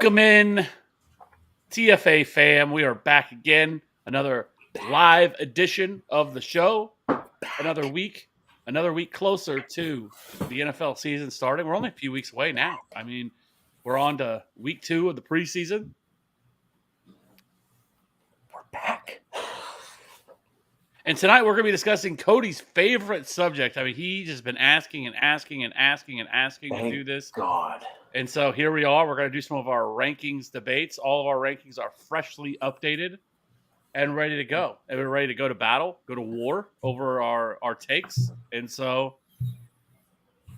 Welcome in, TFA fam. We are back again. Another live edition of the show. Another week closer to the NFL season starting. We're only a few weeks away now. I mean, we're on to week 2 of the preseason. We're back. And tonight we're going to be discussing Cody's favorite subject. I mean, he's just been asking to do this. God. And so here we are. We're going to do some of our rankings debates. All of our rankings are freshly updated and ready to go. And we're ready to go to battle, go to war over our takes. And so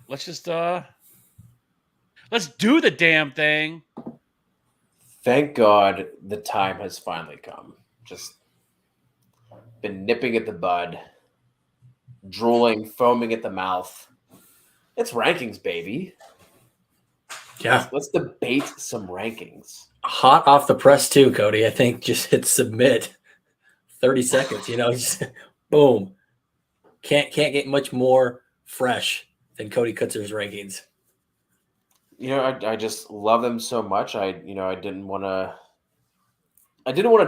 let's just let's do the damn thing. Thank God the time has finally come. Just been nipping at the bud, drooling, foaming at the mouth. It's rankings, baby. Yeah. Let's debate some rankings. Hot off the press too, Cody. I think just hit submit. 30 seconds, just boom. Can't get much more fresh than Cody Kutzer's rankings. I just love them so much. I didn't want to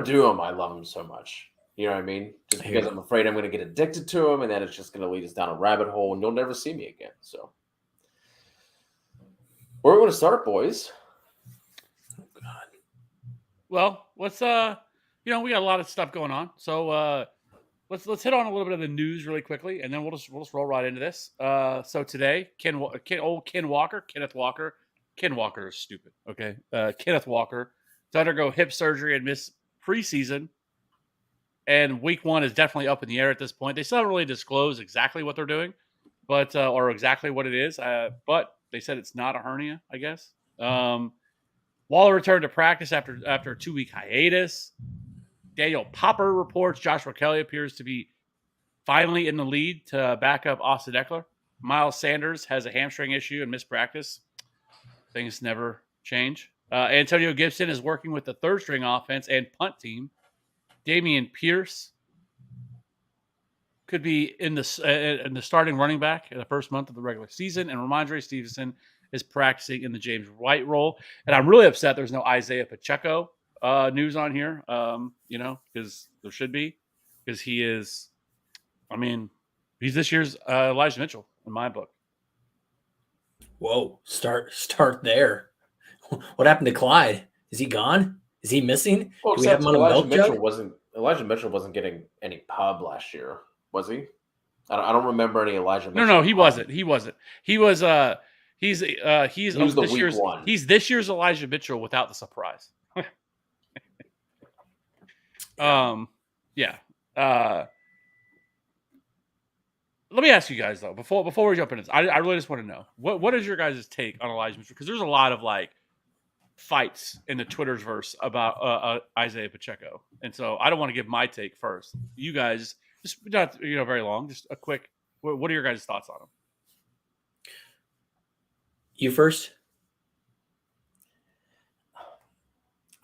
do them. I love them so much. You know what I mean? Just because I'm afraid I'm going to get addicted to them, and then it's just going to lead us down a rabbit hole, and you'll never see me again. So, where are we going to start, boys? Oh God. Well, let's we got a lot of stuff going on, so let's hit on a little bit of the news really quickly, and then we'll just roll right into this. So today, Kenneth Walker is stupid. Okay, Kenneth Walker to undergo hip surgery and miss preseason. And week 1 is definitely up in the air at this point. They still haven't really disclosed exactly what they're doing, but or exactly what it is. But they said it's not a hernia, I guess. Waller returned to practice after a 2-week hiatus. Daniel Popper reports Joshua Kelly appears to be finally in the lead to back up Austin Eckler. Miles Sanders has a hamstring issue and missed practice. Things never change. Antonio Gibson is working with the third-string offense and punt team. Damian Pierce could be in the starting running back in the first month of the regular season, and Ramondre Stevenson is practicing in the James White role. And I'm really upset there's no Isaiah Pacheco news on here, because there should be, because he is, he's this year's Elijah Mitchell in my book. Whoa, start there. What happened to Clyde? Is he gone? Is he missing? Well, Do we have him on Elijah Mitchell wasn't getting any pub last year, was he? I don't remember any Elijah Mitchell. No, he wasn't. He was he was the week year's, 1. He's this year's Elijah Mitchell without the surprise. Yeah. Let me ask you guys though, before we jump into this, I really just want to know what is your guys' take on Elijah Mitchell? Because there's a lot of fights in the Twitter's verse about Isaiah Pacheco, and so I don't want to give my take first. You guys, just not very long, just a quick. What are your guys' thoughts on him? You first.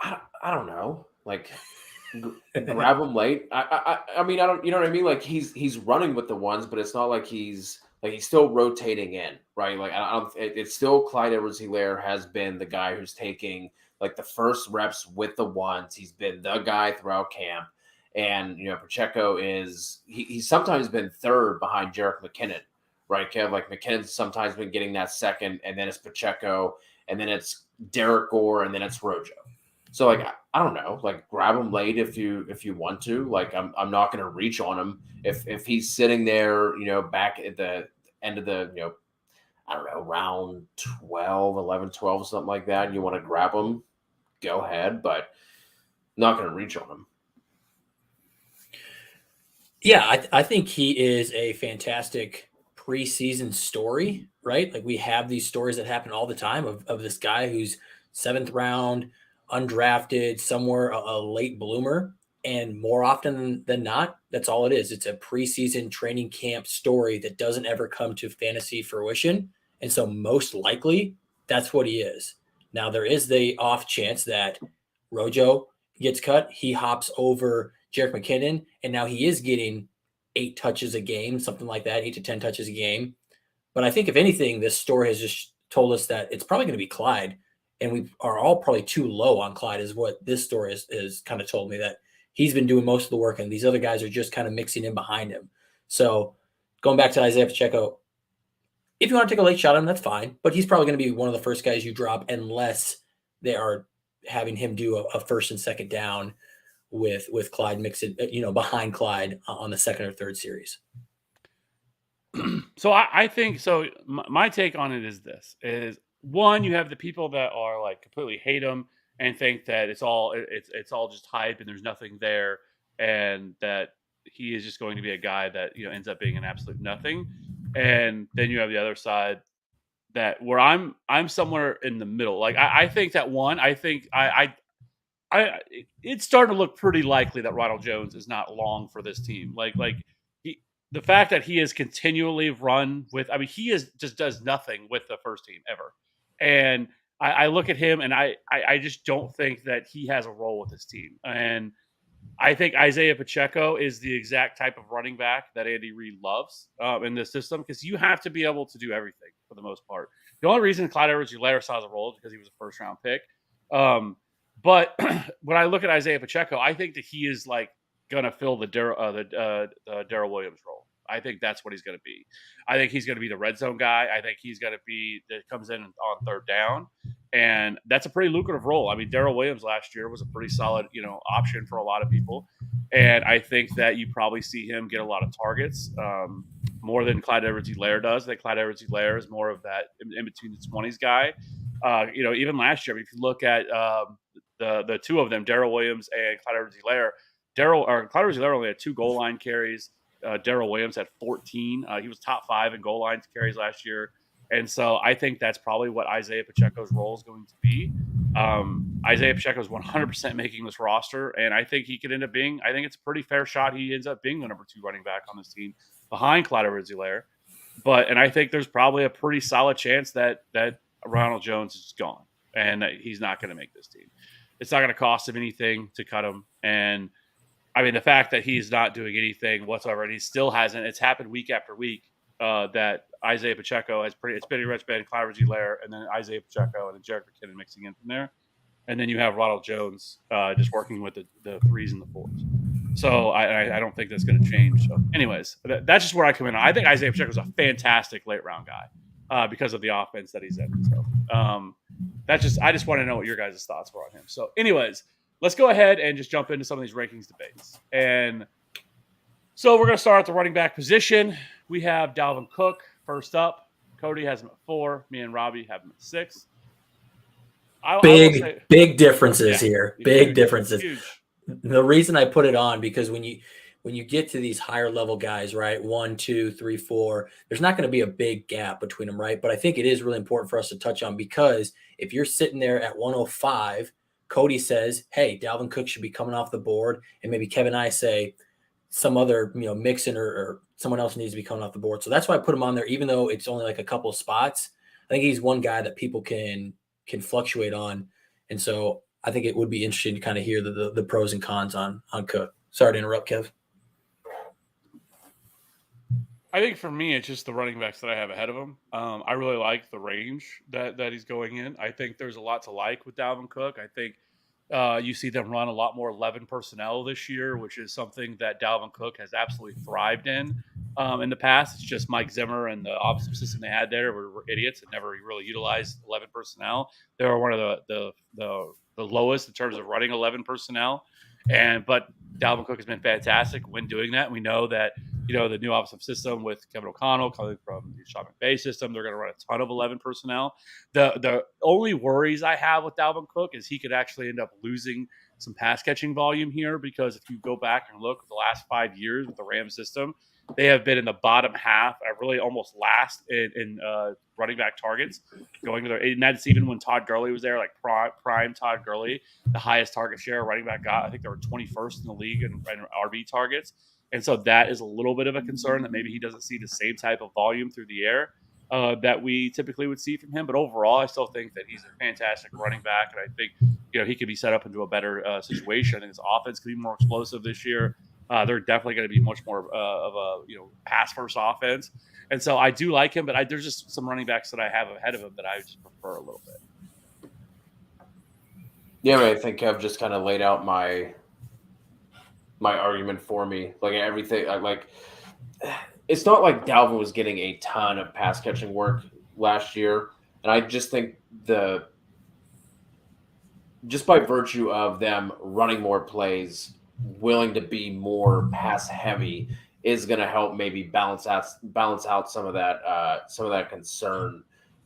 I don't know. Grab him late. I mean, I don't. You know what I mean? He's running with the ones, but it's not like he's still rotating in, right? It's still Clyde Edwards-Helaire has been the guy who's taking the first reps with the ones. He's been the guy throughout camp, and Pacheco is he's sometimes been third behind Jerick McKinnon, right? Kev, McKinnon's sometimes been getting that second, and then it's Pacheco, and then it's Derek Gore, and then it's Rojo. So I don't know, grab him late if you want to. I'm not going to reach on him if he's sitting there, back at the end of the, I don't know, round 11, 12, something like that. And you want to grab him, go ahead, but not going to reach on him. Yeah, I think he is a fantastic preseason story, right? We have these stories that happen all the time of this guy who's 7th round, undrafted, somewhere a late bloomer, and more often than not, that's all it is. It's a preseason training camp story that doesn't ever come to fantasy fruition, and so most likely that's what he is. Now there is the off chance that Rojo gets cut, he hops over Jerick McKinnon, and now he is getting 8 touches a game, something like that, 8 to 10 touches a game. But I think if anything, this story has just told us that it's probably going to be Clyde. and we are all probably too low on Clyde, is what this story is kind of told me, that he's been doing most of the work and these other guys are just kind of mixing in behind him. So going back to Isaiah Pacheco, if you want to take a late shot on him, that's fine, but he's probably going to be one of the first guys you drop unless they are having him do a first and second down with Clyde Mixon, behind Clyde on the second or third series. So I think so. My take on it is this: is one, you have the people that are like completely hate him and think that it's all just hype and there's nothing there, and that he is just going to be a guy that ends up being an absolute nothing. And then you have the other side that where I'm somewhere in the middle. Like I think that one, I think it's starting to look pretty likely that Ronald Jones is not long for this team. The fact that he is continually run with, he just does nothing with the first team ever. And I look at him and I just don't think that he has a role with this team. And I think Isaiah Pacheco is the exact type of running back that Andy Reid loves in this system, because you have to be able to do everything for the most part. The only reason Clyde Edwards-Helaire saw the role is because he was a first-round pick. But when I look at Isaiah Pacheco, I think that he is like going to fill the Darrell Williams role. I think that's what he's going to be. I think he's going to be the red zone guy. I think he's going to be that comes in on third down, and that's a pretty lucrative role. Darrell Williams last year was a pretty solid, option for a lot of people, and I think that you probably see him get a lot of targets, more than Clyde Edwards-Helaire does. I think Clyde Edwards-Helaire is more of that in between the 20s guy. Even last year, if you look at the two of them, Darrell Williams and Clyde Edwards-Helaire, Clyde Edwards-Helaire only had 2 goal line carries. Darrell Williams had 14. He was top 5 in goal line carries last year. And so I think that's probably what Isaiah Pacheco's role is going to be. Isaiah Pacheco is 100% making this roster, and I think he could end up being, I think it's a pretty fair shot he ends up being the number 2 running back on this team behind Clyde Edwards-Helaire. And I think there's probably a pretty solid chance that Ronald Jones is gone and that he's not going to make this team. It's not going to cost him anything to cut him. And the fact that he's not doing anything whatsoever, and he still hasn't, it's happened week after week, that Isaiah Pacheco has it's pretty much been Clyde Edwards-Helaire and then Isaiah Pacheco and then Jerick McKinnon mixing in from there. And then you have Ronald Jones just working with the 3s and the 4s. So I don't think that's going to change. So anyways, that's just where I come in. I think Isaiah Pacheco is a fantastic late round guy because of the offense that he's in. So I just want to know what your guys' thoughts were on him. So anyways, let's go ahead and just jump into some of these rankings debates. And so we're going to start at the running back position. We have Dalvin Cook first up. Cody has him at 4. Me and Robbie have him at 6. Big differences here. Big differences. Huge. The reason I put it on, because when you get to these higher level guys, right, 1, 2, 3, 4, there's not going to be a big gap between them, right? But I think it is really important for us to touch on, because if you're sitting there at 105, Cody says, hey, Dalvin Cook should be coming off the board, and maybe Kevin and I say some other, Mixon or someone else needs to be coming off the board. So that's why I put him on there, even though it's only like a couple of spots. I think he's one guy that people can fluctuate on. And so I think it would be interesting to kind of hear the pros and cons on Cook. Sorry to interrupt, Kev. I think for me, it's just the running backs that I have ahead of him. I really like the range that he's going in. I think there's a lot to like with Dalvin Cook. I think you see them run a lot more 11 personnel this year, which is something that Dalvin Cook has absolutely thrived in the past. It's just Mike Zimmer and the offensive system they had there were idiots and never really utilized 11 personnel. They were one of the lowest in terms of running 11 personnel. But Dalvin Cook has been fantastic when doing that. We know that, the new offensive system with Kevin O'Connell coming from the Sean McVay system, they're going to run a ton of 11 personnel. The only worries I have with Dalvin Cook is he could actually end up losing some pass catching volume here, because if you go back and look at the last 5 years with the Rams system, they have been in the bottom half, really almost last in running back targets going to and that's even when Todd Gurley was there, like prime Todd Gurley, the highest target share running back got. I think they were 21st in the league in RB targets. And so that is a little bit of a concern that maybe he doesn't see the same type of volume through the air that we typically would see from him. But overall, I still think that he's a fantastic running back. And I think, he could be set up into a better situation. I think his offense could be more explosive this year. They're definitely going to be much more of a pass first offense, and so I do like him. But there's just some running backs that I have ahead of him that I just prefer a little bit. Yeah, I think Kev just kind of laid out my argument for me. Like everything, it's not like Dalvin was getting a ton of pass catching work last year, and I just think just by virtue of them running more plays, willing to be more pass heavy, is going to help maybe balance out some of that concern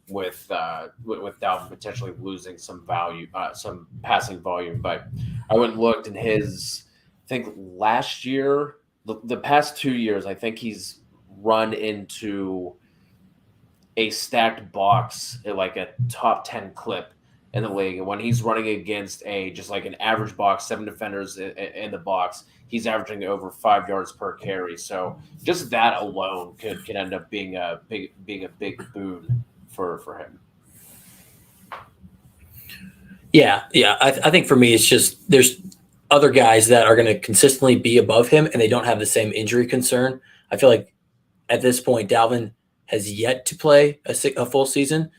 with Dalvin potentially losing some value, some passing volume. But I went and looked, and I think last year, the past 2 years, I think he's run into a stacked box at like a top 10 clip in the league. And when he's running against just like an average box, 7 defenders in the box, he's averaging over 5 yards per carry. So just that alone could end up being a big boon for him. Yeah. I think for me, it's just there's other guys that are going to consistently be above him, and they don't have the same injury concern. I feel like at this point, Dalvin has yet to play a full season.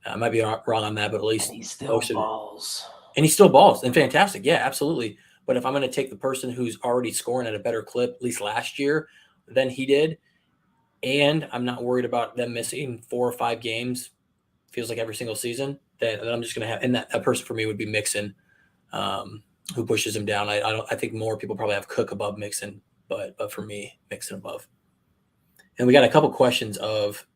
I might be wrong on that, but at least he still balls. And he still balls, and fantastic. Yeah, absolutely. But if I'm going to take the person who's already scoring at a better clip, at least last year, than he did, and I'm not worried about them missing 4 or 5 games, feels like every single season, that I'm just going to have, and that person for me would be Mixon, who pushes him down. I think more people probably have Cook above Mixon, but for me, Mixon above. And we got a couple questions of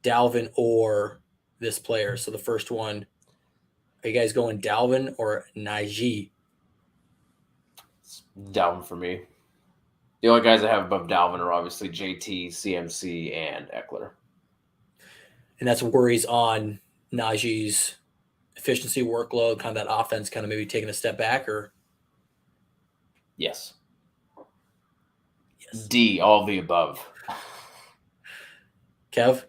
Dalvin or this player. So the first one, are you guys going Dalvin or Najee? It's Dalvin for me. The only guys I have above Dalvin are obviously JT, CMC, and Eckler. And that's worries on Najee's efficiency, workload, kind of that offense kind of maybe taking a step back, or? Yes. D, all of the above. Kev?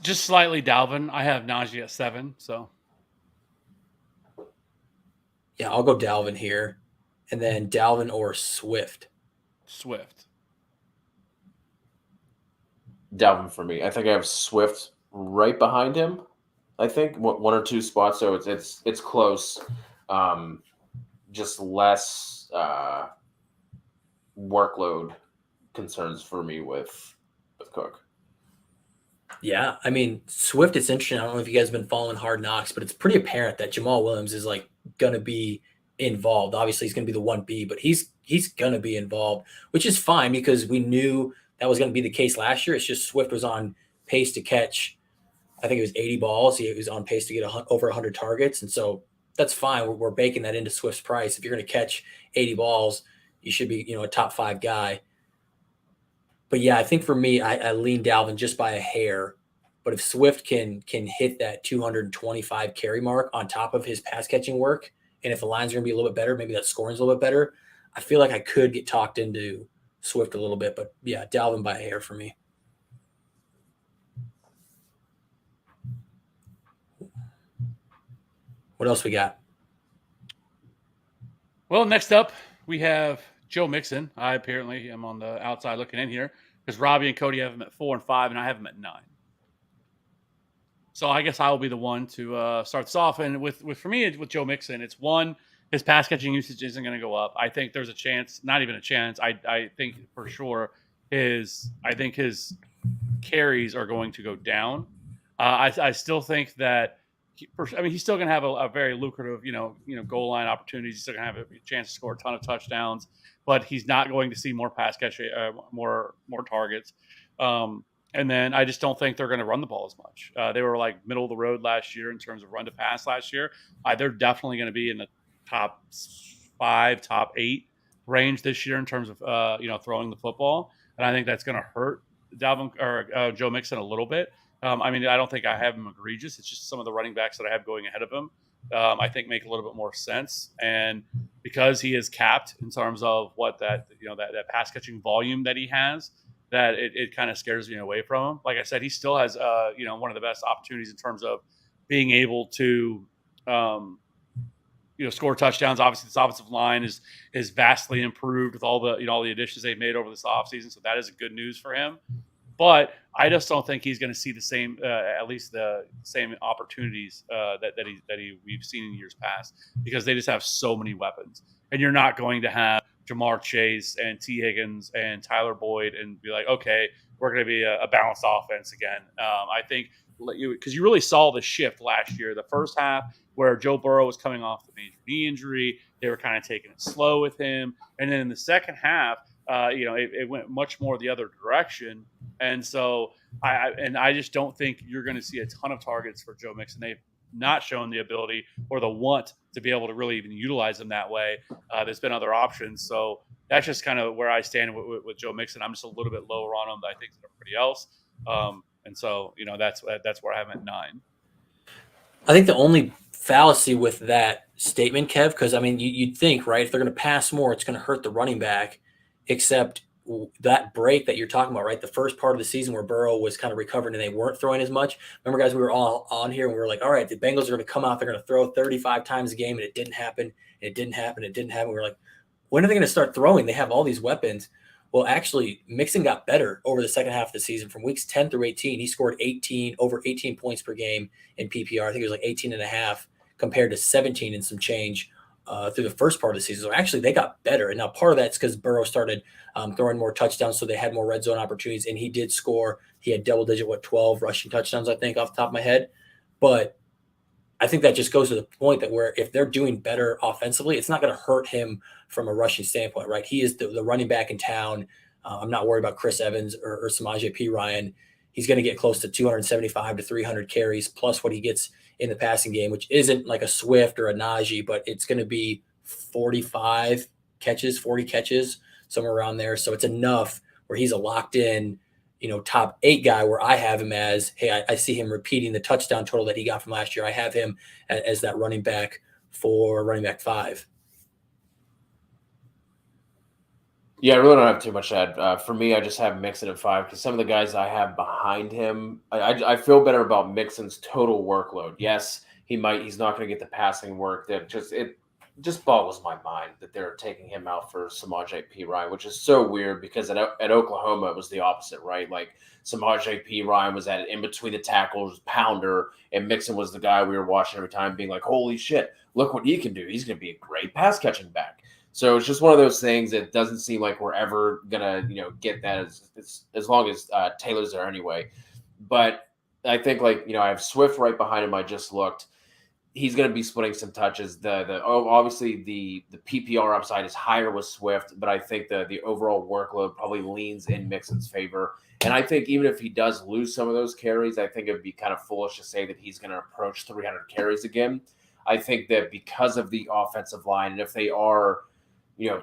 Just slightly Dalvin. I have Najee at 7, so. Yeah, I'll go Dalvin here. And then Dalvin or Swift? Swift. Dalvin for me. I think I have Swift right behind him. I think 1 or 2 spots, so it's close. Just less workload concerns for me with Cook. Yeah, I mean, Swift, it's interesting. I don't know if you guys have been following Hard Knocks, but it's pretty apparent that Jamal Williams is like going to be involved. Obviously, he's going to be the 1B, but he's going to be involved, which is fine because we knew that was going to be the case last year. It's just Swift was on pace to catch, I think it was 80 balls. He was on pace to get over 100 targets. And so that's fine. We're baking that into Swift's price. If you're going to catch 80 balls, you should be, a top 5 guy. But yeah, I think for me, I lean Dalvin just by a hair. But if Swift can hit that 225 carry mark on top of his pass catching work, and if the line's going to be a little bit better, maybe that scoring's a little bit better, I feel like I could get talked into Swift a little bit. But yeah, Dalvin by a hair for me. What else we got? Well, next up, we have Joe Mixon. I apparently am on the outside looking in here because Robbie and Cody have him at 4 and 5, and I have him at 9. So I guess I will be the one to start this off. And for me, with Joe Mixon, it's one, his pass catching usage isn't going to go up. I think there's a chance, not even a chance. I think for sure his carries are going to go down. I still think that. He's still going to have a very lucrative, goal line opportunities. He's still going to have a chance to score a ton of touchdowns, but he's not going to see more pass catch, more targets. And then I just don't think they're going to run the ball as much. They were like middle of the road last year in terms of run to pass last year. They're definitely going to be in the top 5, top 8 range this year in terms of throwing the football, and I think that's going to hurt Joe Mixon a little bit. I don't think I have him egregious. It's just some of the running backs that I have going ahead of him, I think make a little bit more sense. And because he is capped in terms of what that pass catching volume that he has, that it kind of scares me away from him. Like I said, he still has one of the best opportunities in terms of being able to score touchdowns. Obviously, this offensive line is vastly improved with all the additions they've made over this offseason. So that is good news for him. But I just don't think he's going to see the same, at least the same opportunities that we've seen in years past, because they just have so many weapons, and you're not going to have Jamar Chase and T. Higgins and Tyler Boyd and be like, okay, we're going to be a balanced offense again. I think because you really saw the shift last year, the first half where Joe Burrow was coming off the major knee injury, they were kind of taking it slow with him, and then in the second half, it went much more the other direction. And so I just don't think you're going to see a ton of targets for Joe Mixon. They've not shown the ability or the want to be able to really even utilize him that way. There's been other options. So that's just kind of where I stand with Joe Mixon. I'm just a little bit lower on him, I think, than everybody else. And so, that's where I am at 9. I think the only fallacy with that statement, Kev, because, I mean, you'd think, right, if they're going to pass more, it's going to hurt the running back, except that break that you're talking about, right? The first part of the season where Burrow was kind of recovering and they weren't throwing as much. Remember, guys, we were all on here and we were like, all right, the Bengals are going to come out, they're going to throw 35 times a game, and it didn't happen. And it didn't happen. It didn't happen. We were like, when are they going to start throwing? They have all these weapons. Well, actually, Mixon got better over the second half of the season. From weeks 10 through 18, he scored over 18 points per game in PPR. I think it was like 18 and a half compared to 17 and some change through the first part of the season. So actually, they got better. And now part of that's because Burrow started throwing more touchdowns, so they had more red zone opportunities, and he did score. He had double-digit, 12 rushing touchdowns, I think, off the top of my head. But I think that just goes to the point that where if they're doing better offensively, it's not going to hurt him from a rushing standpoint, right? He is the running back in town. I'm not worried about Chris Evans or Samaje Perine. He's going to get close to 275 to 300 carries plus what he gets in the passing game, which isn't like a Swift or a Najee, but it's going to be 40 catches, somewhere around there. So it's enough where he's a locked in, top 8 guy, where I have him as, hey, I see him repeating the touchdown total that he got from last year. I have him as that running back for running back 5. Yeah, I really don't have too much to add. For me, I just have Mixon at 5 because some of the guys I have behind him, I feel better about Mixon's total workload. Yes, he's not going to get the passing work. It just boggles my mind that they're taking him out for Samaje Perine, which is so weird because at Oklahoma it was the opposite, right? Like Samaje Perine was at in between the tackles, pounder, and Mixon was the guy we were watching every time, being like, "Holy shit, look what he can do! He's going to be a great pass catching back." So it's just one of those things that doesn't seem like we're ever gonna, get that as long as Taylor's there anyway. But I think I have Swift right behind him. I just looked. He's going to be splitting some touches. Obviously the PPR upside is higher with Swift, but I think the overall workload probably leans in Mixon's favor. And I think even if he does lose some of those carries, I think it would be kind of foolish to say that he's going to approach 300 carries again. I think that because of the offensive line, and if they are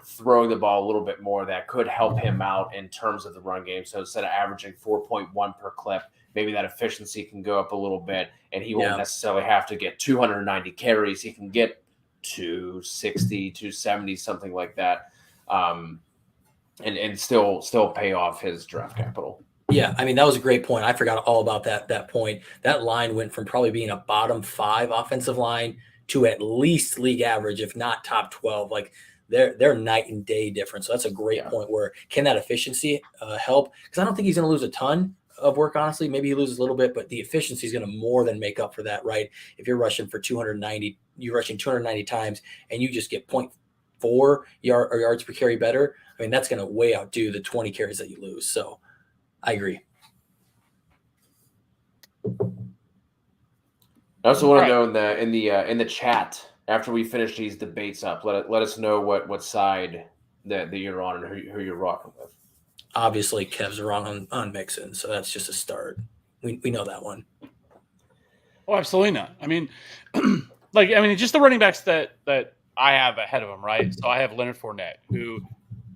throwing the ball a little bit more, that could help him out in terms of the run game. So instead of averaging 4.1 per clip, maybe that efficiency can go up a little bit, and he won't necessarily have to get 290 carries. He can get 260, 270, something like that, and still pay off his draft capital. Yeah, I mean, that was a great point. I forgot all about that point. That line went from probably being a bottom 5 offensive line to at least league average, if not top 12. Like, they're night and day difference. So that's a great point. Where can that efficiency help? Because I don't think he's going to lose a ton of work, honestly. Maybe he loses a little bit, but the efficiency is going to more than make up for that, right? If you're rushing for 290, you're rushing 290 times, and you just get 0.4 yards per carry better. I mean, that's going to way outdo the 20 carries that you lose. So I agree. I also want to know in the chat, after we finish these debates up, let us know what side that you're on and who you're rocking with. Obviously, Kev's wrong on Mixon, so that's just a start. We know that one. Oh, absolutely not. I mean, just the running backs that I have ahead of him, right? So I have Leonard Fournette, who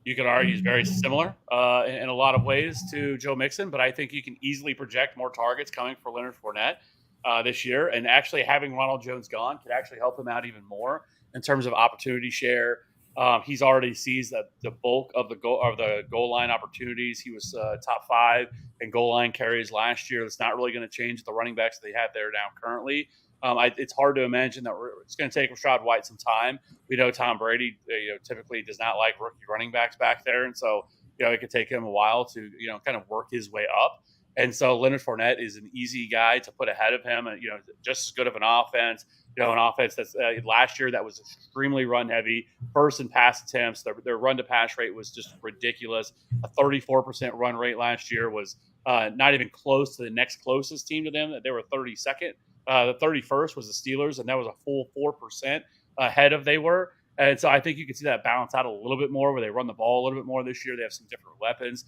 you could argue is very similar in a lot of ways to Joe Mixon, but I think you can easily project more targets coming for Leonard Fournette this year, and actually having Ronald Jones gone could actually help him out even more in terms of opportunity share. He's already sees that the bulk of the goal line opportunities. He was top 5 in goal line carries last year. That's not really going to change the running backs that they have there now currently. It's hard to imagine that it's going to take Rachaad White some time. We know Tom Brady typically does not like rookie running backs back there, and so it could take him a while to kind of work his way up. And so Leonard Fournette is an easy guy to put ahead of him, and just as good of an offense. An offense that's last year that was extremely run heavy, first in pass attempts. Their run to pass rate was just ridiculous. A 34% run rate last year was not even close to the next closest team to them. They were 32nd. The 31st was the Steelers, and that was a full 4% ahead of they were. And so I think you can see that balance out a little bit more where they run the ball a little bit more this year. They have some different weapons.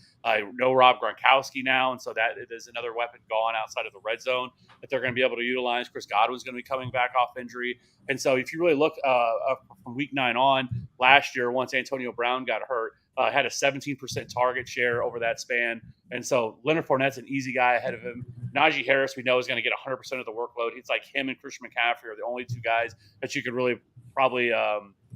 No Rob Gronkowski now, and so that is another weapon gone outside of the red zone that they're going to be able to utilize. Chris Godwin's going to be coming back off injury. And so if you really look from week 9 on, last year, once Antonio Brown got hurt, had a 17% target share over that span. And so Leonard Fournette's an easy guy ahead of him. Najee Harris, we know, is going to get 100% of the workload. He's like him and Christian McCaffrey are the only two guys that you could really probably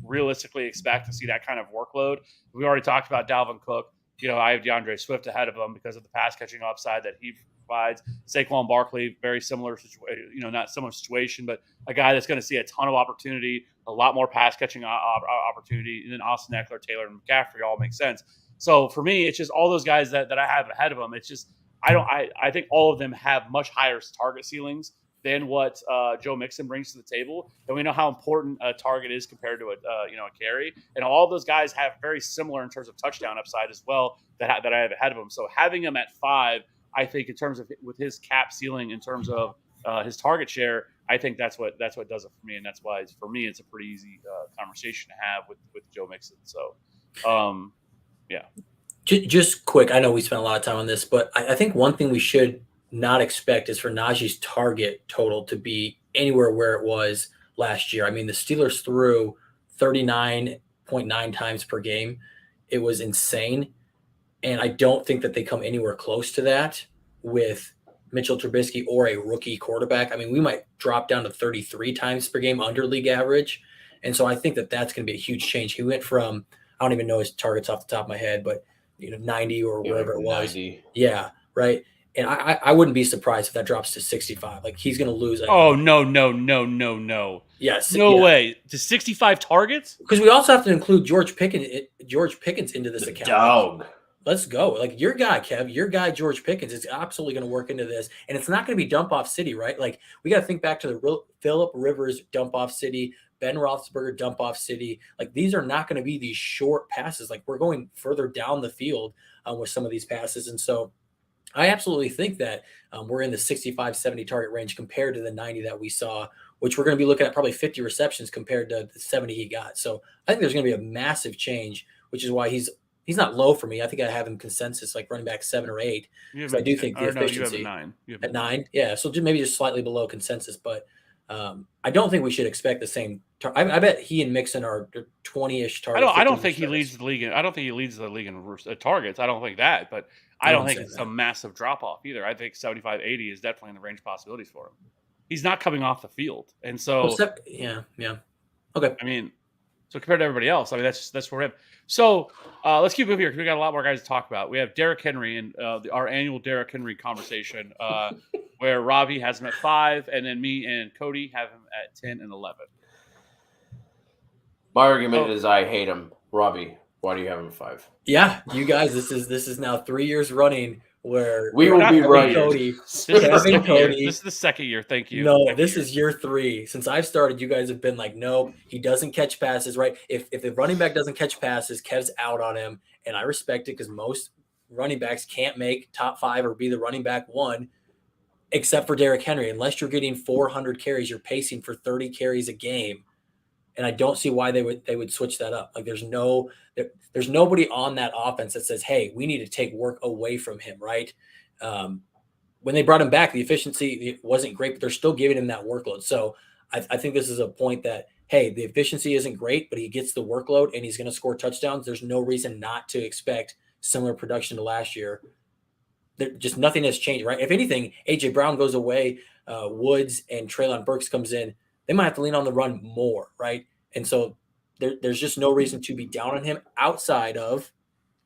realistically expect to see that kind of workload. We already talked about Dalvin Cook. I have DeAndre Swift ahead of him because of the pass catching upside that he provides. Saquon Barkley, very similar situation, not similar situation, but a guy that's going to see a ton of opportunity, a lot more pass catching opportunity. And then Austin Eckler, Taylor, and McCaffrey all make sense. So for me, it's just all those guys that I have ahead of them. It's just I think all of them have much higher target ceilings than what Joe Mixon brings to the table. And we know how important a target is compared to a carry. And all those guys have very similar in terms of touchdown upside as well that I have ahead of them. So having him at 5, I think in terms of with his cap ceiling in terms of his target share, I think that's what does it for me. And that's why for me, it's a pretty easy conversation to have with Joe Mixon. So, yeah. Just quick, I know we spent a lot of time on this, but I think one thing we should not expect is for Najee's target total to be anywhere where it was last year. I mean, the Steelers threw 39.9 times per game. It was insane. And I don't think that they come anywhere close to that with Mitchell Trubisky or a rookie quarterback. I mean, we might drop down to 33 times per game under league average. And so I think that that's going to be a huge change. He went from, I don't even know his targets off the top of my head, but 90 or whatever it was. 90. Yeah, right. And I wouldn't be surprised if that drops to 65. Like he's going to lose. Oh, no. Yes. No way. To 65 targets? Because we also have to include George Pickens into this account. Dog. Let's go. Like your guy, Kev, your guy, George Pickens is absolutely going to work into this. And it's not going to be dump off city, right? Like we got to think back to the Phillip Rivers dump off city, Ben Roethlisberger dump off city. Like these are not going to be these short passes. Like we're going further down the field with some of these passes. And so I absolutely think that we're in the 65, 70 target range compared to the 90 that we saw, which we're going to be looking at probably 50 receptions compared to the 70 he got. So I think there's going to be a massive change, which is why he's not low for me. I think I have him consensus like running back 7 or 8. So I do think the efficiency you have a 9. at 9. Yeah. So maybe just slightly below consensus, but I don't think we should expect the same. I bet he and Mixon are 20-ish targets. I don't think he leads the league. I don't think he leads the league in targets. I don't think that, but I don't think it's a massive drop off either. I think 75, 80 is definitely in the range of possibilities for him. He's not coming off the field, and so yeah. Okay. I mean, so compared to everybody else, I mean that's for him. So let's keep moving here because we got a lot more guys to talk about. We have Derrick Henry and our annual Derrick Henry conversation, where Robbie has him at 5, and then me and Cody have him at 10 and 11. My argument is I hate him. Robbie, why do you have him at 5? Yeah, you guys, this is now 3 years running where we will be right. Cody, This is the second year. Thank you. No, this is year 3. Since I've started, you guys have been like, no, he doesn't catch passes, right? If the running back doesn't catch passes, Kev's out on him, and I respect it because most running backs can't make top 5 or be the running back 1, except for Derrick Henry. Unless you're getting 400 carries, you're pacing for 30 carries a game. And I don't see why they would switch that up. Like there's nobody on that offense that says, hey, we need to take work away from him, right? When they brought him back, the efficiency wasn't great, but they're still giving him that workload. So I think this is a point that, hey, the efficiency isn't great, but he gets the workload and he's going to score touchdowns. There's no reason not to expect similar production to last year. Just nothing has changed, right? If anything, A.J. Brown goes away, Woods and Treylon Burks comes in, they might have to lean on the run more, right? And so there's just no reason to be down on him outside of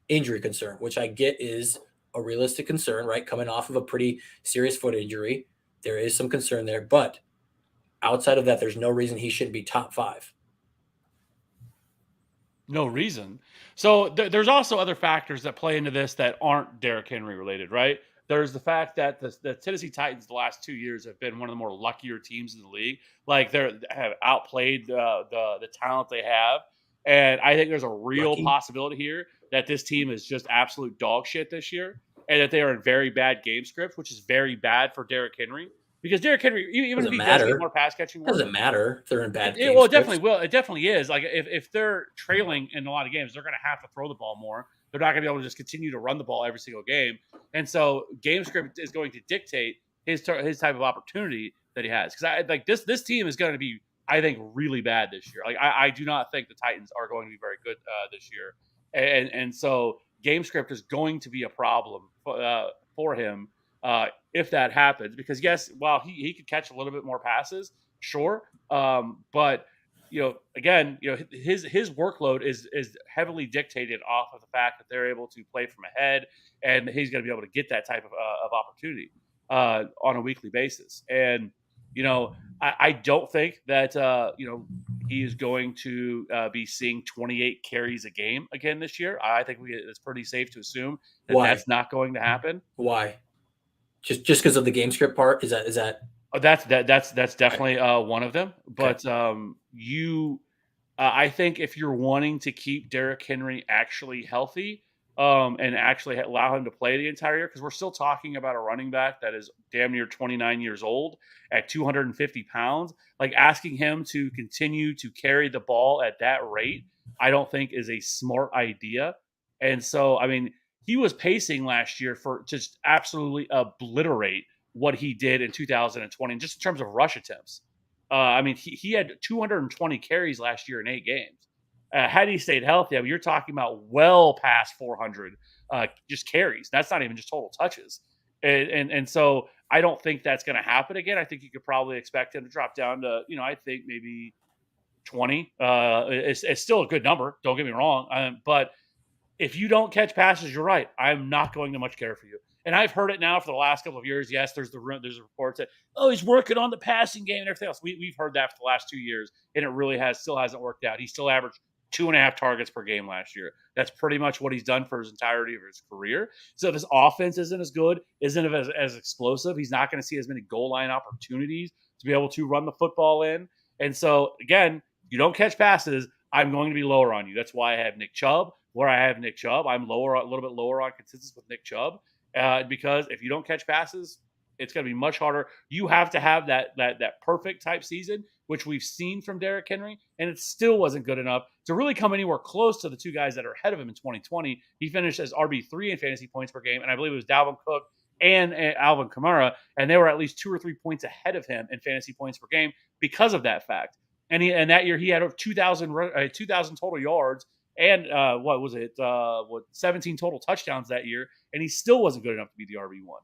injury concern, which I get is a realistic concern, right? Coming off of a pretty serious foot injury, there is some concern there. But outside of that, there's no reason he shouldn't be top 5. No reason. So there's also other factors that play into this that aren't Derrick Henry related, right? there's the fact that the Tennessee Titans the last 2 years have been one of the more luckier teams in the league. Like they have outplayed the talent they have, and I think there's a real possibility here that this team is just absolute dog shit this year, and that they are in very bad game scripts, which is very bad for Derrick Henry. Because Derrick Henry, even if he does get more pass catching, doesn't matter if they're in bad games. Well, it definitely will. It definitely is. Like if they're trailing in a lot of games, they're going to have to throw the ball more. They're not going to be able to just continue to run the ball every single game. And so game script is going to dictate his type of opportunity that he has. Because I like this team is going to be, I think, really bad this year. Like I do not think the Titans are going to be very good this year. And so game script is going to be a problem for him. If that happens, because yes, while he could catch a little bit more passes, sure. But again, his workload is heavily dictated off of the fact that they're able to play from ahead, and he's going to be able to get that type of opportunity on a weekly basis. And I don't think that he is going to be seeing 28 carries a game again this year. I think it's pretty safe to assume that that's not going to happen. Why? Just because of the game script part? Is that? Oh, that's definitely one of them. But I think if you're wanting to keep Derrick Henry actually healthy and actually allow him to play the entire year, because we're still talking about a running back that is damn near 29 years old at 250 pounds, like asking him to continue to carry the ball at that rate, I don't think is a smart idea. And so, I mean, he was pacing last year for just absolutely obliterate what he did in 2020, just in terms of rush attempts. I mean, he had 220 carries last year in 8 games. Had he stayed healthy, I mean, you're talking about well past 400 just carries. That's not even just total touches. And so I don't think that's going to happen again. I think you could probably expect him to drop down to, I think maybe 20. It's still a good number. Don't get me wrong. But if you don't catch passes, you're right. I'm not going to much care for you. And I've heard it now for the last couple of years. Yes, there's reports that, he's working on the passing game and everything else. We've heard that for the last 2 years, and it really still hasn't worked out. He still averaged 2.5 targets per game last year. That's pretty much what he's done for his entirety of his career. So if his offense isn't as good, isn't as explosive, he's not going to see as many goal line opportunities to be able to run the football in. And so, again, you don't catch passes, I'm going to be lower on you. That's why I have Nick Chubb. Where I have Nick Chubb, I'm a little bit lower on consensus with Nick Chubb. Because if you don't catch passes, it's going to be much harder. You have to have that perfect type season, which we've seen from Derrick Henry, and it still wasn't good enough to really come anywhere close to the two guys that are ahead of him in 2020. He finished as RB3 in fantasy points per game, and I believe it was Dalvin Cook and Alvin Kamara, and they were at least 2 or 3 points ahead of him in fantasy points per game because of that fact. And that year he had over 2,000 total yards. And 17 total touchdowns that year, and he still wasn't good enough to be the RB1.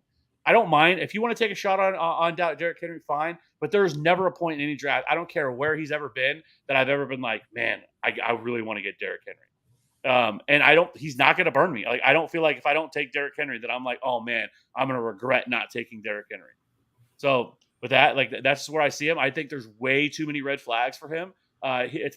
I don't mind. If you want to take a shot on Derrick Henry, fine. But there's never a point in any draft, I don't care where he's ever been, that I've ever been like, man, I really want to get Derrick Henry. And he's not going to burn me. Like, I don't feel like if I don't take Derrick Henry that I'm like, oh man, I'm going to regret not taking Derrick Henry. So with that, that's where I see him. I think there's way too many red flags for him.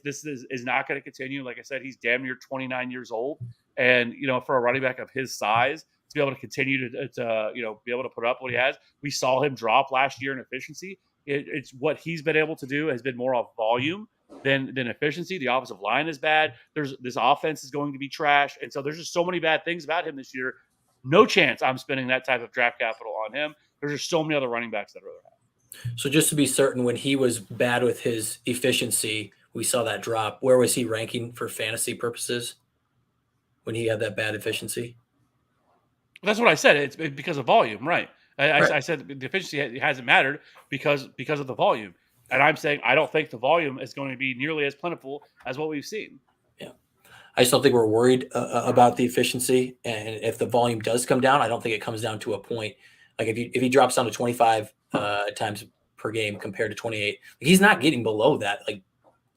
This is not going to continue. Like I said, he's damn near 29 years old, and for a running back of his size to be able to continue to be able to put up what he has. We saw him drop last year in efficiency. It's what he's been able to do has been more of volume than efficiency. The offensive line is bad. This offense is going to be trash, and so there's just so many bad things about him this year. No chance I'm spending that type of draft capital on him. There's just so many other running backs that I'd rather have. So just to be certain, when he was bad with his efficiency, we saw that drop. Where was he ranking for fantasy purposes when he had that bad efficiency? That's what I said. It's because of volume, right? I said the efficiency hasn't mattered because of the volume. And I'm saying I don't think the volume is going to be nearly as plentiful as what we've seen. Yeah. I just don't think we're worried about the efficiency. And if the volume does come down, I don't think it comes down to a point. Like if he drops down to 25 times per game compared to 28, he's not getting below that. Like,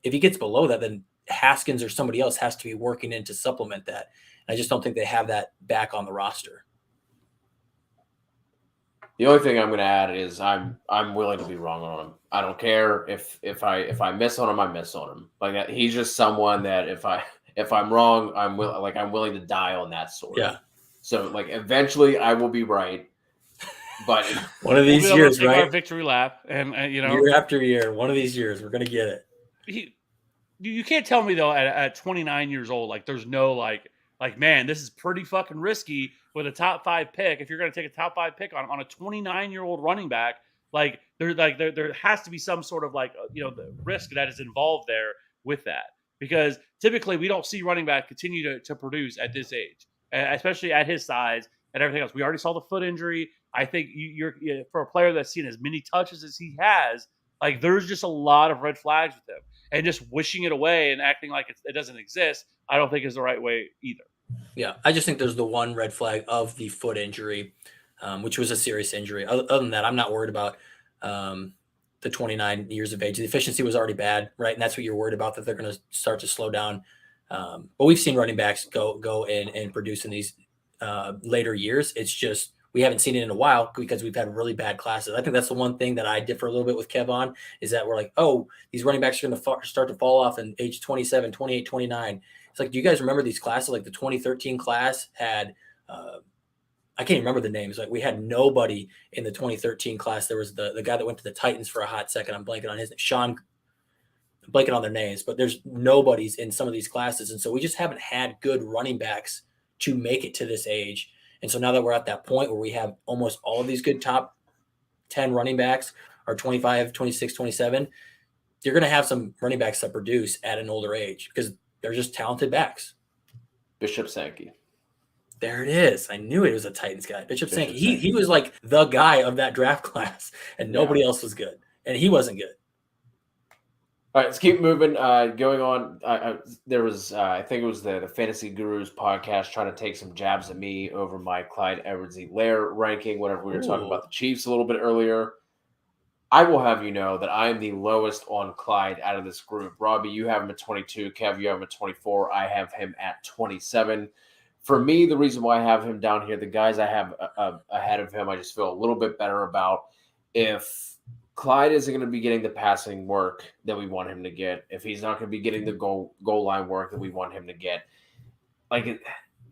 if he gets below that, then Haskins or somebody else has to be working in to supplement that. And I just don't think they have that back on the roster. The only thing I'm going to add is I'm willing to be wrong on him. I don't care if I miss on him, I miss on him. Like that, he's just someone that if I'm wrong, I'm willing to die on that sword. Yeah. So eventually I will be right, But one of these we'll be able to years, take right? our victory lap, and Year after year, one of these years, we're gonna get it. You can't tell me though at 29 years old, like there's no like man, this is pretty fucking risky with a top 5 pick. If you're going to take a top 5 pick on a 29-year-old running back, there has to be some sort of the risk that is involved there with that, because typically we don't see running back continue to produce at this age, especially at his size and everything else. We already saw the foot injury. I think you're for a player that's seen as many touches as he has, like there's just a lot of red flags with him. And just wishing it away and acting like it doesn't exist, I don't think is the right way either. Yeah, I just think there's the one red flag of the foot injury, which was a serious injury. Other than that, I'm not worried about the 29 years of age. The efficiency was already bad, right? And that's what you're worried about, that they're going to start to slow down. But we've seen running backs go in and produce in these later years. It's just we haven't seen it in a while because we've had really bad classes. I think that's the one thing that I differ a little bit with Kev on, is that we're like, oh, these running backs are going to start to fall off in age 27, 28, 29. It's like, do you guys remember these classes? Like the 2013 class had, I can't even remember the names. Like we had nobody in the 2013 class. There was the guy that went to the Titans for a hot second. I'm blanking on his name. I'm blanking on their names, but there's nobodies in some of these classes. And so we just haven't had good running backs to make it to this age. And so now that we're at that point where we have almost all of these good top 10 running backs are 25, 26, 27, you're going to have some running backs that produce at an older age because they're just talented backs. Bishop Sankey. There it is. I knew it was a Titans guy. Bishop Sankey. He was like the guy of that draft class, and nobody else was good. And he wasn't good. All right, let's keep moving. Going on, there was, I think it was the Fantasy Gurus podcast trying to take some jabs at me over my Clyde Edwards-Helaire ranking whenever we were talking about the Chiefs a little bit earlier. I will have you know that I am the lowest on Clyde out of this group. Robbie, you have him at 22. Kev, you have him at 24. I have him at 27. For me, the reason why I have him down here, the guys I have ahead of him, I just feel a little bit better about. If Clyde isn't going to be getting the passing work that we want him to get, if he's not going to be getting the goal line work that we want him to get,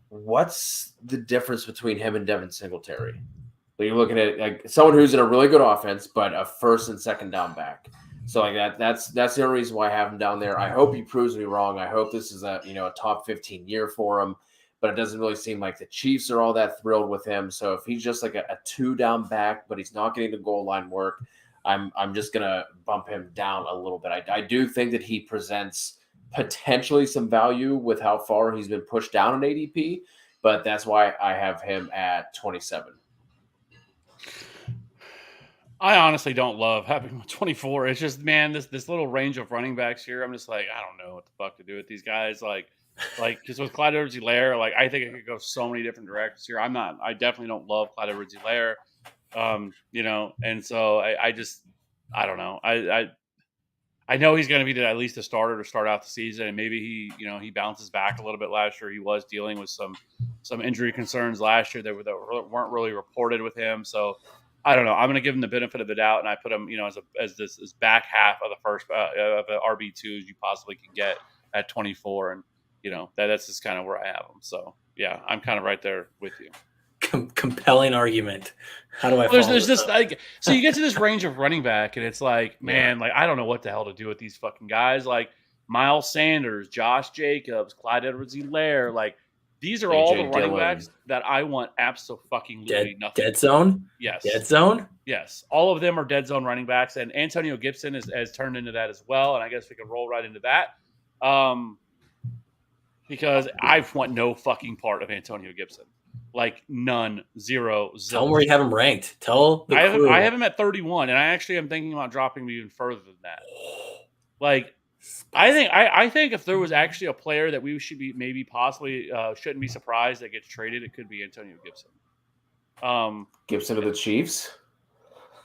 what's the difference between him and Devin Singletary? You're looking at like someone who's in a really good offense, but a first and second down back. So that's the only reason why I have him down there. I hope he proves me wrong. I hope this is a top 15 year for him, but it doesn't really seem like the Chiefs are all that thrilled with him. So if he's just like a 2 down back, but he's not getting the goal line work, I'm just gonna bump him down a little bit. I do think that he presents potentially some value with how far he's been pushed down in ADP, but that's why I have him at 27. I honestly don't love having him at 24. It's just, man, this little range of running backs here. I'm just like, I don't know what the fuck to do with these guys. Like because with Clyde Edwards-Helaire, I think it could go so many different directions here. I definitely don't love Clyde Edwards-Helaire. And so I don't know. I know he's going to be at least a starter to start out the season, and maybe he bounces back a little bit last year. He was dealing with some injury concerns last year that weren't really reported with him. So I don't know. I'm going to give him the benefit of the doubt, and I put him, as this back half of the first of the RB2s you possibly can get at 24, and that's just kind of where I have him. So yeah, I'm kind of right there with you. Compelling argument. How do I? There's this so you get to this range of running back, and it's like, man, I don't know what the hell to do with these fucking guys. Like Miles Sanders, Josh Jacobs, Clyde Edwards-Helaire. These are all the running backs that I want absolutely nothing. Dead zone? Yes. Dead zone? Yes. All of them are dead zone running backs, and Antonio Gibson has turned into that as well, and I guess we can roll right into that. Because I want no fucking part of Antonio Gibson. None, zero, zilch. Tell him where you have him ranked. Tell the crew. I have him at 31, and I actually am thinking about dropping him even further than that. I think if there was actually a player that we should be maybe possibly shouldn't be surprised that gets traded, it could be Antonio Gibson. Gibson to the Chiefs?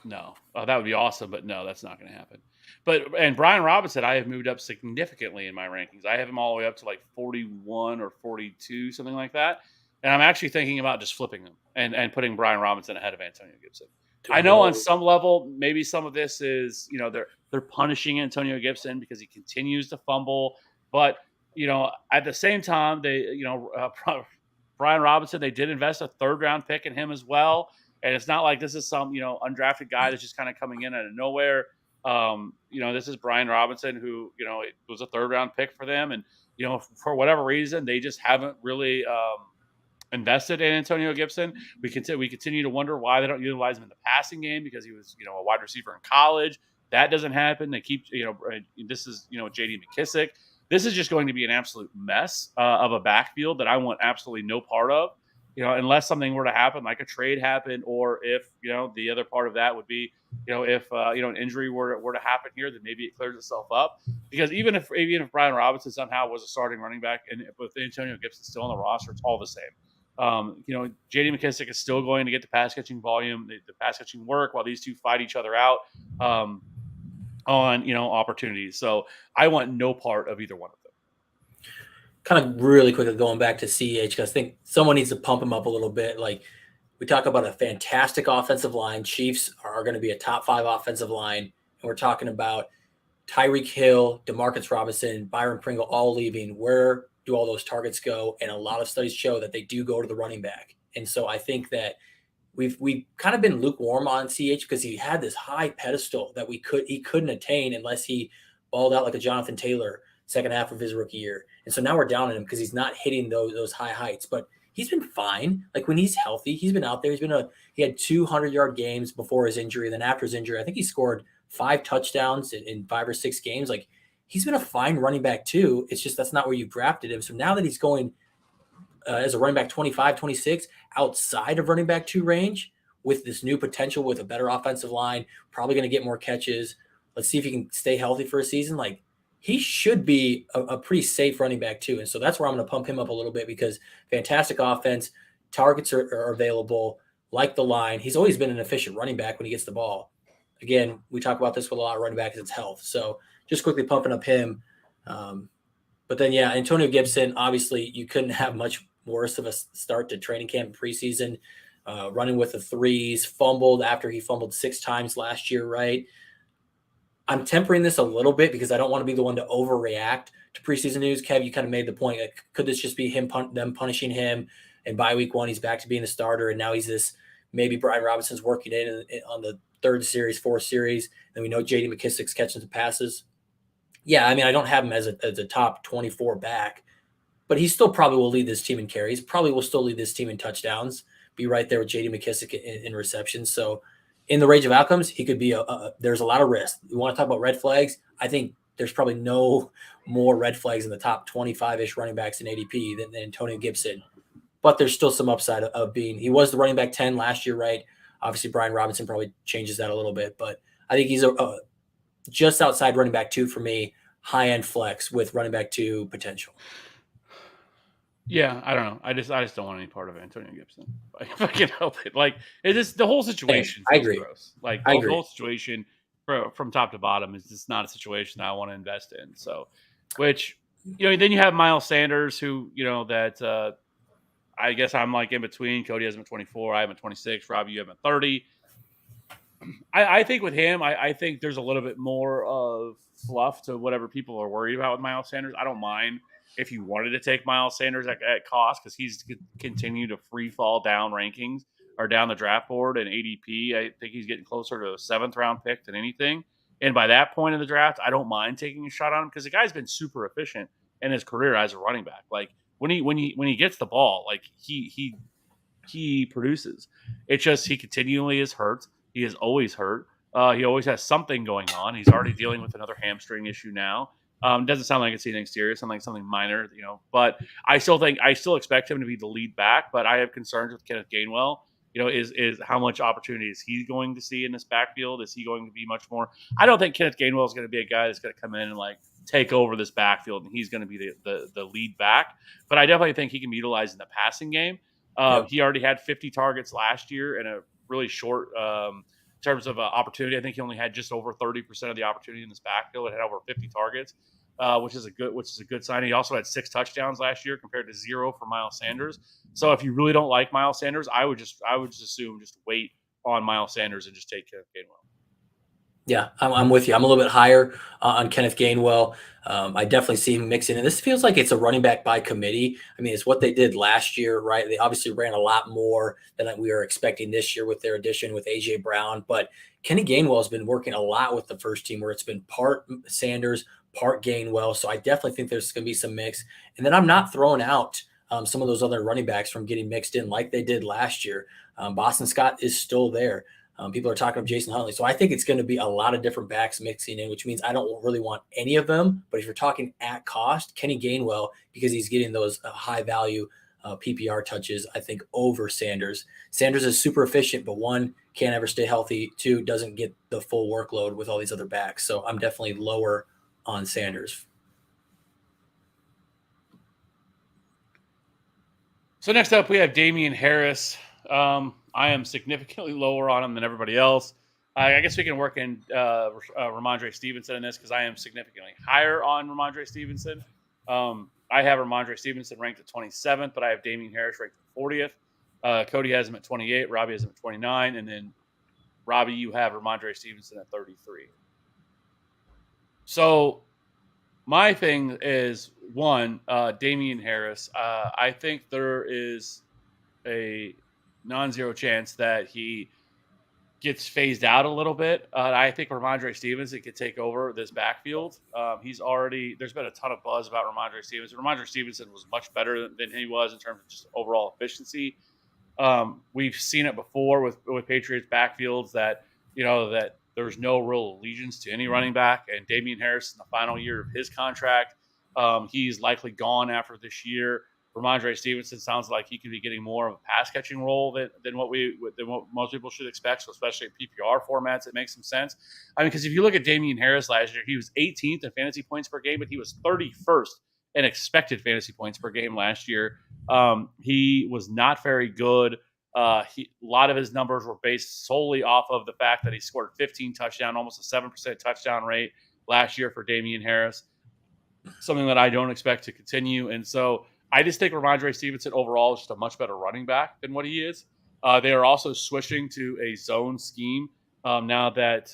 No, that would be awesome, but no, that's not going to happen. And Brian Robinson, I have moved up significantly in my rankings. I have him all the way up to 41 or 42, something like that. And I'm actually thinking about just flipping them and putting Brian Robinson ahead of Antonio Gibson. I know on some level, maybe some of this is, they're punishing Antonio Gibson because he continues to fumble. But, at the same time, they, Brian Robinson, they did invest a 3rd round pick in him as well. And it's not like this is some, undrafted guy that's just kind of coming in out of nowhere. This is Brian Robinson, who, it was a 3rd-round pick for them. And, for whatever reason, they just haven't really invested in Antonio Gibson. We continue to wonder why they don't utilize him in the passing game, because he was, a wide receiver in college. That doesn't happen. They keep, this is, J.D. McKissic. This is just going to be an absolute mess of a backfield that I want absolutely no part of, unless something were to happen, like a trade happened, or if, the other part of that would be, if, an injury were to happen here, then maybe it clears itself up. Because even if Brian Robinson somehow was a starting running back and with Antonio Gibson still on the roster, it's all the same. J.D. McKissic is still going to get the pass catching volume, the pass catching work, while these two fight each other out on opportunities. So I want no part of either one of them. Kind of really quickly going back to CH, because I think someone needs to pump him up a little bit. Like, we talk about a fantastic offensive line. Chiefs are going to be a top 5 offensive line, and we're talking about Tyree Kill, Demarcus Robinson, Byron Pringle all leaving. Where do all those targets go? And a lot of studies show that they do go to the running back. And so I think that we've kind of been lukewarm on CH because he had this high pedestal that he couldn't attain unless he balled out like a Jonathan Taylor second half of his rookie year. And so now we're down on him because he's not hitting those high heights. But he's been fine. Like, when he's healthy, he's been out there. He had 200-yard games before his injury. Then after his injury, I think he scored 5 touchdowns in 5 or 6 games. Like, he's been a fine running back too. It's just that's not where you drafted him. So now that he's going as a running back 25, 26, outside of running back 2 range with this new potential, with a better offensive line, probably going to get more catches. Let's see if he can stay healthy for a season. Like, he should be a pretty safe running back too. And so that's where I'm going to pump him up a little bit, because fantastic offense, targets are available, like the line. He's always been an efficient running back when he gets the ball. Again, we talk about this with a lot of running backs, it's health. So just quickly pumping up him. But then, yeah, Antonio Gibson, obviously you couldn't have much worse of a start to training camp and preseason, running with the 3s, fumbled after he fumbled 6 times last year, right? I'm tempering this a little bit because I don't want to be the one to overreact to preseason news. Kev, you kind of made the point. Like, could this just be them punishing him, and by week 1 he's back to being the starter, and now he's this, maybe Brian Robinson's working in on the 3rd series, 4th series, and we know J.D. McKissic's catching some passes. Yeah, I mean, I don't have him as a top 24 back, but he still probably will lead this team in carries, probably will still lead this team in touchdowns, be right there with J.D. McKissic in receptions. So in the range of outcomes, he could be there's a lot of risk. You want to talk about red flags? I think there's probably no more red flags in the top 25-ish running backs in ADP than Antonio Gibson. But there's still some upside of being – he was the running back 10 last year, right? Obviously, Brian Robinson probably changes that a little bit. But I think he's just outside running back 2 for me, high-end flex with running back 2 potential. Yeah, I don't know. I just don't want any part of Antonio Gibson. Like, if I can help it. Like, it just, the whole situation I feels agree. gross. Like, the whole situation from top to bottom is just not a situation that I want to invest in. So, which, then you have Miles Sanders, who, that I guess I'm like in between. Cody has him at 24. I have him at 26. Robbie, you have him at 30. I think with him, I think there's a little bit more of fluff to whatever people are worried about with Miles Sanders. I don't mind if you wanted to take Miles Sanders at cost, because he's continued to free fall down rankings or down the draft board and ADP. I think he's getting closer to a 7th round pick than anything. And by that point in the draft, I don't mind taking a shot on him, because the guy's been super efficient in his career as a running back. Like, when he gets the ball, like he produces. It's just he continually is hurt. He is always hurt. He always has something going on. He's already dealing with another hamstring issue now. Doesn't sound like it's anything serious, something minor, But I still expect him to be the lead back. But I have concerns with Kenneth Gainwell. Is how much opportunity is he going to see in this backfield? Is he going to be much more? I don't think Kenneth Gainwell is going to be a guy that's going to come in and like take over this backfield and he's going to be the lead back. But I definitely think he can be utilized in the passing game. He already had 50 targets last year in a really short in terms of opportunity. I think he only had just over 30% of the opportunity in this backfield. It had over 50 targets, which is a good sign. He also had 6 touchdowns last year compared to 0 for Miles Sanders. So if you really don't like Miles Sanders, I would just assume just wait on Miles Sanders and just take Kenneth Gainwell. Yeah, I'm with you. I'm a little bit higher on Kenneth Gainwell. I definitely see him mixing, and this feels like it's a running back by committee. I mean, it's what they did last year, right? They obviously ran a lot more than we were expecting this year with their addition with AJ Brown, but Kenny Gainwell has been working a lot with the first team, where it's been part Sanders, part Gainwell. So I definitely think there's going to be some mix, and then I'm not throwing out some of those other running backs from getting mixed in like they did last year. Boston Scott is still there. People are talking of Jason Huntley. So I think it's going to be a lot of different backs mixing in, which means I don't really want any of them. But if you're talking at cost, Kenny Gainwell, because he's getting those high value PPR touches, I think, over Sanders. Sanders is super efficient, but one, can't ever stay healthy. Two, doesn't get the full workload with all these other backs. So I'm definitely lower on Sanders. So next up, we have Damien Harris. I am significantly lower on him than everybody else. I guess we can work in Ramondre Stevenson in this, because I am significantly higher on Ramondre Stevenson. I have Ramondre Stevenson ranked at 27th, but I have Damien Harris ranked at 40th. Cody has him at 28. Robbie has him at 29. And then, Robbie, you have Ramondre Stevenson at 33. So my thing is, one, Damien Harris. I think there is a non-zero chance that he gets phased out a little bit. I think Ramondre Stevenson could take over this backfield. There's been a ton of buzz about Ramondre Stevenson. Ramondre Stevenson was much better than he was in terms of just overall efficiency. We've seen it before with Patriots backfields that there's no real allegiance to any running back. And Damien Harris, in the final year of his contract, he's likely gone after this year. Ramondre Stevenson sounds like he could be getting more of a pass catching role than what most people should expect. So especially in PPR formats, it makes some sense. I mean, because if you look at Damien Harris last year, he was 18th in fantasy points per game, but he was 31st in expected fantasy points per game last year. He was not very good. A lot of his numbers were based solely off of the fact that he scored 15 touchdowns, almost a 7% touchdown rate last year for Damien Harris. Something that I don't expect to continue. And so I just think Ramondre Stevenson overall is just a much better running back than what he is. They are also switching to a zone scheme now that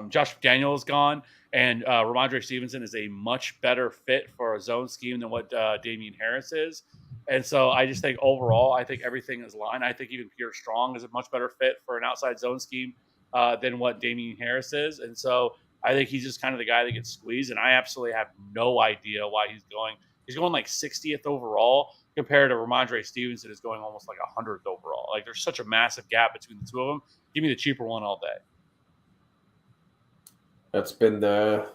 Josh McDaniel is gone, and Ramondre Stevenson is a much better fit for a zone scheme than what Damien Harris is. And so I just think overall, I think everything is aligned. I think even Pierre Strong is a much better fit for an outside zone scheme than what Damien Harris is. And so I think he's just kind of the guy that gets squeezed, and I absolutely have no idea why he's going. He's going like 60th overall compared to Ramondre Stevenson is going almost like 100th overall. Like, there's such a massive gap between the two of them. Give me the cheaper one all day. That's been the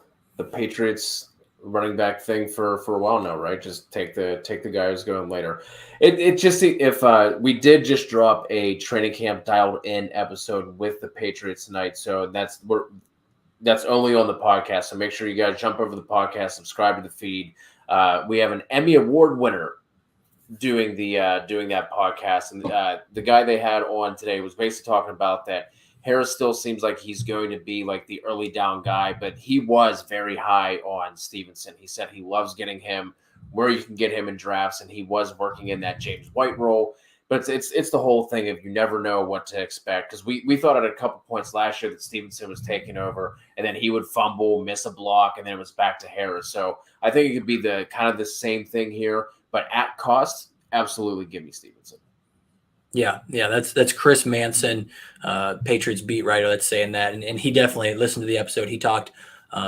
Patriots running back thing for a while now, right? Just take the guy who's going later. It just, if we did just drop a training camp dialed in episode with the Patriots tonight, so that's only on the podcast. So make sure you guys jump over the podcast, subscribe to the feed. We have an Emmy Award winner doing that podcast, and the guy they had on today was basically talking about that Harris still seems like he's going to be like the early down guy, but he was very high on Stevenson. He said he loves getting him where you can get him in drafts, and he was working in that James White role. But it's the whole thing of you never know what to expect, because we thought at a couple points last year that Stevenson was taking over, and then he would fumble, miss a block, and then it was back to Harris. So I think it could be the kind of the same thing here, but at cost, absolutely give me Stevenson. Yeah, that's Chris Manson, Patriots beat writer, that's saying that, and he definitely listened to the episode. He talked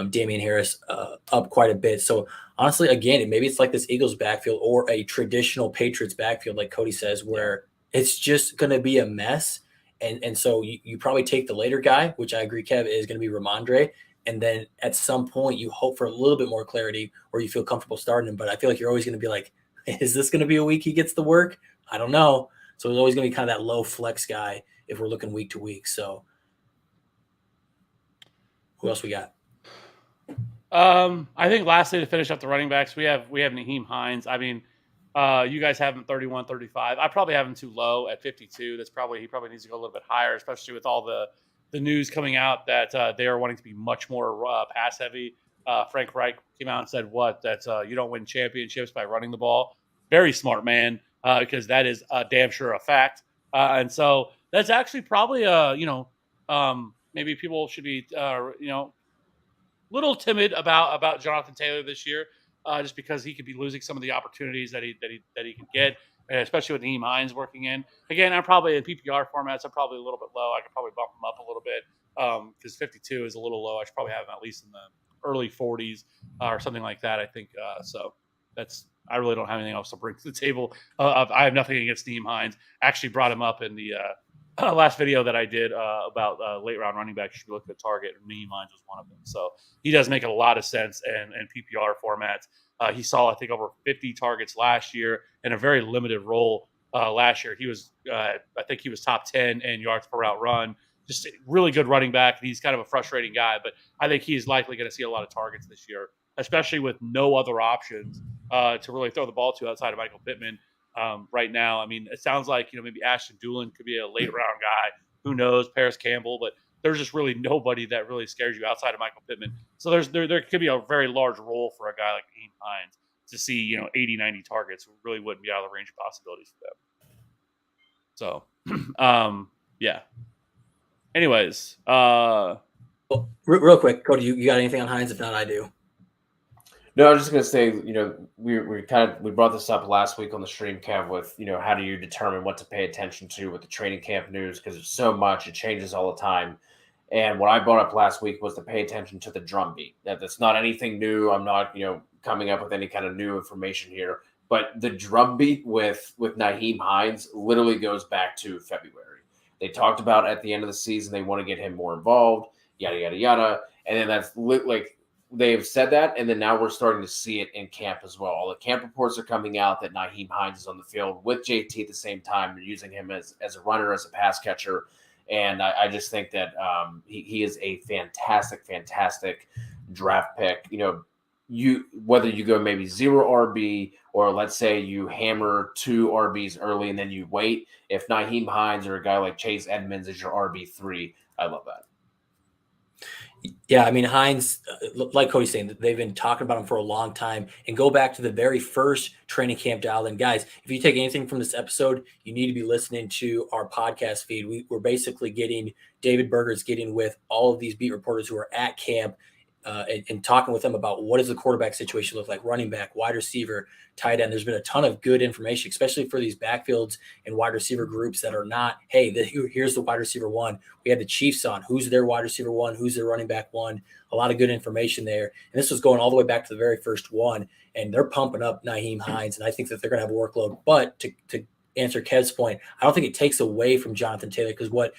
Damien Harris up quite a bit. So honestly, again, maybe it's like this Eagles backfield or a traditional Patriots backfield, like Cody says, where it's just going to be a mess. And so you probably take the later guy, which I agree, Kev, is going to be Ramondre. And then at some point you hope for a little bit more clarity or you feel comfortable starting him. But I feel like you're always going to be like, is this going to be a week he gets the work? I don't know. So it's always going to be kind of that low flex guy if we're looking week to week. So who else we got? I think lastly, to finish up the running backs, we have Nyheim Hines. I mean, you guys have him 31, 35. I probably have him too low at 52. He probably needs to go a little bit higher, especially with all the news coming out that they are wanting to be much more pass heavy. Frank Reich came out and said that you don't win championships by running the ball. Very smart man, because that is damn sure a fact. And so that's actually probably maybe people should be, little timid about Jonathan Taylor this year, just because he could be losing some of the opportunities that he could get, and especially with Nyheim Hines working in. Again, I'm probably in PPR formats. I'm probably a little bit low. I could probably bump him up a little bit because 52 is a little low. I should probably have him at least in the early 40s or something like that. I think so. I really don't have anything else to bring to the table. I have nothing against Nyheim Hines. Actually brought him up in the last video that I did about late round running backs. You should look at target. Nyheim Hines was one of them. So he does make a lot of sense in PPR formats. He saw, I think, over 50 targets last year in a very limited role. Last year, he was, I think, he was top 10 in yards per route run. Just a really good running back. He's kind of a frustrating guy, but I think he's likely going to see a lot of targets this year, especially with no other options to really throw the ball to outside of Michael Pittman right now. I mean, it sounds like, maybe Ashton Doolin could be a late round guy. Who knows? Paris Campbell, but there's just really nobody that really scares you outside of Michael Pittman. So there could be a very large role for a guy like Nyheim Hines to see, 80, 90 targets. Really wouldn't be out of the range of possibilities for them. So, yeah. Anyways, Well, real quick, Cody, you got anything on Hines? If not, I do. No, I was just gonna say, we brought this up last week on the stream, Kev, with how do you determine what to pay attention to with the training camp news, because there's so much, it changes all the time. And what I brought up last week was to pay attention to the drumbeat. That's not anything new. I'm not coming up with any kind of new information here, but the drumbeat with Nyheim Hines literally goes back to February. They talked about at the end of the season they want to get him more involved, yada yada yada, and then that's like. They've said that, and then now we're starting to see it in camp as well. All the camp reports are coming out that Nyheim Hines is on the field with JT at the same time. They're using him as a runner, as a pass catcher, and I just think that he is a fantastic draft pick. Whether you go maybe 0 RB or let's say you hammer 2 RBs early and then you wait. If Nyheim Hines or a guy like Chase Edmonds is your RB3, I love that. Yeah, I mean, Hines, like Cody's saying, they've been talking about him for a long time. And go back to the very first training camp dial in. Guys, if you take anything from this episode, you need to be listening to our podcast feed. We're basically David Berger's getting with all of these beat reporters who are at camp and talking with them about what does the quarterback situation look like, running back, wide receiver, tight end. There's been a ton of good information, especially for these backfields and wide receiver groups that are not, hey, here's the wide receiver one. We had the Chiefs on. Who's their wide receiver one? Who's their running back one? A lot of good information there. And this was going all the way back to the very first one. And they're pumping up Nyheim Hines. And I think that they're going to have a workload. But to answer Kev's point, I don't think it takes away from Jonathan Taylor, because what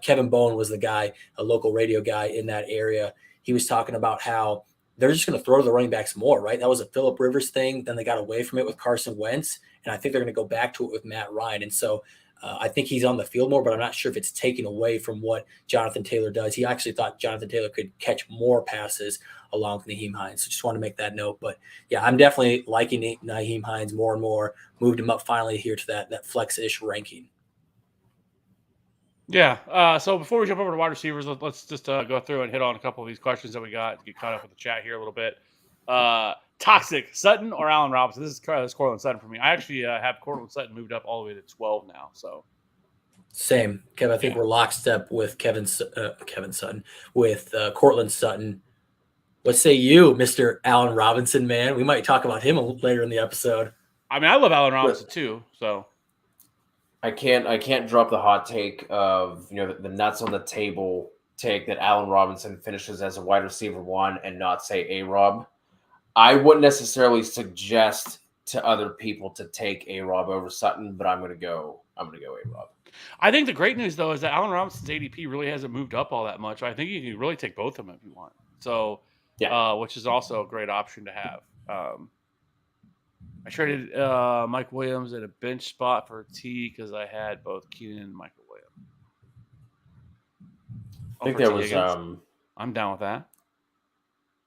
Kevin Bowen was the guy, a local radio guy in that area. He was talking about how they're just going to throw to the running backs more, right? That was a Phillip Rivers thing. Then they got away from it with Carson Wentz. And I think they're going to go back to it with Matt Ryan. And so I think he's on the field more, but I'm not sure if it's taken away from what Jonathan Taylor does. He actually thought Jonathan Taylor could catch more passes along with Nyheim Hines. So just want to make that note. But yeah, I'm definitely liking Nyheim Hines more and more. Moved him up finally here to that flex-ish ranking. Yeah. So before we jump over to wide receivers, let's just go through and hit on a couple of these questions that we got to get caught up with the chat here a little bit. Toxic, Sutton or Allen Robinson? This is Cortland Sutton for me. I actually have Cortland Sutton moved up all the way to 12 now. So same, Kev. I think we're lockstep with Kevin Sutton with Cortland Sutton. What say you, Mr. Allen Robinson, man? We might talk about him later in the episode. I mean, I love Allen Robinson too. So I can't drop the hot take of the nuts on the table take that Allen Robinson finishes as a wide receiver 1 and not say A-Rob. I wouldn't necessarily suggest to other people to take A-Rob over Sutton, but I'm gonna go A-Rob. I think the great news though is that Allen Robinson's ADP really hasn't moved up all that much. I think you can really take both of them if you want. So yeah, which is also a great option to have. I traded Mike Williams at a bench spot for T because I had both Keenan and Michael Williams. I think that was I'm down with that.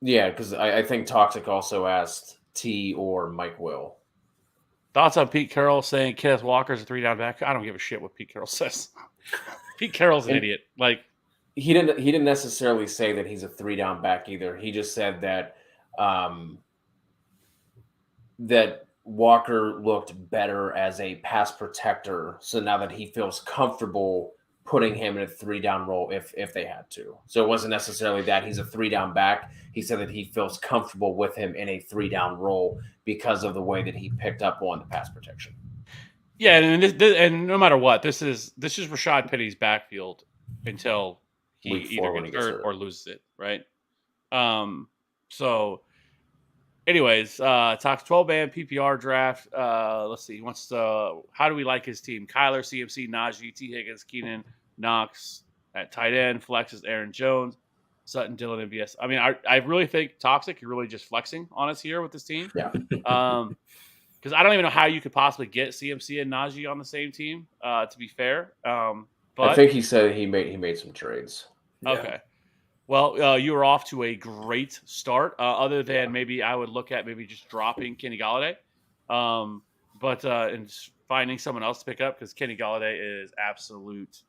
Yeah, because I think Toxic also asked T or Mike Will. Thoughts on Pete Carroll saying Kenneth Walker's a 3-down back? I don't give a shit what Pete Carroll says. Pete Carroll's an idiot. Like he didn't necessarily say that he's a 3-down back either. He just said that that Walker looked better as a pass protector. So now that he feels comfortable putting him in a 3-down role if they had to. So it wasn't necessarily that he's a 3-down back. He said that he feels comfortable with him in a 3-down role because of the way that he picked up on the pass protection. Yeah, and no matter what, this is Rashad Penny's backfield until he either gets hurt or loses it, right? So anyways, talks 12-man PPR draft. Let's see. He wants to. How do we like his team? Kyler, CMC, Najee, T. Higgins, Keenan, Knox at tight end. Flexes Aaron Jones, Sutton, Dillon, and BS. I mean, I really think Toxic. You're really just flexing on us here with this team. Yeah. Because I don't even know how you could possibly get CMC and Najee on the same team. To be fair, but I think he said he made some trades. Okay. Yeah. Well, you were off to a great start. Other than maybe I would look at maybe just dropping Kenny Galladay, but and finding someone else to pick up because Kenny Galladay is absolute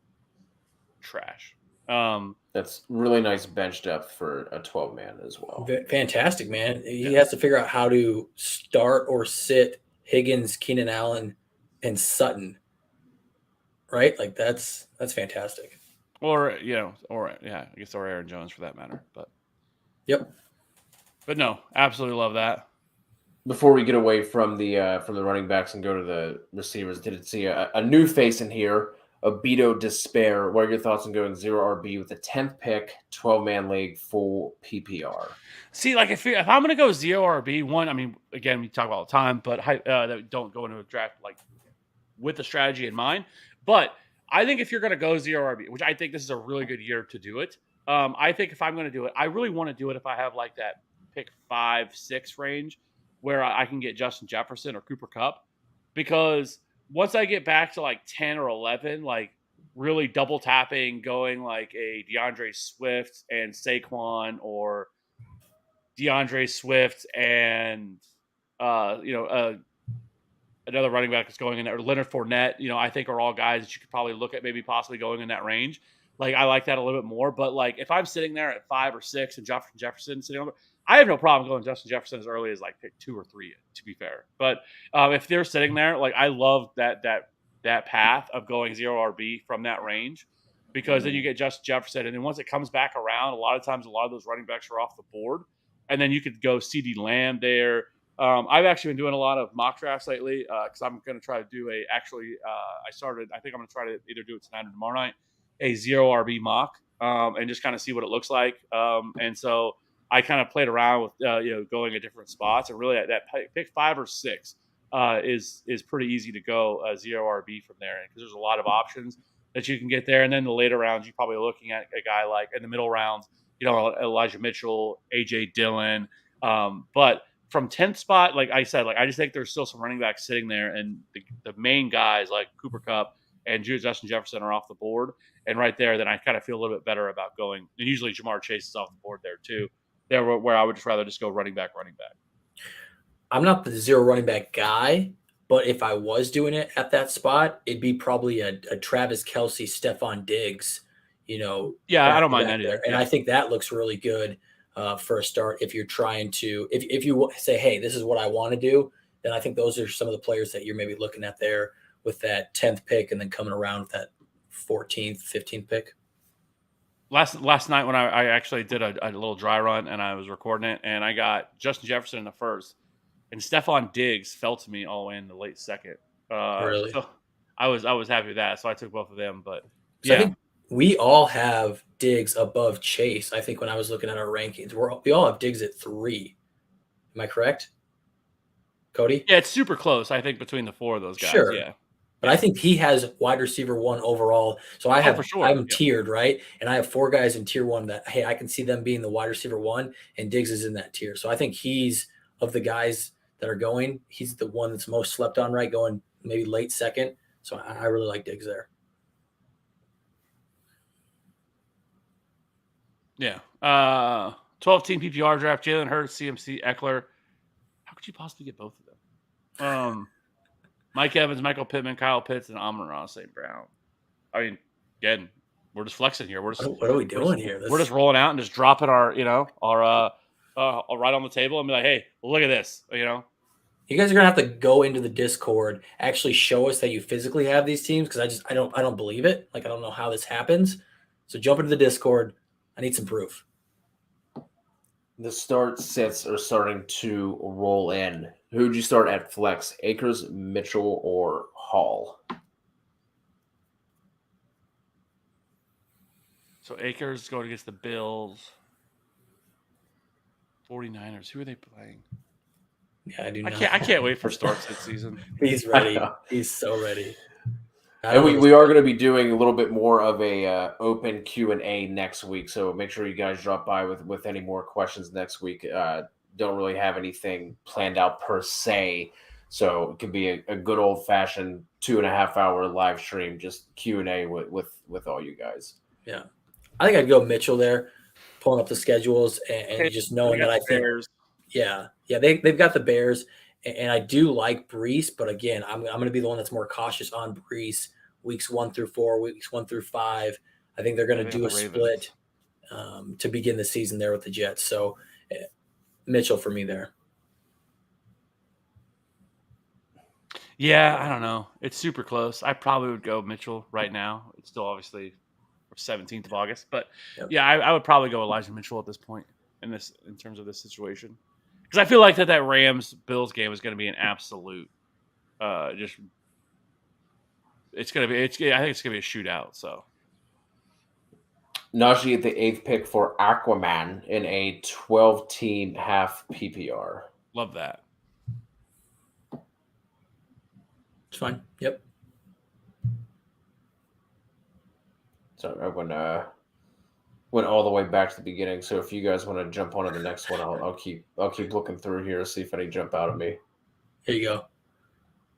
trash. That's really nice bench depth for a 12-man as well. Fantastic, man. He has to figure out how to start or sit Higgins, Keenan Allen, and Sutton. Right? Like that's fantastic. Or I guess Aaron Jones for that matter. But but no, absolutely love that. Before we get away from the running backs and go to the receivers, did see a new face in here, Obito Despair. What are your thoughts on going 0 RB with the 10th pick, 12-man league, full PPR? See, like if I'm going to go 0 RB, one, I mean, again, we talk about all the time, but that don't go into a draft like with the strategy in mind. But I think if you're going to go 0 RB, which I think this is a really good year to do it. I think if I'm going to do it, I really want to do it if I have like that pick 5-6 range where I can get Justin Jefferson or Cooper Kupp, because once I get back to like 10 or 11, like really double tapping, going like a DeAndre Swift and Saquon, or DeAndre Swift and another running back that's going in there, or Leonard Fournette, I think are all guys that you could probably look at maybe possibly going in that range. Like I like that a little bit more. But like if I'm sitting there at 5 or 6 and Justin Jefferson sitting on, I have no problem going Justin Jefferson as early as like pick 2 or 3, to be fair. But if they're sitting there, like I love that path of going 0 RB from that range, because then you get Justin Jefferson, and then once it comes back around, a lot of times a lot of those running backs are off the board, and then you could go CD Lamb there. I've actually been doing a lot of mock drafts lately because I'm going to try to do I think I'm going to try to either do it tonight or tomorrow night, a 0 RB mock, and just kind of see what it looks like. And so I kind of played around with going at different spots, and really that pick 5 or 6 is pretty easy to go 0 RB from there, because there's a lot of options that you can get there. And then the later rounds, you're probably looking at a guy like in the middle rounds, Elijah Mitchell, AJ Dillon, but from 10th spot, like I said, like I just think there's still some running backs sitting there, and the main guys like Cooper Kupp and Justin Jefferson are off the board. And right there, then I kind of feel a little bit better about going. And usually Jamar Chase is off the board there too. There where I would just rather just go running back. I'm not the 0 running back guy, but if I was doing it at that spot, it'd be probably a Travis Kelce, Stephon Diggs. Yeah, I don't mind that either. And I think that looks really good. For a start, if you're trying to, if you say, hey, this is what I want to do, then I think those are some of the players that you're maybe looking at there with that 10th pick, and then coming around with that 14th, 15th pick. Last night when I actually did a little dry run and I was recording it, and I got Justin Jefferson in the first, and Stephon Diggs fell to me all the way in the late second. Really? So I was happy with that, so I took both of them. But so I think we all have Diggs above Chase. I think when I was looking at our rankings, we all have Diggs at 3. Am I correct, Cody? Yeah, it's super close, I think, between the 4 of those guys. Sure. Yeah. But I think he has wide receiver 1 overall. So I have for sure. I'm tiered, right? And I have 4 guys in tier 1 that, hey, I can see them being the wide receiver 1, and Diggs is in that tier. So I think he's, of the guys that are going, he's the one that's most slept on, right? Going maybe late second. So I really like Diggs there. Yeah. 12-team PPR draft, Jalen Hurts, CMC, Eckler. How could you possibly get both of them? Mike Evans, Michael Pittman, Kyle Pitts, and Amon-Ra St. Brown. I mean, again, we're just flexing here. What are we doing here? We're just rolling out and just dropping our right on the table and be like, hey, look at this, You guys are gonna have to go into the Discord, actually show us that you physically have these teams, because I don't believe it. Like, I don't know how this happens. So jump into the Discord. I need some proof. The start sits are starting to roll in. Who'd you start at flex? Akers, Mitchell, or Hall? So Akers going against the Bills. 49ers. Who are they playing? Yeah, I do not. I can't wait for starts this season. He's ready. He's so ready. And we are going to be doing a little bit more of a open Q&A next week. So make sure you guys drop by with any more questions next week. Don't really have anything planned out per se. So it could be a good old fashioned 2.5 hour live stream, just Q&A with all you guys. Yeah. I think I'd go Mitchell there, pulling up the schedules and just knowing that I think, they've got the Bears, and I do like Brees, but again, I'm going to be the one that's more cautious on Brees weeks 1 through 4, weeks 1 through 5. I think they're going to do a split to begin the season there with the Jets. So Mitchell for me there. Yeah, I don't know. It's super close. I probably would go Mitchell right now. It's still obviously 17th of August, but yeah, I would probably go Elijah Mitchell at this point in terms of this situation, because I feel like that Rams Bills game is going to be an absolute I think it's going to be a shootout. So Najee at the 8th pick for Aquaman in a 12-team half PPR. Love that. It's fine. Yep. So I went all the way back to the beginning. So if you guys want to jump onto the next one, I'll keep looking through here, see if any jump out at me. Here you go.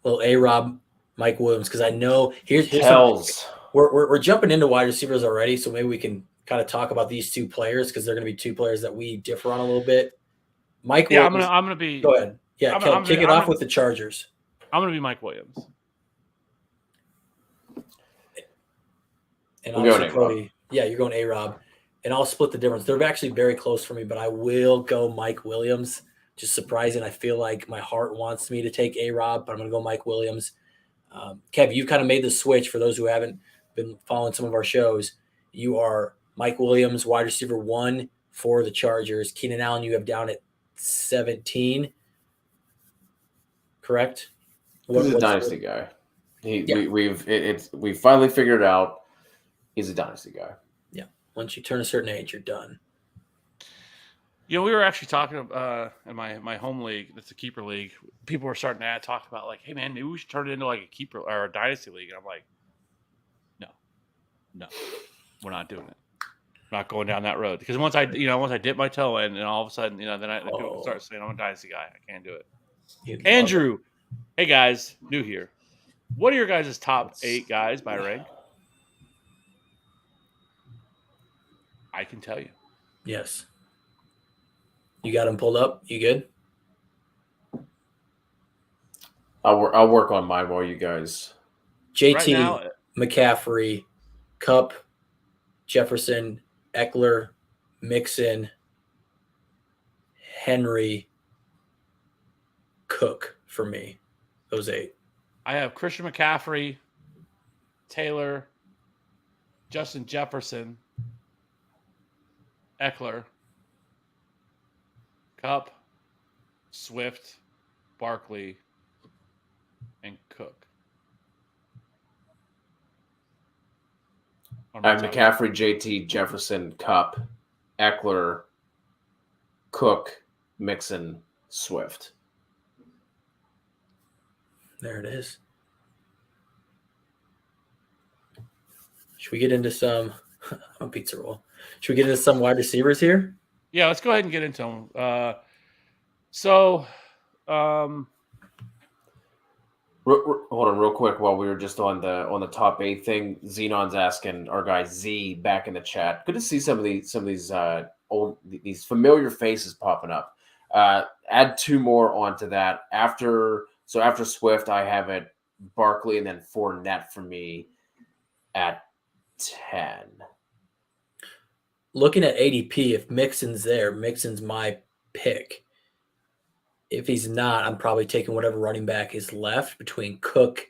Little A-Rob, Mike Williams, because I know here's we're jumping into wide receivers already, so maybe we can kind of talk about these two players, because they're going to be two players that we differ on a little bit. Mike Williams. I'm gonna be. Go ahead. Yeah, kick it off with the Chargers. I'm gonna be Mike Williams. And obviously, Cody, you're going A-Rob. And I'll split the difference. They're actually very close for me, but I will go Mike Williams. Just surprising. I feel like my heart wants me to take A-Rob, but I'm going to go Mike Williams. Kev, you've kind of made the switch. For those who haven't been following some of our shows, you are Mike Williams, wide receiver 1 for the Chargers. Keenan Allen, you have down at 17. Correct? He's a dynasty guy. We've finally figured it out. He's a dynasty guy. Yeah. Once you turn a certain age, you're done. We were actually talking in my home league, that's a keeper league. People were starting to talk about, like, hey man, maybe we should turn it into like a keeper or a dynasty league. And I'm like, no, we're not doing it. I'm not going down that road, because once I dip my toe in, and all of a sudden, then people start saying I'm a dynasty guy. I can't do it. Andrew, hey guys, new here. What are your guys' top 8 guys by rank? I can tell you. Yes. You got them pulled up? You good? I'll work on mine while you guys. JT, right now, McCaffrey, Kupp, Jefferson, Eckler, Mixon, Henry, Cook for me. Those 8. I have Christian McCaffrey, Taylor, Justin Jefferson, Eckler, Kupp, Swift, Barkley, and Cook. I have McCaffrey, JT, Jefferson, Kupp, Eckler, Cook, Mixon, Swift. There it is. Should we get into some I'm a pizza roll? Should we get into some wide receivers here? Yeah, let's go ahead and get into them. Hold on real quick while we were just on the top 8 thing. Xenon's asking our guy Z back in the chat. Good to see some of these these familiar faces popping up. Add 2 more onto that. After Swift, I have it Barkley and then Fournette for me at 10. Looking at ADP, if Mixon's there, Mixon's my pick. if he's not, I'm probably taking whatever running back is left between Cook,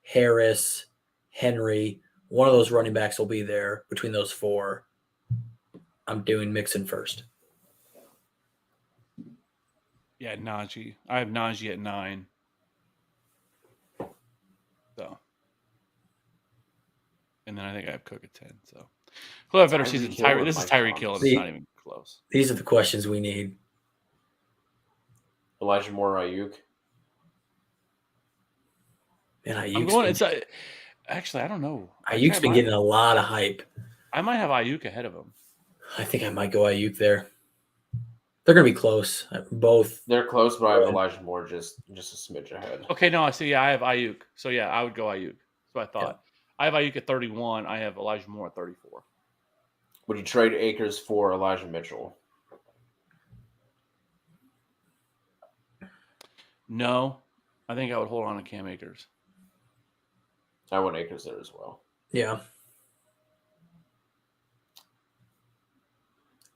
Harris, Henry. One of those running backs will be there between those four. I'm doing Mixon first. Yeah, Najee. I have Najee at 9. So, and then I think I have Cook at 10. So, who have a better Tyree season? Kill or This is Mike Tyree Thomas? Kill, and it's not even close. These are the questions we need. Elijah Moore, Ayuk. And I'm going. It's actually I don't know. Ayuk's been getting a lot of hype. I might have Ayuk ahead of him. I think I might go Ayuk there. They're going to be close. Both. They're close, but I have Elijah Moore just a smidge ahead. Okay, no, I see. Yeah, I have Ayuk. So yeah, I would go Ayuk. That's what I thought. Yeah. I have Ayuk at 31. I have Elijah Moore at 34. Would you trade Akers for Elijah Mitchell? No, I think I would hold on to Cam Akers. I want Akers there as well. Yeah.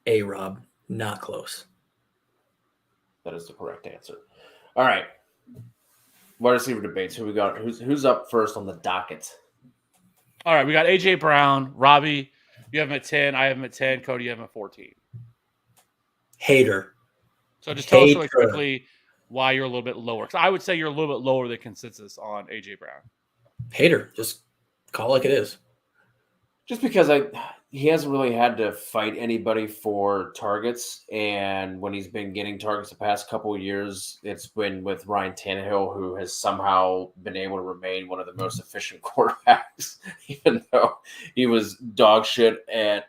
A-Rob, not close. That is the correct answer. All right. Wide receiver debates. Who we got? Who's up first on the docket? All right, we got AJ Brown, Robbie. You have him at 10. I have him at 10. Cody, you have him at 14. Hater. So just tell us really quickly why you're a little bit lower. Because I would say you're a little bit lower than consensus on AJ Brown. Hater. Just call it like it is. Just because he hasn't really had to fight anybody for targets, and when he's been getting targets the past couple of years, it's been with Ryan Tannehill, who has somehow been able to remain one of the most efficient quarterbacks, even though he was dog shit at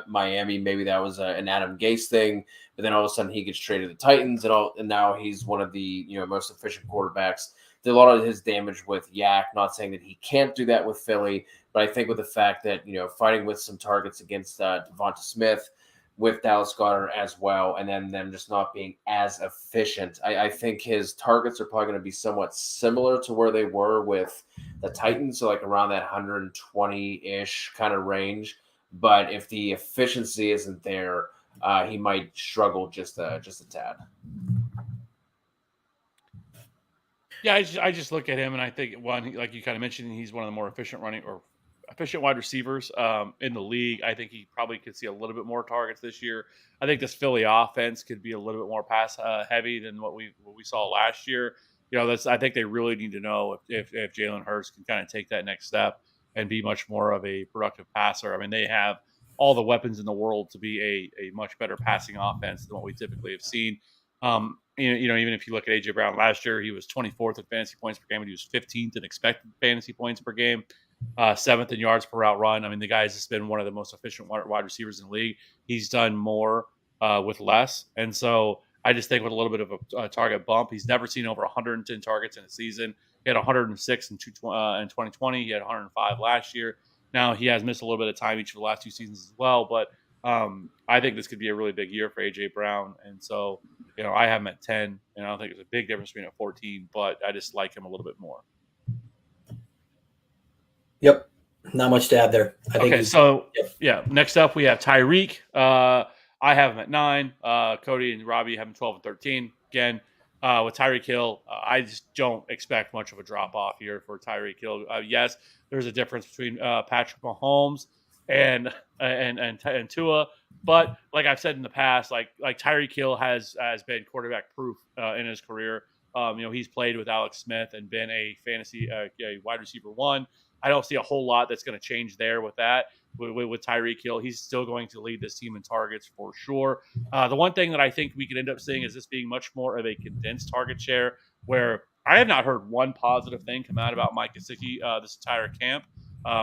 Miami. Maybe that was an Adam Gase thing, but then all of a sudden he gets traded to the Titans, and now he's one of the most efficient quarterbacks. Did a lot of his damage with Yak. Not saying that he can't do that with Philly, but I think with the fact that, fighting with some targets against Devonta Smith, with Dallas Goedert as well, and then them just not being as efficient, I think his targets are probably going to be somewhat similar to where they were with the Titans, so like around that 120-ish kind of range. But if the efficiency isn't there, he might struggle just a tad. Yeah, I just look at him and I think, one, like you kind of mentioned, he's one of the more efficient wide receivers in the league. I think he probably could see a little bit more targets this year. I think this Philly offense could be a little bit more pass heavy than what we saw last year. I think they really need to know if Jalen Hurts can kind of take that next step and be much more of a productive passer. I mean, they have all the weapons in the world to be a much better passing offense than what we typically have seen. Even if you look at AJ Brown last year, he was 24th in fantasy points per game, and he was 15th in expected fantasy points per game, 7th in yards per route run. I mean, the guy's just been one of the most efficient wide receivers in the league. He's done more with less, and so I just think with a little bit of a target bump, he's never seen over 110 targets in a season. He had 106 in 2020. He had 105 last year. Now he has missed a little bit of time each of the last 2 seasons as well, but I think this could be a really big year for AJ Brown, and so I have him at 10, and I don't think there's a big difference between at 14, but I just like him a little bit more. Yep, not much to add there. Next up we have Tyreek. I have him at 9. Cody and Robbie have him 12 and 13. Again, with Tyree Kill, I just don't expect much of a drop off here for Tyree Kill. Yes, there's a difference between Patrick Mahomes and Tua, but like I've said in the past, like Tyree Kill has been quarterback proof in his career. He's played with Alex Smith and been a fantasy wide receiver 1. I don't see a whole lot that's going to change there with that. With Tyree Kill, he's still going to lead this team in targets for sure. The one thing that I think we could end up seeing is this being much more of a condensed target share, where I have not heard one positive thing come out about Mike Gesicki this entire camp,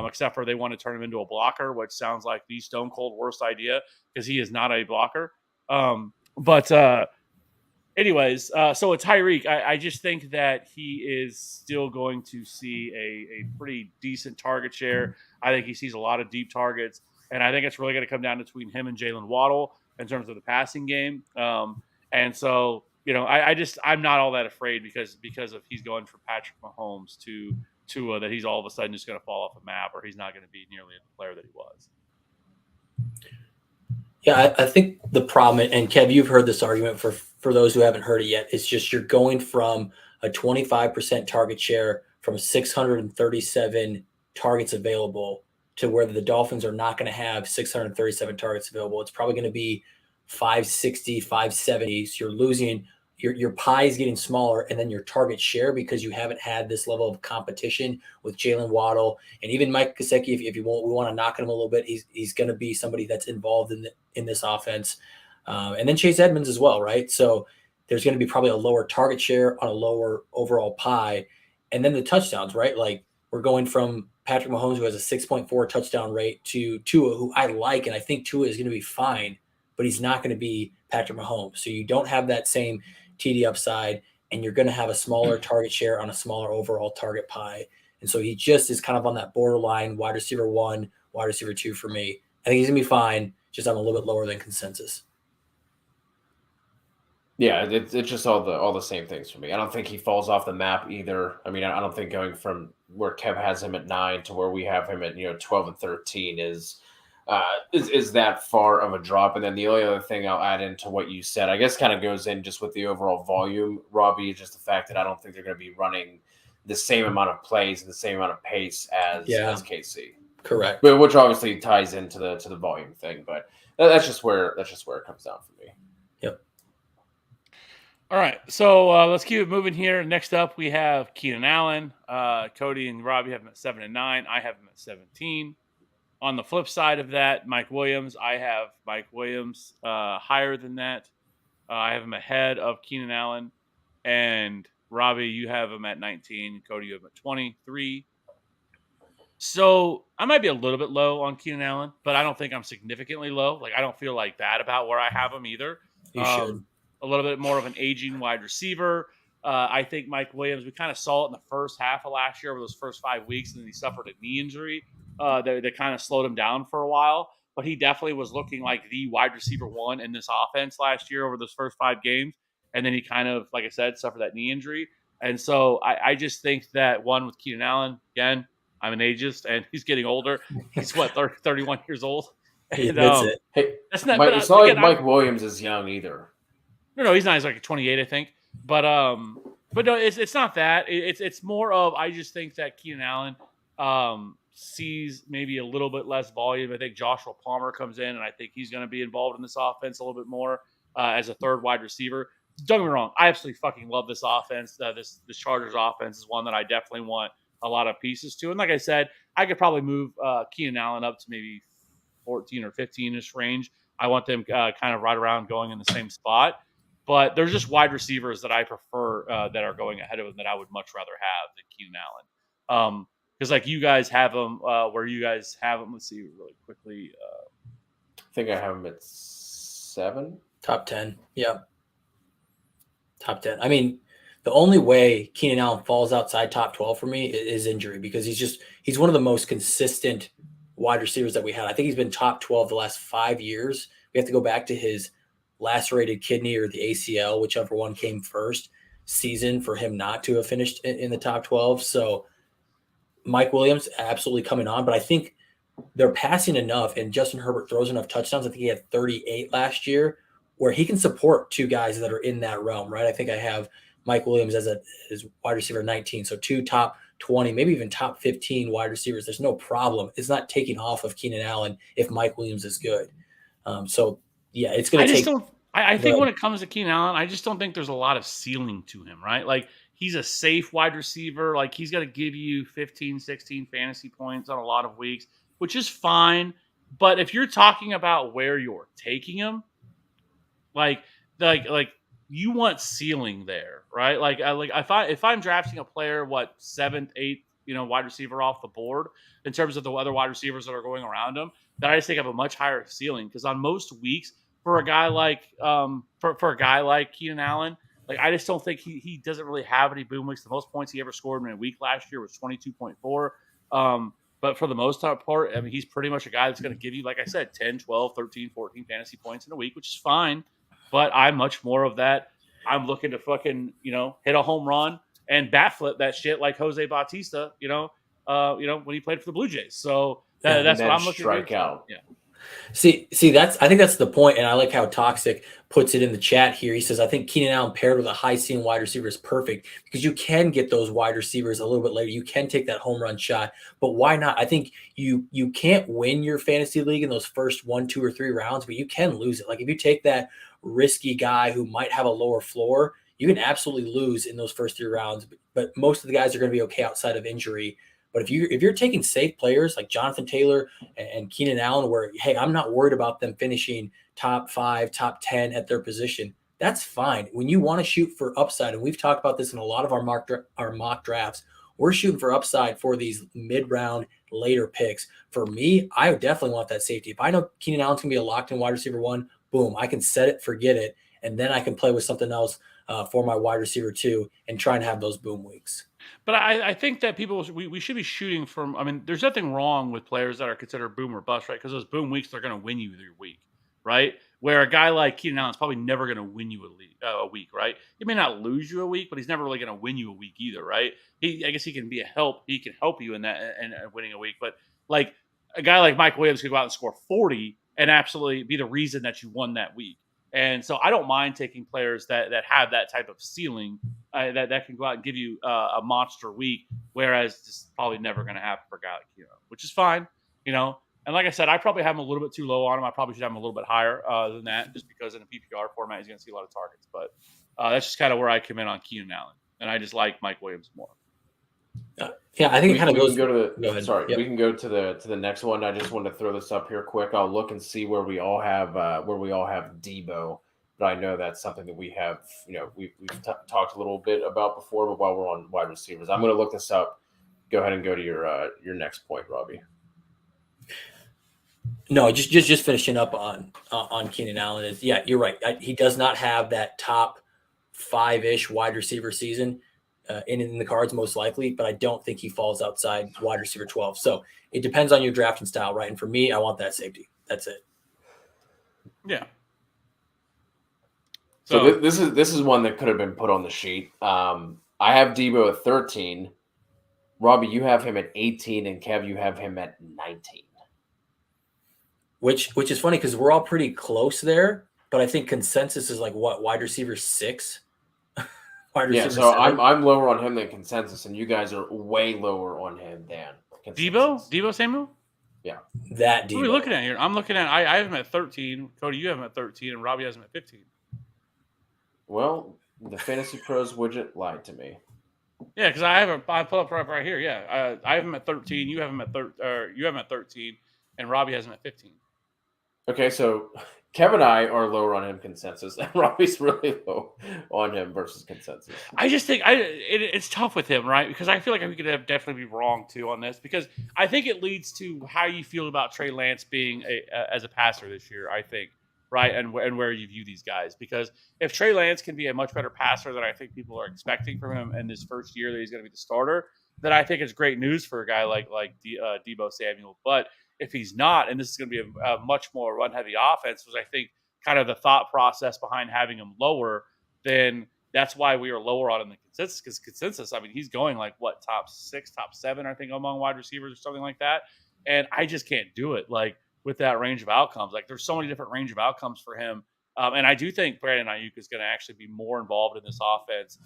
except for they want to turn him into a blocker, which sounds like the stone cold worst idea because he is not a blocker. Anyways, so with Tyreek, I just think that he is still going to see a pretty decent target share. I think he sees a lot of deep targets, and I think it's really going to come down between him and Jalen Waddle in terms of the passing game. And so, I'm not all that afraid because of he's going from Patrick Mahomes to Tua that he's all of a sudden just going to fall off a map or he's not going to be nearly the player that he was. Yeah, I think the problem, and Kev, you've heard this argument for those who haven't heard it yet, it's just you're going from a 25% target share from 637 targets available to where the Dolphins are not going to have 637 targets available. It's probably going to be 560, 570. So you're losing your pie is getting smaller, and then your target share because you haven't had this level of competition with Jalen Waddle and even Mike Gesicki. If you want, we want to knock him a little bit. He's going to be somebody that's involved in this offense, and then Chase Edmonds as well, right? So there's going to be probably a lower target share on a lower overall pie, and then the touchdowns, right? Like we're going from Patrick Mahomes, who has a 6.4 touchdown rate, to Tua, who I like, and I think Tua is going to be fine, but he's not going to be Patrick Mahomes. So you don't have that same TD upside, and you're going to have a smaller target share on a smaller overall target pie. And so he just is kind of on that borderline wide receiver 1, wide receiver 2 for me. I think he's going to be fine, just I'm a little bit lower than consensus. Yeah, it's just all the same things for me. I don't think he falls off the map either. I mean, I don't think going from where Kev has him at 9 to where we have him at 12 and 13 is that far of a drop. And then the only other thing I'll add into what you said, I guess kind of goes in just with the overall volume, Robbie, is just the fact that I don't think they're going to be running the same amount of plays and the same amount of pace as KC. Correct. But which obviously ties into the volume thing. But that's just where it comes down for me. Yep. All right, so let's keep it moving here. Next up, we have Keenan Allen. Cody and Robbie have him at 7 and 9. I have him at 17. On the flip side of that, Mike Williams, I have Mike Williams higher than that. I have him ahead of Keenan Allen. And Robbie, you have him at 19. Cody, you have him at 23. So I might be a little bit low on Keenan Allen, but I don't think I'm significantly low. Like I don't feel like bad about where I have him either. You should. A little bit more of an aging wide receiver. I think Mike Williams, we kind of saw it in the first half of last year over those first 5 weeks, and then he suffered a knee injury. That kind of slowed him down for a while, but he definitely was looking like the wide receiver 1 in this offense last year over those first 5 games. And then he kind of, like I said, suffered that knee injury. And so I just think that one with Keenan Allen, again, I'm an ageist and he's getting older. He's 31 years old. He admits it. Hey, that's not, it's not like Mike Williams is young either. No, he's not. He's like 28, I think. But no, it's not that. It's more of I just think that Keenan Allen sees maybe a little bit less volume. I think Joshua Palmer comes in, and I think he's going to be involved in this offense a little bit more as a third wide receiver. Don't get me wrong. I absolutely fucking love this offense. This Chargers offense is one that I definitely want a lot of pieces to. And like I said, I could probably move Keenan Allen up to maybe 14 or 15-ish range. I want them kind of right around going in the same spot. But there's just wide receivers that I prefer that are going ahead of him that I would much rather have than Keenan Allen. Because like you guys have them where you guys have them. Let's see really quickly. I think I have them at 7. Top 10. Yeah. Top 10. I mean, the only way Keenan Allen falls outside top 12 for me is injury because he's one of the most consistent wide receivers that we had. I think he's been top 12 the last 5 years. We have to go back to his lacerated kidney or the ACL, whichever one came first, season for him not to have finished in the top 12. So Mike Williams absolutely coming on, but I think they're passing enough and Justin Herbert throws enough touchdowns. I think he had 38 last year where he can support 2 guys that are in that realm, right? I think I have Mike Williams as his wide receiver 19. So 2 top 20, maybe even top 15 wide receivers. There's no problem. It's not taking off of Keenan Allen if Mike Williams is good. So yeah, it's going to take. I think when it comes to Keenan Allen, I just don't think there's a lot of ceiling to him, right? Like he's a safe wide receiver. Like he's got to give you 15, 16 fantasy points on a lot of weeks, which is fine. But if you're talking about where you're taking him, like you want ceiling there, right? Like if I'm drafting a player, 7th, 8th, wide receiver off the board in terms of the other wide receivers that are going around him, that I just think have a much higher ceiling. Because on most weeks, for a guy like Keenan Allen, like I just don't think he doesn't really have any boom weeks. The most points he ever scored in a week last year was 22.4. But for the most part, I mean, he's pretty much a guy that's going to give you, like I said, 10, 12, 13, 14 fantasy points in a week, which is fine. But I'm much more of that. I'm looking to fucking, hit a home run and bat flip that shit like Jose Bautista, when he played for the Blue Jays. So that's what I'm looking strike out. Yeah. See, I think that's the point, and I like how Toxic puts it in the chat here. He says, I think Keenan Allen paired with a high ceiling wide receiver is perfect because you can get those wide receivers a little bit later. You can take that home run shot, but why not? I think you can't win your fantasy league in those first 1, 2, or 3 rounds, but you can lose it. Like if you take that risky guy who might have a lower floor, you can absolutely lose in those first 3 rounds. But most of the guys are going to be okay outside of injury. But if you're taking safe players like Jonathan Taylor and Keenan Allen, where hey, I'm not worried about them finishing top 5, top 10 at their position, that's fine. When you want to shoot for upside, and we've talked about this in a lot of our mock drafts, we're shooting for upside for these mid-round later picks. For me, I definitely want that safety. If I know Keenan Allen's gonna be a locked-in wide receiver 1, boom, I can set it, forget it, and then I can play with something else for my wide receiver 2 and try and have those boom weeks. But I think that we should be shooting from. I mean, there's nothing wrong with players that are considered boom or bust, right? Because those boom weeks, they're going to win you your week, right? Where a guy like Keaton Allen is probably never going to win you a week, right? He may not lose you a week, but he's never really going to win you a week either, right? I guess he can be a help. He can help you in that and winning a week. But like a guy like Mike Williams could go out and score 40 and absolutely be the reason that you won that week. And so I don't mind taking players that have that type of ceiling that can go out and give you a monster week, whereas it's probably never going to happen for a guy like which is fine, And like I said, I probably have him a little bit too low on him. I probably should have him a little bit higher than that, just because in a PPR format he's going to see a lot of targets. But that's just kind of where I come in on Keenan Allen, and I just like Mike Williams more. Yeah, I think it kind of goes. Go ahead. Sorry, yep. We can go to the next one. I just wanted to throw this up here quick. I'll look and see where we all have Debo, but I know that's something that we have. We've talked a little bit about before. But while we're on wide receivers, I'm going to look this up. Go ahead and go to your next point, Robbie. No, just finishing up on Keenan Allen is you're right. He does not have that top 5-ish wide receiver season. In the cards most likely, but I don't think he falls outside wide receiver 12. So it depends on your drafting style, right? And for me, I want that safety. That's it. Yeah. So this is one that could have been put on the sheet. I have Debo at 13. Robbie, you have him at 18, and Kev, you have him at 19. Which is funny because we're all pretty close there, but I think consensus is like what, wide receiver 6? Yeah, so I'm lower on him than consensus, and you guys are way lower on him than consensus. Debo Samuel? Yeah. That Debo. What are we looking at here? I'm looking at I have him at 13. Cody, you have him at 13, and Robbie has him at 15. Well, the Fantasy Pros widget lied to me. Yeah, because I pull up right here. Yeah, I have him at 13. You have him at you have him at 13, and Robbie has him at 15. Okay, so Kevin and I are lower on him consensus, and Robbie's really low on him versus consensus. I just think it's tough with him, right? Because I feel like we could definitely be wrong too on this, because I think it leads to how you feel about Trey Lance being as a passer this year. I think, right, and where you view these guys. Because if Trey Lance can be a much better passer than I think people are expecting from him in this first year that he's going to be the starter, then I think it's great news for a guy like Debo Samuel. But if he's not, and this is going to be a much more run-heavy offense, was I think kind of the thought process behind having him lower, then that's why we are lower on in the consensus. Because consensus, I mean, he's going like what, top 6, top 7, I think, among wide receivers or something like that. And I just can't do it like with that range of outcomes. Like there's so many different range of outcomes for him. And I do think Brandon Ayuk is going to actually be more involved in this offense.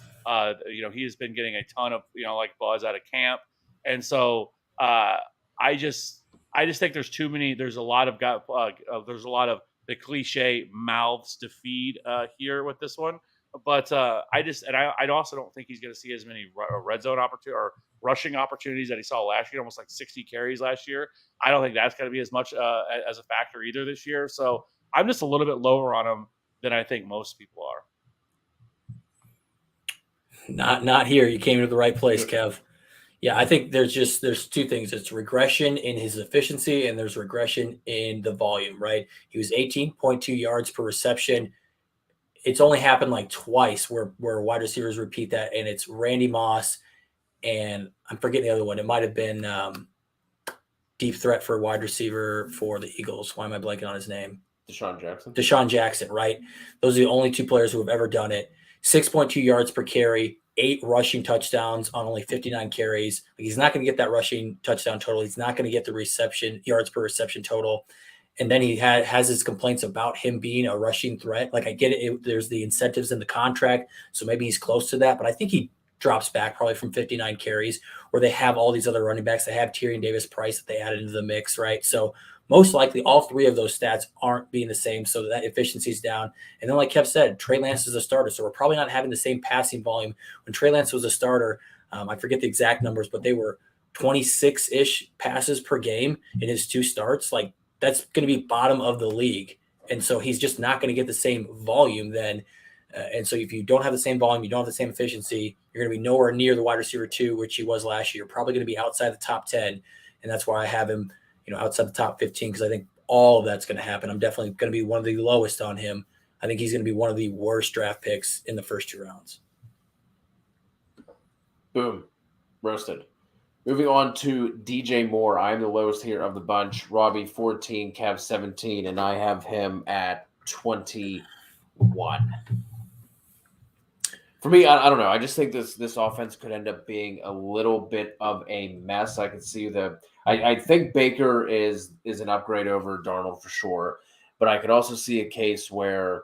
He has been getting a ton of like buzz out of camp, and so I just think there's too many. There's a lot of the cliche mouths to feed here with this one. But I also don't think he's going to see as many red zone opportunities or rushing opportunities that he saw last year, almost like 60 carries last year. I don't think that's going to be as much as a factor either this year. So I'm just a little bit lower on him than I think most people are. Not here. You came to the right place, Kev. Yeah, I think there's two things. It's regression in his efficiency, and there's regression in the volume, right? He was 18.2 yards per reception. It's only happened like twice where wide receivers repeat that, and it's Randy Moss, and I'm forgetting the other one. It might have been deep threat for wide receiver for the Eagles. Why am I blanking on his name? Desean Jackson, right? Those are the only 2 players who have ever done it. 6.2 yards per carry, 8 rushing touchdowns on only 59 carries. He's not going to get that rushing touchdown total. He's not going to get the reception yards per reception total. And then he has his complaints about him being a rushing threat. Like I get it, there's the incentives in the contract, so maybe he's close to that. But I think he drops back probably from 59 carries, where they have all these other running backs. They have Tyrion Davis-Price that they added into the mix, right? So most likely all three of those stats aren't being the same, so that efficiency's down. And then like Kev said, Trey Lance is a starter, so we're probably not having the same passing volume. When Trey Lance was a starter, I forget the exact numbers, but they were 26-ish passes per game in his 2 starts. Like, that's going to be bottom of the league. And so he's just not going to get the same volume then. And so if you don't have the same volume, you don't have the same efficiency, you're going to be nowhere near the wide receiver 2, which he was last year. You're probably going to be outside the top 10. And that's why I have him, outside the top 15, because I think all of that's going to happen. I'm definitely going to be one of the lowest on him. I think he's going to be one of the worst draft picks in the first 2 rounds. Boom. Roasted. Moving on to DJ Moore. I'm the lowest here of the bunch. Robbie 14, Cav 17, and I have him at 21. For me, I don't know. I just think this offense could end up being a little bit of a mess. I could see I think Baker is an upgrade over Darnold for sure, but I could also see a case where,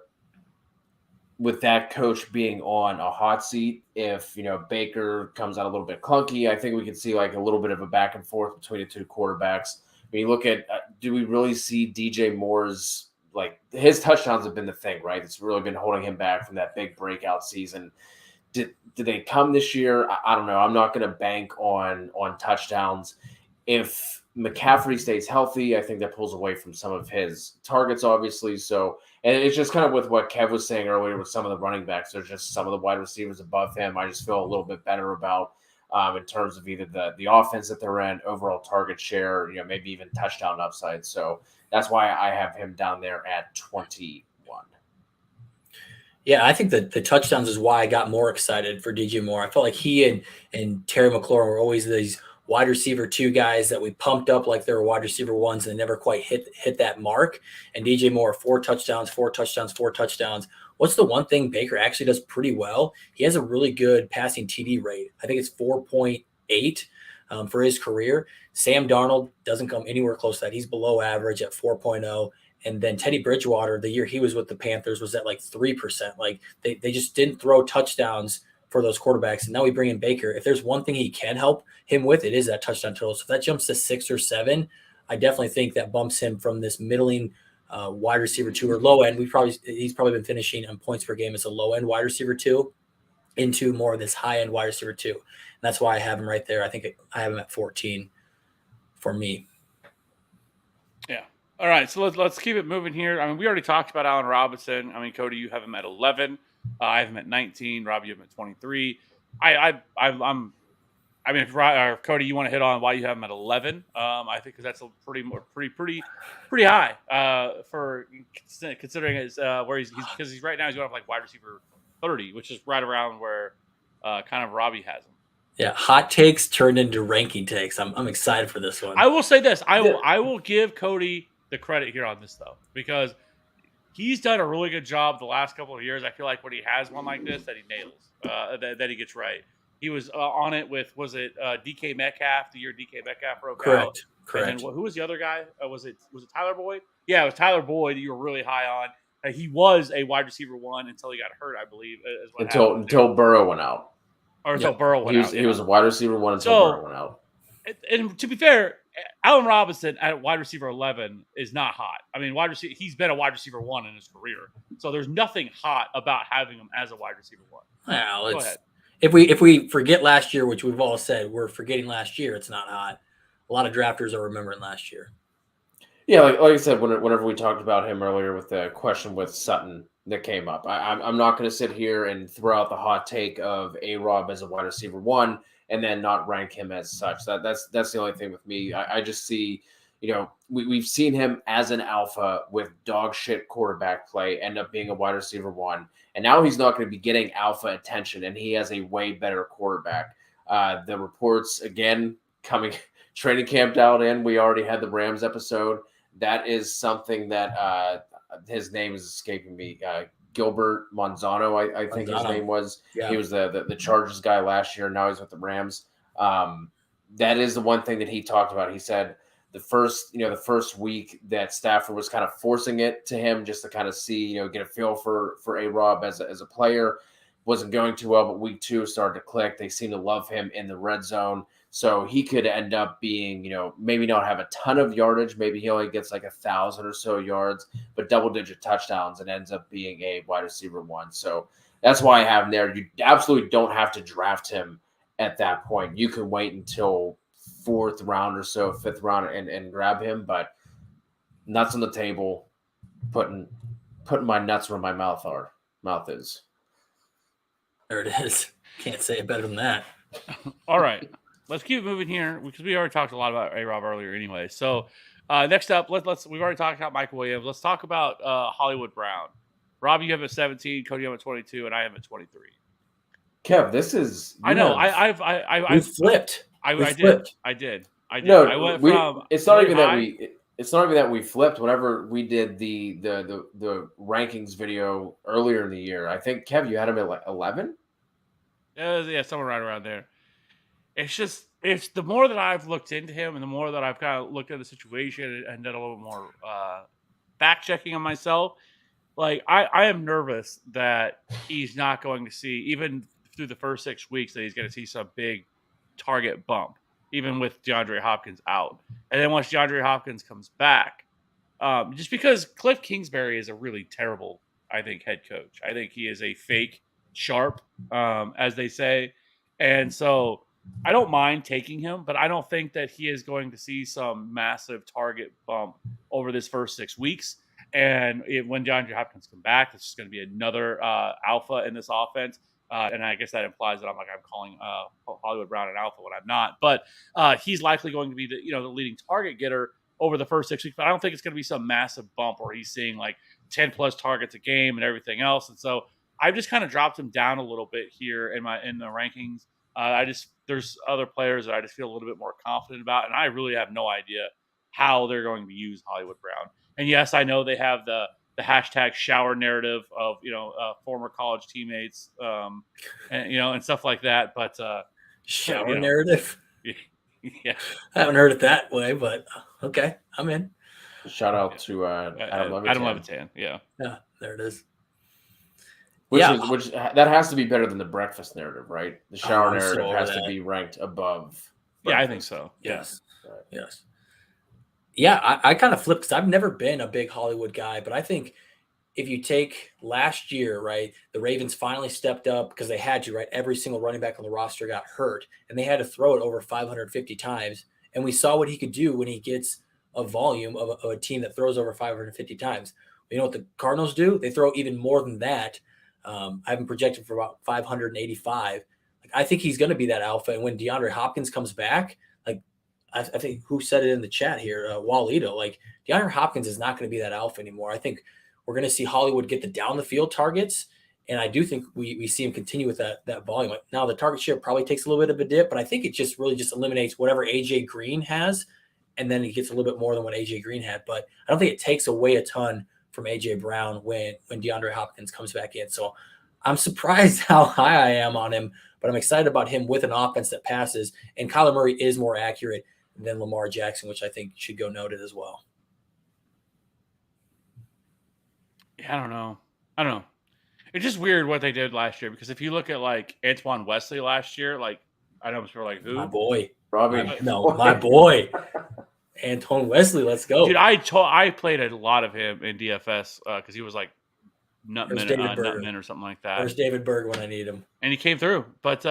with that coach being on a hot seat, if Baker comes out a little bit clunky, I think we could see like a little bit of a back and forth between the 2 quarterbacks. When you look at, do we really see DJ Moore's, like, his touchdowns have been the thing, right? It's really been holding him back from that big breakout season. Did they come this year? I don't know. I'm not going to bank on touchdowns. If McCaffrey stays healthy, I think that pulls away from some of his targets, obviously. So, and it's just kind of with what Kev was saying earlier with some of the running backs. There's just some of the wide receivers above him I just feel a little bit better about in terms of either the offense that they're in, overall target share, maybe even touchdown upside. So that's why I have him down there at 21. Yeah, I think that the touchdowns is why I got more excited for DJ Moore. I felt like he and Terry McLaurin were always these wide receiver 2 guys that we pumped up like they were wide receiver 1s, and they never quite hit that mark. And DJ Moore, 4 touchdowns, 4 touchdowns, 4 touchdowns. What's the one thing Baker actually does pretty well? He has a really good passing TD rate. I think it's 4.8 for his career. Sam Darnold doesn't come anywhere close to that. He's below average at 4.0. And then Teddy Bridgewater, the year he was with the Panthers, was at like 3%. Like they just didn't throw touchdowns for those quarterbacks. And now we bring in Baker. If there's one thing he can help him with, it is that touchdown total. So if that jumps to 6 or 7, I definitely think that bumps him from this middling wide receiver 2 or low end. He's probably been finishing on points per game as a low end wide receiver 2 into more of this high end wide receiver 2. And that's why I have him right there. I think I have him at 14 for me. Yeah. All right. So let's keep it moving here. I mean, we already talked about Allen Robinson. I mean, Cody, you have him at 11. I have him at 19. Robbie, you have him at 23. I mean, if Cody, you want to hit on why you have him at 11? I think because that's a pretty high for considering his where he's because he's right now he's going off like wide receiver 30, which is right around where kind of Robbie has him. Yeah, hot takes turned into ranking takes. I'm excited for this one. I will say this: I will give Cody the credit here on this though, because he's done a really good job the last couple of years. I feel like when he has one like this, that he nails, that he gets right. He was on it with, was it DK Metcalf, the year DK Metcalf broke out? Correct. And then who was the other guy? Was it Tyler Boyd? Yeah, it was Tyler Boyd you were really high on. He was a wide receiver 1 until he got hurt, I believe. Until Burrow went out. Or until Burrow went out. He was a wide receiver 1 until Burrow went out. And to be fair, Allen Robinson at wide receiver 11 is not hot. I mean, he's been a wide receiver 1 in his career. So there's nothing hot about having him as a wide receiver 1. Well, Go ahead. If we forget last year, which we've all said we're forgetting last year, it's not hot. A lot of drafters are remembering last year. Yeah, like I said, whenever we talked about him earlier with the question with Sutton that came up, I'm not going to sit here and throw out the hot take of A-Rob as a wide receiver 1 and then not rank him as such. That's the only thing with me. I just see, we've seen him as an alpha with dog shit quarterback play end up being a wide receiver 1. And now he's not going to be getting alpha attention, and he has a way better quarterback. The reports, again, coming training camp dialed in. We already had the Rams episode. That is something that his name is escaping me. Gilbert Monzano, I think his name was. Yeah. He was the Chargers guy last year. Now he's with the Rams. That is the one thing that he talked about. He said the first week that Stafford was kind of forcing it to him just to kind of see, get a feel for A-Rob as a player. Wasn't going too well, but week 2 started to click. They seem to love him in the red zone. So he could end up being, maybe not have a ton of yardage. Maybe he only gets like 1,000 or so yards, but double-digit touchdowns and ends up being a wide receiver 1. So that's why I have him there. You absolutely don't have to draft him at that point. You can wait until 4th round or so, 5th round, and grab him. But nuts on the table, putting my nuts where my mouth is. There it is. Can't say it better than that. All right. Let's keep moving here because we already talked a lot about A-Rob earlier anyway. So next up, we've already talked about Michael Williams. Let's talk about Hollywood Brown. Rob, you have a 17, Cody, you have a 22, and I have a 23. Kev, this is. I know. We flipped. I did. No, I went from. It's not even that we. It's not even that we flipped. Whenever we did the rankings video earlier in the year, I think Kev, you had him at like 11. Yeah, somewhere right around there. It's the more that I've looked into him and the more that I've kind of looked at the situation and done a little more fact checking on myself. Like I am nervous that he's not going to see, even through the first 6 weeks, that he's going to see some big target bump, even with DeAndre Hopkins out. And then once DeAndre Hopkins comes back, just because Cliff Kingsbury is a really terrible, I think, head coach. I think he is a fake sharp, as they say. And so I don't mind taking him, but I don't think that he is going to see some massive target bump over this first 6 weeks. And when DeAndre Hopkins comes back, it's just going to be another alpha in this offense. And I guess that implies that I'm calling Hollywood Brown an alpha when I'm not. But he's likely going to be the leading target getter over the first 6 weeks. But I don't think it's going to be some massive bump where he's seeing like 10 plus targets a game and everything else. And so I've just kind of dropped him down a little bit here in the rankings. There's other players that I just feel a little bit more confident about, and I really have no idea how they're going to use Hollywood Brown. And yes, I know they have the hashtag shower narrative of former college teammates, and stuff like that. But shower narrative. Yeah, I haven't heard it that way, but okay, I'm in. Shout out to Adam Levitan. Yeah, there it is. Which that has to be better than the breakfast narrative, right? The shower narrative has to be ranked above breakfast. Yeah, I think so. Yes. Right. Yes. Yeah, I kind of flipped because I've never been a big Hollywood guy, but I think if you take last year, right, the Ravens finally stepped up because they had to, right? Every single running back on the roster got hurt, and they had to throw it over 550 times. And we saw what he could do when he gets a volume of a team that throws over 550 times. You know what the Cardinals do? They throw even more than that. I have him projected for about 585. I think he's going to be that alpha. And when DeAndre Hopkins comes back, I think who said it in the chat here, Walito, DeAndre Hopkins is not going to be that alpha anymore. I think we're going to see Hollywood get the down the field targets. And I do think we see him continue with that volume. Now the target share probably takes a little bit of a dip, but I think it just really just eliminates whatever AJ Green has. And then he gets a little bit more than what AJ Green had. But I don't think it takes away a ton from AJ Brown when DeAndre Hopkins comes back in. So I'm surprised how high I am on him, but I'm excited about him with an offense that passes. And Kyler Murray is more accurate than Lamar Jackson, which I think should go noted as well. Yeah, I don't know. It's just weird what they did last year, because if you look at Antoine Wesley last year, I know we're like, who? My boy. Robbie. My boy. Antoine Wesley, let's go. Dude, I played a lot of him in DFS because he was like Nutman or something like that. Where's David Berg when I need him? And he came through. But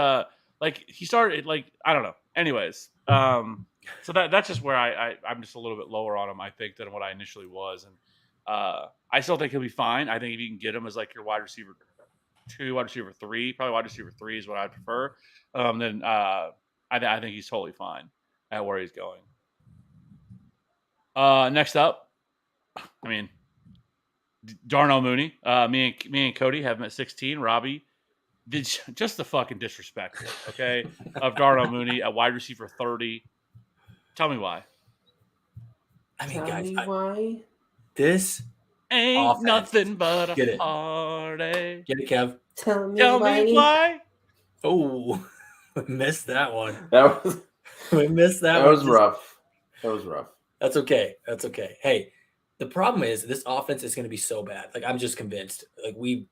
he started I don't know. Anyways, so that's just where I'm just a little bit lower on him, I think, than what I initially was. And I still think he'll be fine. I think if you can get him as your wide receiver 2, wide receiver 3, probably wide receiver 3 is what I'd prefer. Then I think he's totally fine at where he's going. Next up, Darnold Mooney. Me and Cody have him at 16. Robbie did just the fucking disrespect, okay, of Darnold Mooney at wide receiver 30. Tell me why. Why? This ain't offense. Nothing but Get a it. party. Get it, Kev? Tell me why. Oh, we missed that one. That was We missed that one. That was rough. That's okay. That's okay. Hey, the problem is this offense is going to be so bad. Like I'm just convinced. Like we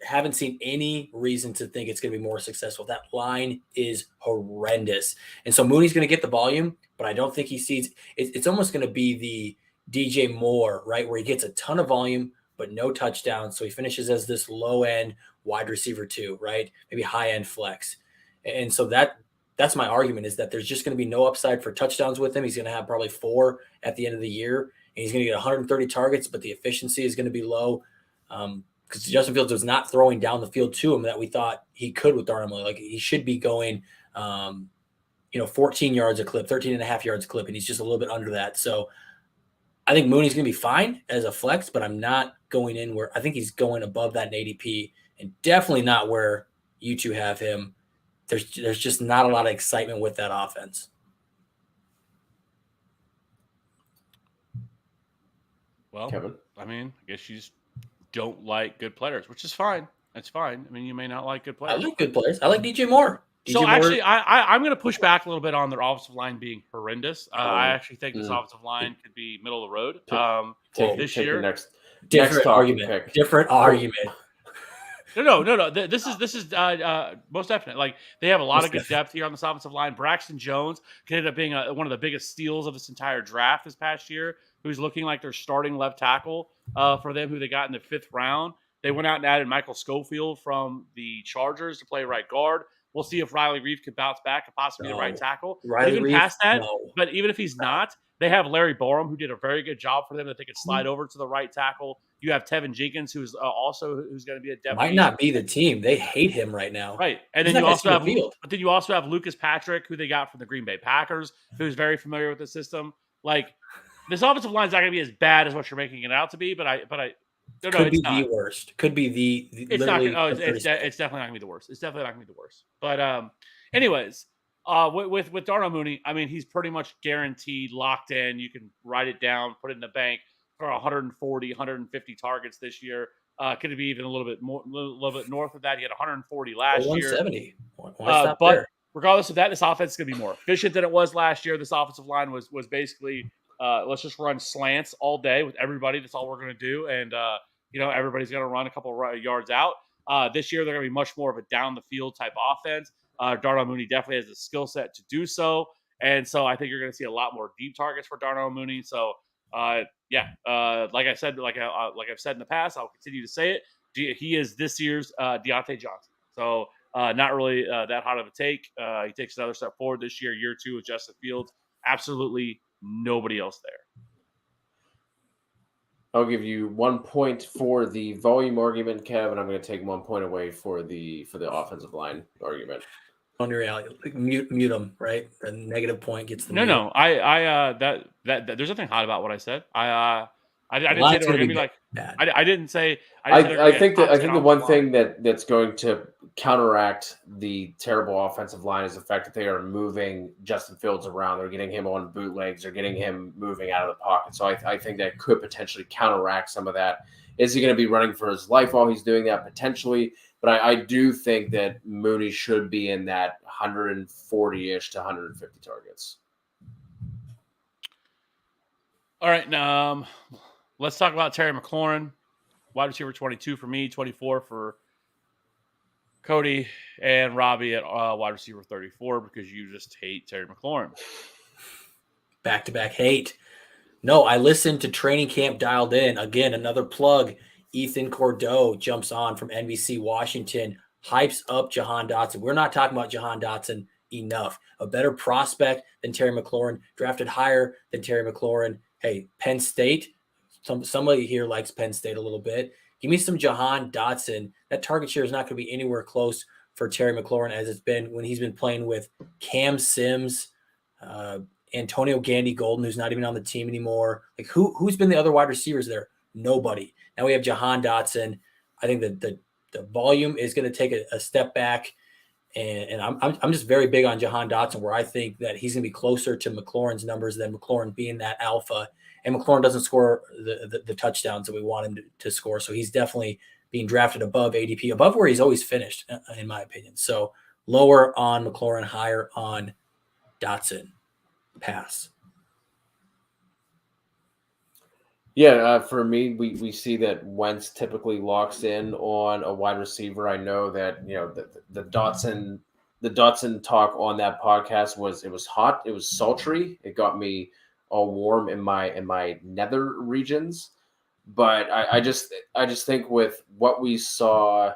haven't seen any reason to think it's going to be more successful. That line is horrendous, and so Mooney's going to get the volume, but I don't think he sees. It's almost going to be the DJ Moore, right, where he gets a ton of volume but no touchdowns, so he finishes as this low end wide receiver 2, right? Maybe high end flex, and so that's my argument is that there's just going to be no upside for touchdowns with him. He's going to have probably 4 at the end of the year, and he's going to get 130 targets, but the efficiency is going to be low because Justin Fields was not throwing down the field to him that we thought he could with Darnold Mooney. Like he should be going, 14 yards a clip, 13 and a half yards a clip, and he's just a little bit under that. So I think Mooney's going to be fine as a flex, but I'm not going in where I think he's going above that in ADP and definitely not where you two have him. There's just not a lot of excitement with that offense. Well, Kevin? I mean, I guess you just don't like good players, which is fine. That's fine. I mean, you may not like good players. I like good players. I like DJ Moore. Actually, I'm going to push back a little bit on their offensive line being horrendous. I actually think this offensive line could be middle of the road. This year, different argument. Different argument. No. This is most definite. Like they have a lot of good depth here on this offensive line. Braxton Jones could end up being one of the biggest steals of this entire draft this past year. Who's looking like their starting left tackle for them, who they got in the 5th round. They went out and added Michael Schofield from the Chargers to play right guard. We'll see if Riley Reef can bounce back and possibly be the right tackle. Past that, but even if he's not, they have Larry Borum, who did a very good job for them that they could slide over to the right tackle. You have Tevin Jenkins, who's going to be a depth. Might not be the team. They hate him right now. Right. And then you also have Lucas Patrick, who they got from the Green Bay Packers, who's very familiar with the system. Like this offensive line is not going to be as bad as what you're making it out to be, but could be the worst. Could be the it's not. It's definitely not gonna be the worst. It's definitely not gonna be the worst. But anyways, with Darnold Mooney, I mean, he's pretty much guaranteed, locked in. You can write it down, put it in the bank for 140, 150 targets this year. Could it be even a little bit north of that? He had 140 last 170. year. 170. But regardless of that, this offense is gonna be more efficient than it was last year. This offensive line was basically. Let's just run slants all day with everybody. That's all we're going to do. And, everybody's going to run a couple of yards out. This year, they're going to be much more of a down-the-field type offense. Darnold Mooney definitely has the skill set to do so. And so I think you're going to see a lot more deep targets for Darnold Mooney. So, like I said, like I've said in the past, I'll continue to say it. He is this year's Deontay Johnson. So not really that hot of a take. He takes another step forward this year 2 with Justin Fields. Absolutely nobody else there. I'll give you 1 point for the volume argument, Kev, and I'm going to take 1 point away for the offensive line argument. On your alley, mute them, right? The negative point gets the mute. No. That there's nothing hot about what I said. I didn't say they were going to be like bad. I didn't say. I think the one thing that's going to counteract the terrible offensive line is the fact that they are moving Justin Fields around. They're getting him on bootlegs. They're getting him moving out of the pocket. So I think that could potentially counteract some of that. Is he going to be running for his life while he's doing that? Potentially. But I do think that Mooney should be in that 140-ish to 150 targets. All right. Let's talk about Terry McLaurin, wide receiver 22 for me, 24 for Cody, and Robbie at wide receiver 34 because you just hate Terry McLaurin. Back-to-back hate. No, I listened to Training Camp Dialed In. Again, another plug. Ethan Cordeau jumps on from NBC Washington, hypes up Jahan Dotson. We're not talking about Jahan Dotson enough. A better prospect than Terry McLaurin, drafted higher than Terry McLaurin. Hey, Penn State. Somebody here likes Penn State a little bit. Give me some Jahan Dotson. That target share is not going to be anywhere close for Terry McLaurin as it's been when he's been playing with Cam Sims, Antonio Gandy Golden, who's not even on the team anymore. Like who's been the other wide receivers there? Nobody. Now we have Jahan Dotson. I think that the volume is going to take a step back, and I'm just very big on Jahan Dotson, where I think that he's going to be closer to McLaurin's numbers than McLaurin being that alpha. And McLaurin doesn't score the touchdowns that we want him to score. So he's definitely being drafted above ADP, above where he's always finished, in my opinion. So lower on McLaurin, higher on Dotson. Pass. Yeah, for me, we see that Wentz typically locks in on a wide receiver. I know that the Dotson talk on that podcast was hot, it was sultry, it got me all warm in my nether regions. But I just think with what we saw,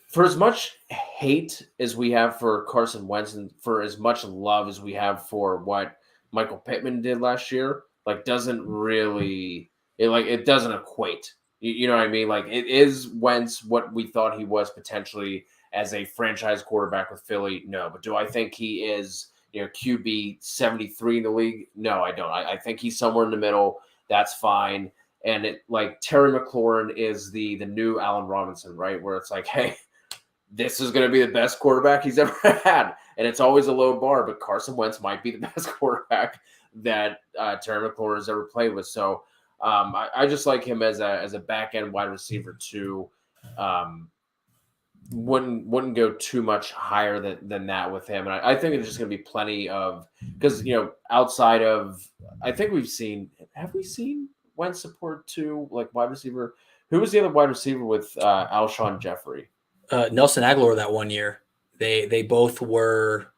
for as much hate as we have for Carson Wentz and for as much love as we have for what Michael Pittman did last year, like doesn't really it doesn't equate. You know what I mean? Like it is Wentz what we thought he was potentially as a franchise quarterback with Philly? No. But do I think he is, QB 73 in the league? No, I don't. I think he's somewhere in the middle. That's fine. And it like Terry McLaurin is the new Allen Robinson, right? Where it's like, hey, this is going to be the best quarterback he's ever had. And it's always a low bar, but Carson Wentz might be the best quarterback that Terry McLaurin has ever played with. So I just like him as a back-end wide receiver too. Wouldn't go too much higher than that with him. And I think it's just going to be plenty of – because, outside of – I think have we seen Wentz support to like wide receiver? Who was the other wide receiver with Alshon Jeffrey? Nelson Aguilar that one year. They both were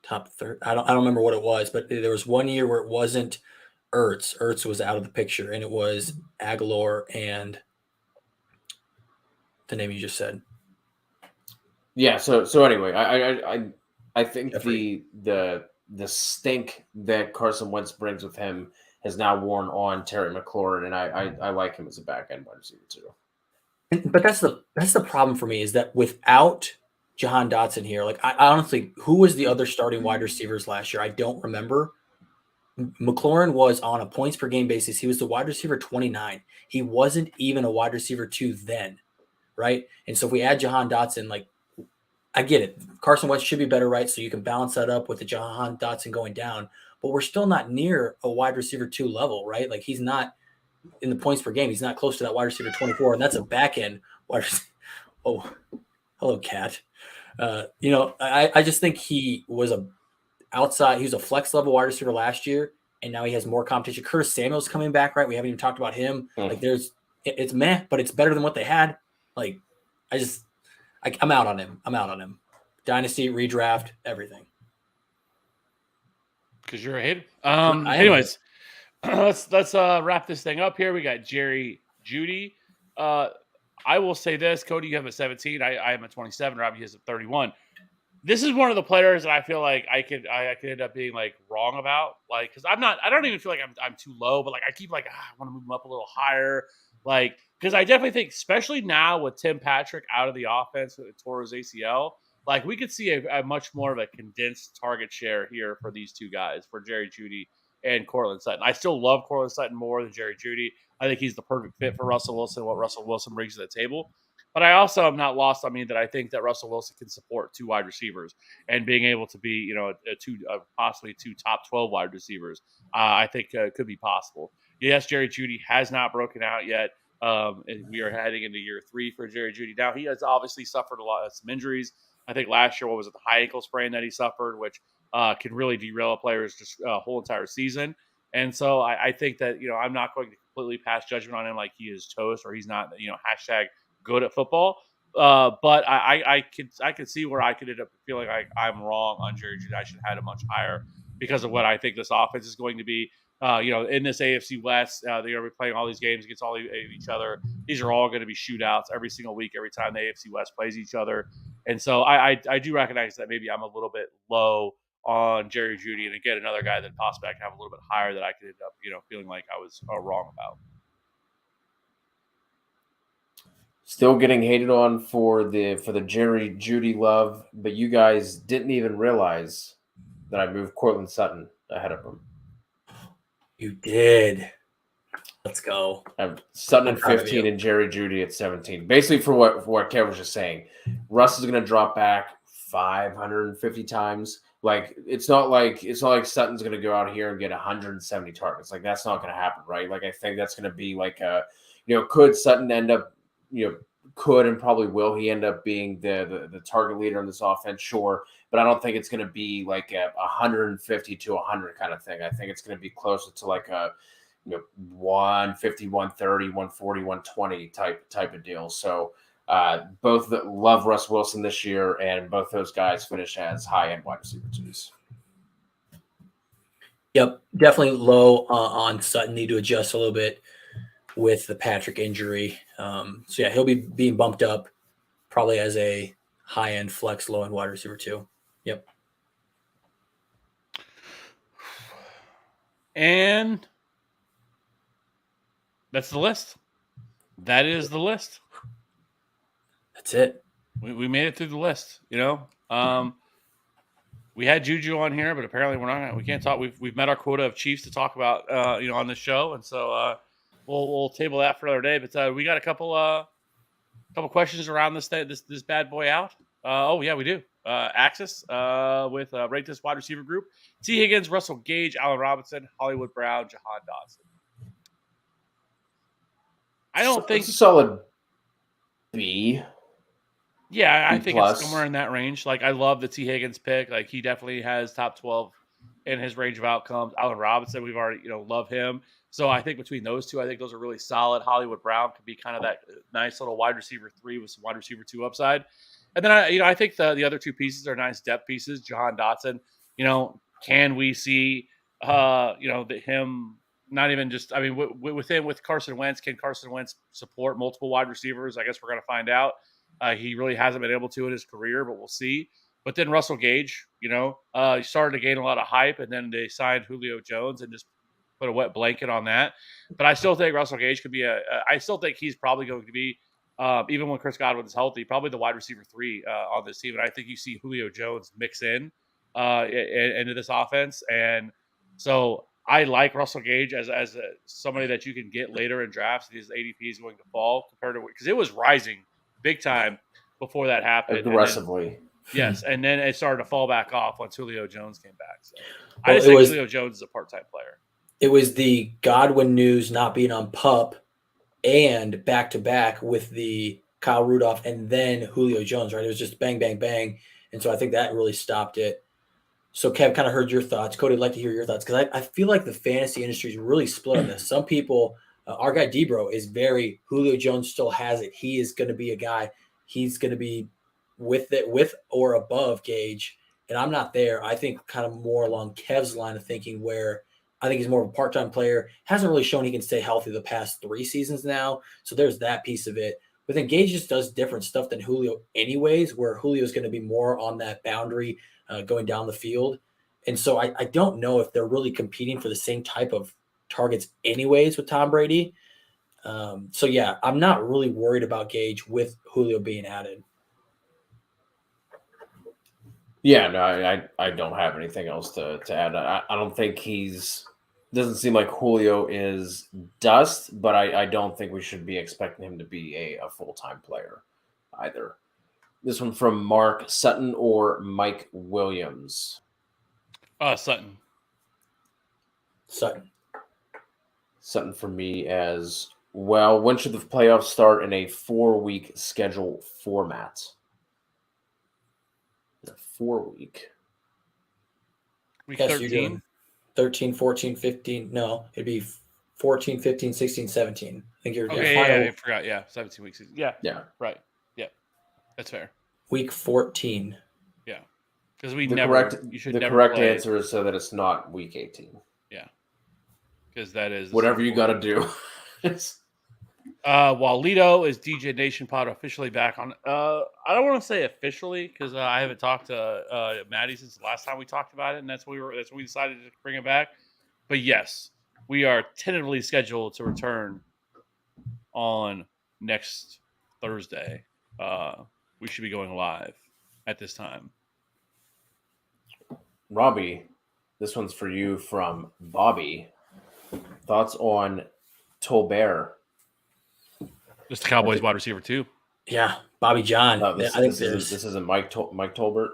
top third. I don't remember what it was, but there was one year where it wasn't Ertz. Ertz was out of the picture, and it was Aguilar and the name you just said. Yeah. So anyway, I think Jeffrey. the stink that Carson Wentz brings with him has now worn on Terry McLaurin, and I like him as a back end wide receiver too. But that's the problem for me is that without Jahan Dotson here, like I honestly, who was the other starting wide receivers last year? I don't remember. McLaurin was on a points per game basis. He was the wide receiver 29. He wasn't even a wide receiver 2 then, right? And so if we add Jahan Dotson, like I get it. Carson Wentz should be better, right? So you can balance that up with the Jahan Dotson going down, but we're still not near a wide receiver 2 level, right? Like he's not in the points per game. He's not close to that wide receiver 24, and that's a back end wide receiver. Oh, hello, Cat. I just think he was outside. He was a flex level wide receiver last year, and now he has more competition. Curtis Samuel's coming back, right? We haven't even talked about him. Like it's meh, but it's better than what they had. Like I'm out on him. Dynasty, redraft, everything. Because you're a hater. Anyways, let's wrap this thing up here. We got Jerry Judy. I will say this, Cody, you have a 17. I am a 27. Robbie has a 31. This is one of the players that I feel like I could end up being like wrong about, like because I don't even feel like I'm too low, but like I keep like I want to move him up a little higher, like because I definitely think, especially now with Tim Patrick out of the offense with Toro's ACL, like we could see a much more of a condensed target share here for these two guys, for Jerry Judy and Cortland Sutton. I still love Cortland Sutton more than Jerry Judy. I think he's the perfect fit for Russell Wilson, what Russell Wilson brings to the table. But I also am not lost on me that I think that Russell Wilson can support 2 wide receivers and being able to be, possibly 2 top 12 wide receivers. I think could be possible. Yes, Jerry Judy has not broken out yet. And we are heading into year 3 for Jerry Judy. Now he has obviously suffered a lot of some injuries. I think last year, what was it, the high ankle sprain that he suffered, which can really derail a player's just whole entire season. And so I think that, I'm not going to completely pass judgment on him like he is toast or he's not, hashtag good at football. But I could see where I could end up feeling like I'm wrong on Jerry Judy. I should have had him much higher because of what I think this offense is going to be. In this AFC West, they're going to be playing all these games against all each other. These are all going to be shootouts every single week, every time the AFC West plays each other. And so I do recognize that maybe I'm a little bit low on Jerry Judy, and again, another guy that possibly I can have a little bit higher that I could end up, feeling like I was wrong about. Still getting hated on for the Jerry Judy love, but you guys didn't even realize that I moved Cortland Sutton ahead of him. You did. Let's go. I have Sutton at 15 and Jerry Judy at 17. Basically, for what Kev was just saying, Russ is going to drop back 550 times. Like it's not like Sutton's going to go out here and get 170 targets. Like that's not going to happen, right? Like I think that's going to be like could Sutton end up, could and probably will he end up being the target leader in this offense? Sure, but I don't think it's going to be like a 150 to 100 kind of thing. I think it's going to be closer to like a 150, 130, 140, 120 type of deal. So both love Russ Wilson this year, and both those guys finish as high-end wide receiver twos. Yep, definitely low on Sutton. Need to adjust a little bit with the Patrick injury. So yeah, he'll be being bumped up probably as a high-end flex, low-end wide receiver too. Yep. And that's the list. That is the list. That's it. We made it through the list, We had Juju on here, but apparently we can't talk. We've met our quota of Chiefs to talk about, on this show. And so we'll table that for another day. But we got a couple questions around this bad boy out. Yeah, we do. Axis with rate this wide receiver group: T. Higgins, Russell Gage, Allen Robinson, Hollywood Brown, Jahan Dotson. I don't think it's a solid B. Yeah, I B think plus. it's somewhere in that range. Like, I love the T. Higgins pick. Like, he definitely has top 12 in his range of outcomes. Allen Robinson, we've already, love him. So I think between those two, I think those are really solid. Hollywood Brown could be kind of that nice little wide receiver 3 with some wide receiver 2 upside. And then I think the other two pieces are nice depth pieces. Jahan Dotson, can we see, him not even just, with Carson Wentz, can Carson Wentz support multiple wide receivers? I guess we're going to find out. He really hasn't been able to in his career, but we'll see. But then Russell Gage, he started to gain a lot of hype, and then they signed Julio Jones and just put a wet blanket on that. But I still think Russell Gage could be I still think he's probably going to be, even when Chris Godwin is healthy, probably the wide receiver 3 on this team. And I think you see Julio Jones mix in into this offense. And so I like Russell Gage as somebody that you can get later in drafts. His ADP is going to fall compared to, because it was rising big time before that happened. Aggressively. Yes, and then it started to fall back off once Julio Jones came back. So I just think Julio Jones is a part-time player. It was the Godwin news not being on PUP and back-to-back with the Kyle Rudolph and then Julio Jones, right? It was just bang, bang, bang. And so I think that really stopped it. So Kev, kind of heard your thoughts. Cody, I'd like to hear your thoughts because I feel like the fantasy industry is really split on this. Some people, our guy Debro is very, Julio Jones still has it. He is going to be a guy. He's going to be with or above Gage. And I'm not there. I think kind of more along Kev's line of thinking where I think he's more of a part-time player. Hasn't really shown he can stay healthy the past 3 seasons now. So there's that piece of it. But then Gage just does different stuff than Julio anyways, where Julio is going to be more on that boundary going down the field. And so I don't know if they're really competing for the same type of targets anyways with Tom Brady. So yeah, I'm not really worried about Gage with Julio being added. Yeah, no, I don't have anything else to add. I don't think doesn't seem like Julio is dust, but I don't think we should be expecting him to be a full-time player either. This one from Mark: Sutton or Mike Williams? Sutton. Sutton for me as well. When should the playoffs start in a 4-week schedule format? A 4-week. Week Yes, 13? 13, 14, 15. No, it'd be 14, 15, 16, 17. I think you're okay. Yeah, I forgot. Yeah, 17 weeks. Yeah. Right. Yeah, that's fair. Week 14. Yeah, because The correct answer is so that it's not week 18. Yeah, because that is whatever you got to do. Walito is DJ Nation Pod officially back on. I don't want to say officially because I haven't talked to Maddie since the last time we talked about it, and that's when we decided to bring it back. But yes, we are tentatively scheduled to return on next Thursday. We should be going live at this time. Robbie, this one's for you from Bobby. Thoughts on Tolbert? Just the Cowboys wide receiver too. Yeah, Bobby John. No, this isn't Mike Tolbert.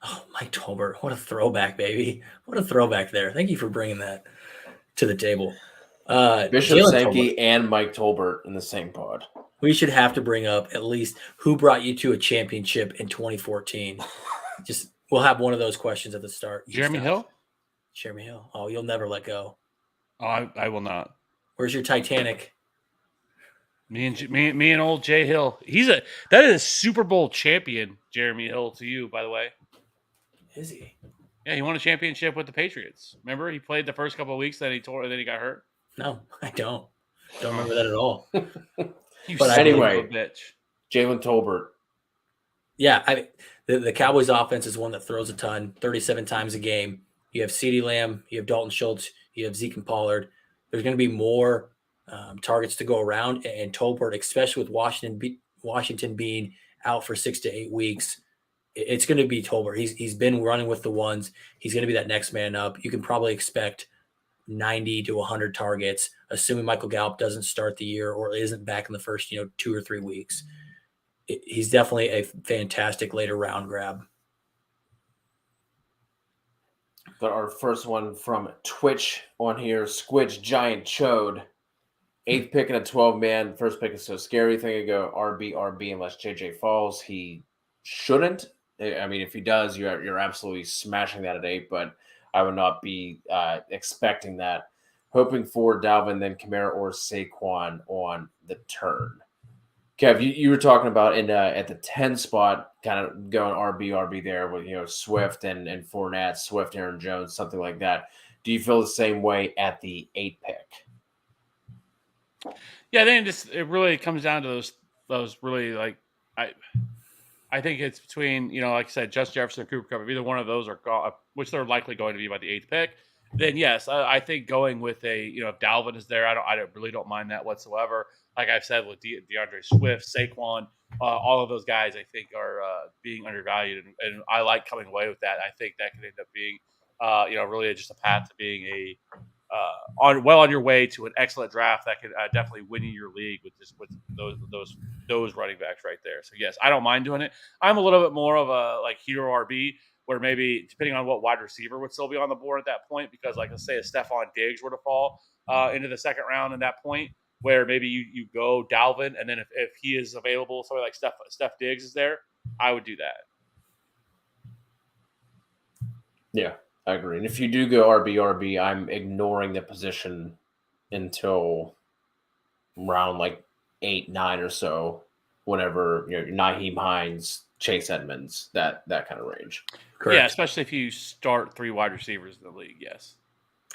Oh, Mike Tolbert. What a throwback, baby. What a throwback there. Thank you for bringing that to the table. Bishop Sankey and Mike Tolbert in the same pod. We should have to bring up at least who brought you to a championship in 2014. We'll have one of those questions at the start. Jeremy Hill? Jeremy Hill. Oh, you'll never let go. Oh, I will not. Where's your Titanic? Me and old Jay Hill. That is a Super Bowl champion, Jeremy Hill, to you, by the way. Is he? Yeah, he won a championship with the Patriots. Remember, he played the first couple of weeks, then he got hurt. No, I don't. Don't remember that at all. Anyway, bitch. Jalen Tolbert. Yeah, the Cowboys offense is one that throws a ton, 37 times a game. You have CeeDee Lamb, you have Dalton Schultz, you have Zeke and Pollard. There's going to be more targets to go around, and Tolbert, especially with Washington being out for 6 to 8 weeks, it's going to be Tolbert. He's been running with the ones. He's going to be that next man up. You can probably expect 90 to 100 targets, assuming Michael Gallup doesn't start the year or isn't back in the first 2 or 3 weeks. He's definitely a fantastic later round grab. Got our first one from Twitch on here. Squidge Giant Chode. 8th pick in a 12-man. First pick is so scary. Thing to go RB unless JJ falls. He shouldn't. I mean, if he does, you're absolutely smashing that at 8. But I would not be expecting that. Hoping for Dalvin, then Kamara or Saquon on the turn. Kev, you were talking about at the 10 spot, kind of going RB there with Swift and Fournette, Swift, Aaron Jones, something like that. Do you feel the same way at the 8 pick? Yeah, I think it really comes down to those really like I think it's between like I said, Justin Jefferson and Cooper Kupp. If either one of those are gone, which they're likely going to be by the 8th pick, then yes, I think going with if Dalvin is there, I really don't mind that whatsoever. Like I've said with DeAndre Swift, Saquon, all of those guys, I think are being undervalued, and I like coming away with that. I think that could end up being, really just a path to being on your way to an excellent draft that could definitely win you your league with those running backs right there. So yes, I don't mind doing it. I'm a little bit more of a hero RB, where maybe depending on what wide receiver would still be on the board at that point, because let's say a Stephon Diggs were to fall into the second round at that point, where maybe you go Dalvin, and then if he is available, somebody like Steph Diggs is there, I would do that. Yeah, I agree. And if you do go RB, I'm ignoring the position until round 8, 9 or so, whenever Nyheim Hines, Chase Edmonds, that kind of range. Correct. Yeah, especially if you start 3 wide receivers in the league. Yes.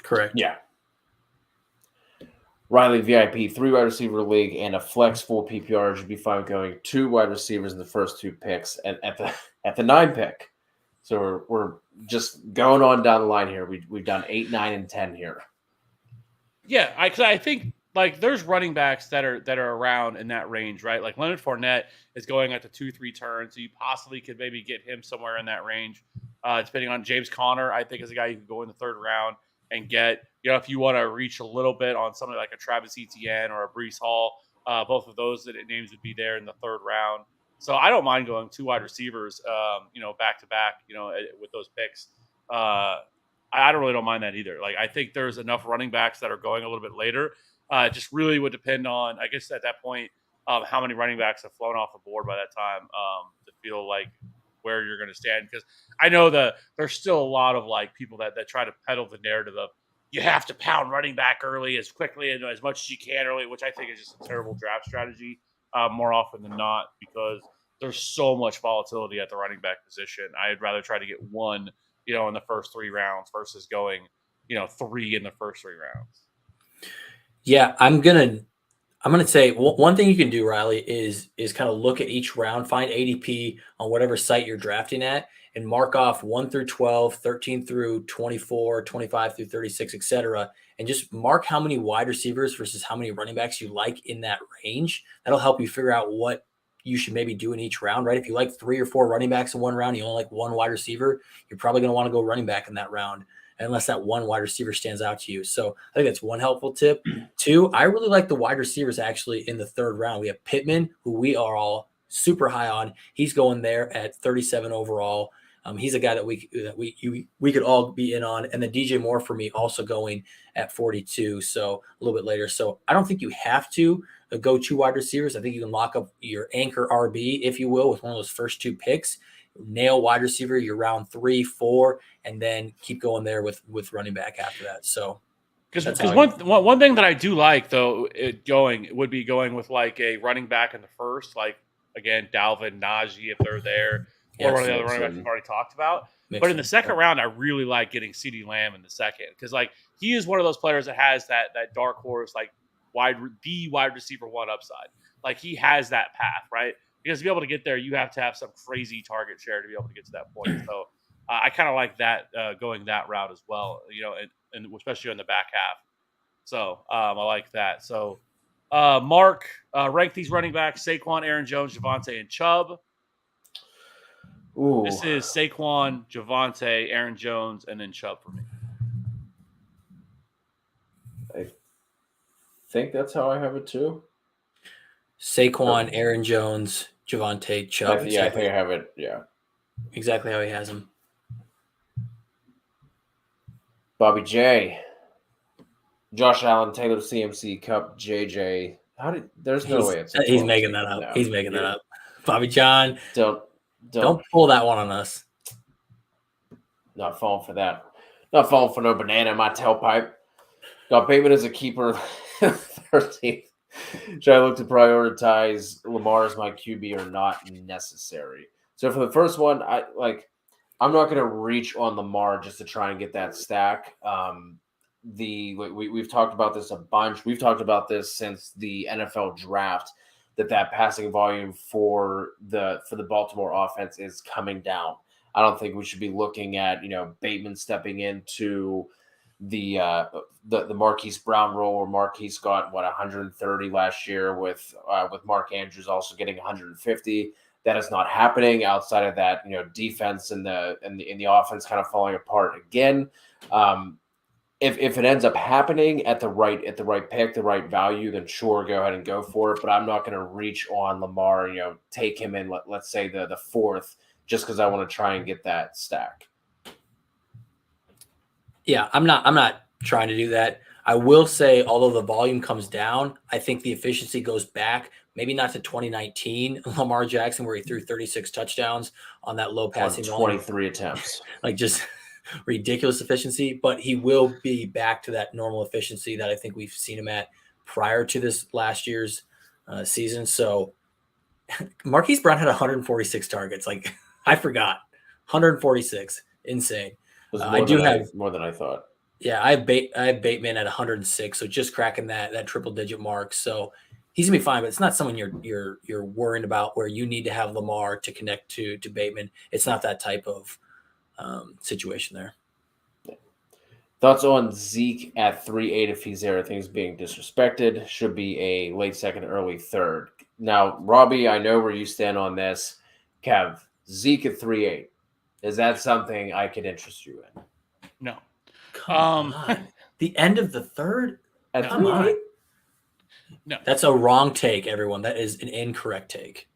Correct. Yeah. Riley VIP, 3 wide receiver league and a flex full PPR should be fine going 2 wide receivers in the first 2 picks and at the 9 pick. So we're just going on down the line here. We've done 8, 9, and 10 here. Yeah, I think there's running backs that are around in that range, right? Like Leonard Fournette is going at the 2-3 turn, so you possibly could maybe get him somewhere in that range. Depending on James Conner, I think is a guy you could go in the 3rd round and get. If you want to reach a little bit on somebody like a Travis Etienne or a Breece Hall, both of those names would be there in the 3rd round. So I don't mind going 2 wide receivers, back to back, with those picks. I really don't mind that either. I think there's enough running backs that are going a little bit later. It just really would depend on, I guess, at that point, how many running backs have flown off the board by that time to feel like where you're going to stand. Because I know that there's still a lot of people that try to peddle the narrative of you have to pound running back early as quickly and as much as you can early, which I think is just a terrible draft strategy more often than not, because there's so much volatility at the running back position. I'd rather try to get 1, in the first 3 rounds versus going, 3 in the first 3 rounds. Yeah, I'm gonna say one thing you can do, Riley, is kind of look at each round, find ADP on whatever site you're drafting at, and mark off 1 through 12, 13 through 24, 25 through 36, etc. And just mark how many wide receivers versus how many running backs you like in that range. That'll help you figure out what you should maybe do in each round, right? If you like 3 or 4 running backs in one round, you only like 1 wide receiver, you're probably going to want to go running back in that round, unless that 1 wide receiver stands out to you. So I think that's one helpful tip. 2, I really like the wide receivers actually in the 3rd round. We have Pittman, who we are all super high on. He's going there at 37 overall. He's a guy that we could all be in on. And then DJ Moore for me also going at 42, so a little bit later. So I don't think you have to go 2 wide receivers. I think you can lock up your anchor RB, if you will, with one of those first 2 picks. Nail wide receiver, your round 3, 4, and then keep going there with running back after that. So Because one thing that I do like though, would be going with like a running back in the first, like again Dalvin, Najee if they're there, or one of the other running backs we've already talked about. Mixon, but in the second round, I really like getting CeeDee Lamb in the second because like he is one of those players that has that dark horse like wide receiver one upside. Like he has that path, right? Because to be able to get there, you have to have some crazy target share to be able to get to that point. So I kind of like that going that route as well, and especially in the back half. So I like that. So Mark, rank these running backs: Saquon, Aaron Jones, Javonte, and Chubb. Ooh. This is Saquon, Javonte, Aaron Jones, and then Chubb for me. I think that's how I have it too. Saquon, Aaron Jones, Javonte, Chubb. I think I have it. Yeah, exactly how he has him. Bobby J, Josh Allen, Taylor, CMC, Cup, JJ. There's no way it's he's making that up. No, he's making that up. Bobby John, don't pull that one on us. Not falling for that. Not falling for no banana in my tailpipe. Got Bateman as a keeper. 13th. Should I look to prioritize Lamar as my QB or not necessary? So for the first one, I'm not going to reach on Lamar just to try and get that stack. We've talked about this a bunch. We've talked about this since the NFL draft that passing volume for the Baltimore offense is coming down. I don't think we should be looking at Bateman stepping into the Marquise Brown role where Marquise got 130 last year with Mark Andrews also getting 150. That is not happening outside of that, defense and the offense kind of falling apart again. If it ends up happening at the right pick, the right value, then sure, go ahead and go for it. But I'm not going to reach on Lamar, take him in, let's say the fourth, just because I want to try and get that stack. Yeah, I'm not trying to do that. I will say, although the volume comes down, I think the efficiency goes back, maybe not to 2019 Lamar Jackson, where he threw 36 touchdowns on that low passing volume. 23 attempts. Like just ridiculous efficiency, but he will be back to that normal efficiency that I think we've seen him at prior to this last year's season. So Marquise Brown had 146 targets. Like I forgot, 146, insane. More than I thought. Yeah, I have Bateman at 106, so just cracking that triple digit mark. So he's gonna be fine, but it's not someone you're worrying about where you need to have Lamar to connect to Bateman. It's not that type of situation there. Yeah. Thoughts on Zeke at 3.8 if he's there? I think he's being disrespected. Should be a late second, early third. Now, Robbie, I know where you stand on this. Kev, Zeke at 3.8. Is that something I could interest you in? No. Come on. The end of the third? Come on. No. That's a wrong take, everyone. That is an incorrect take.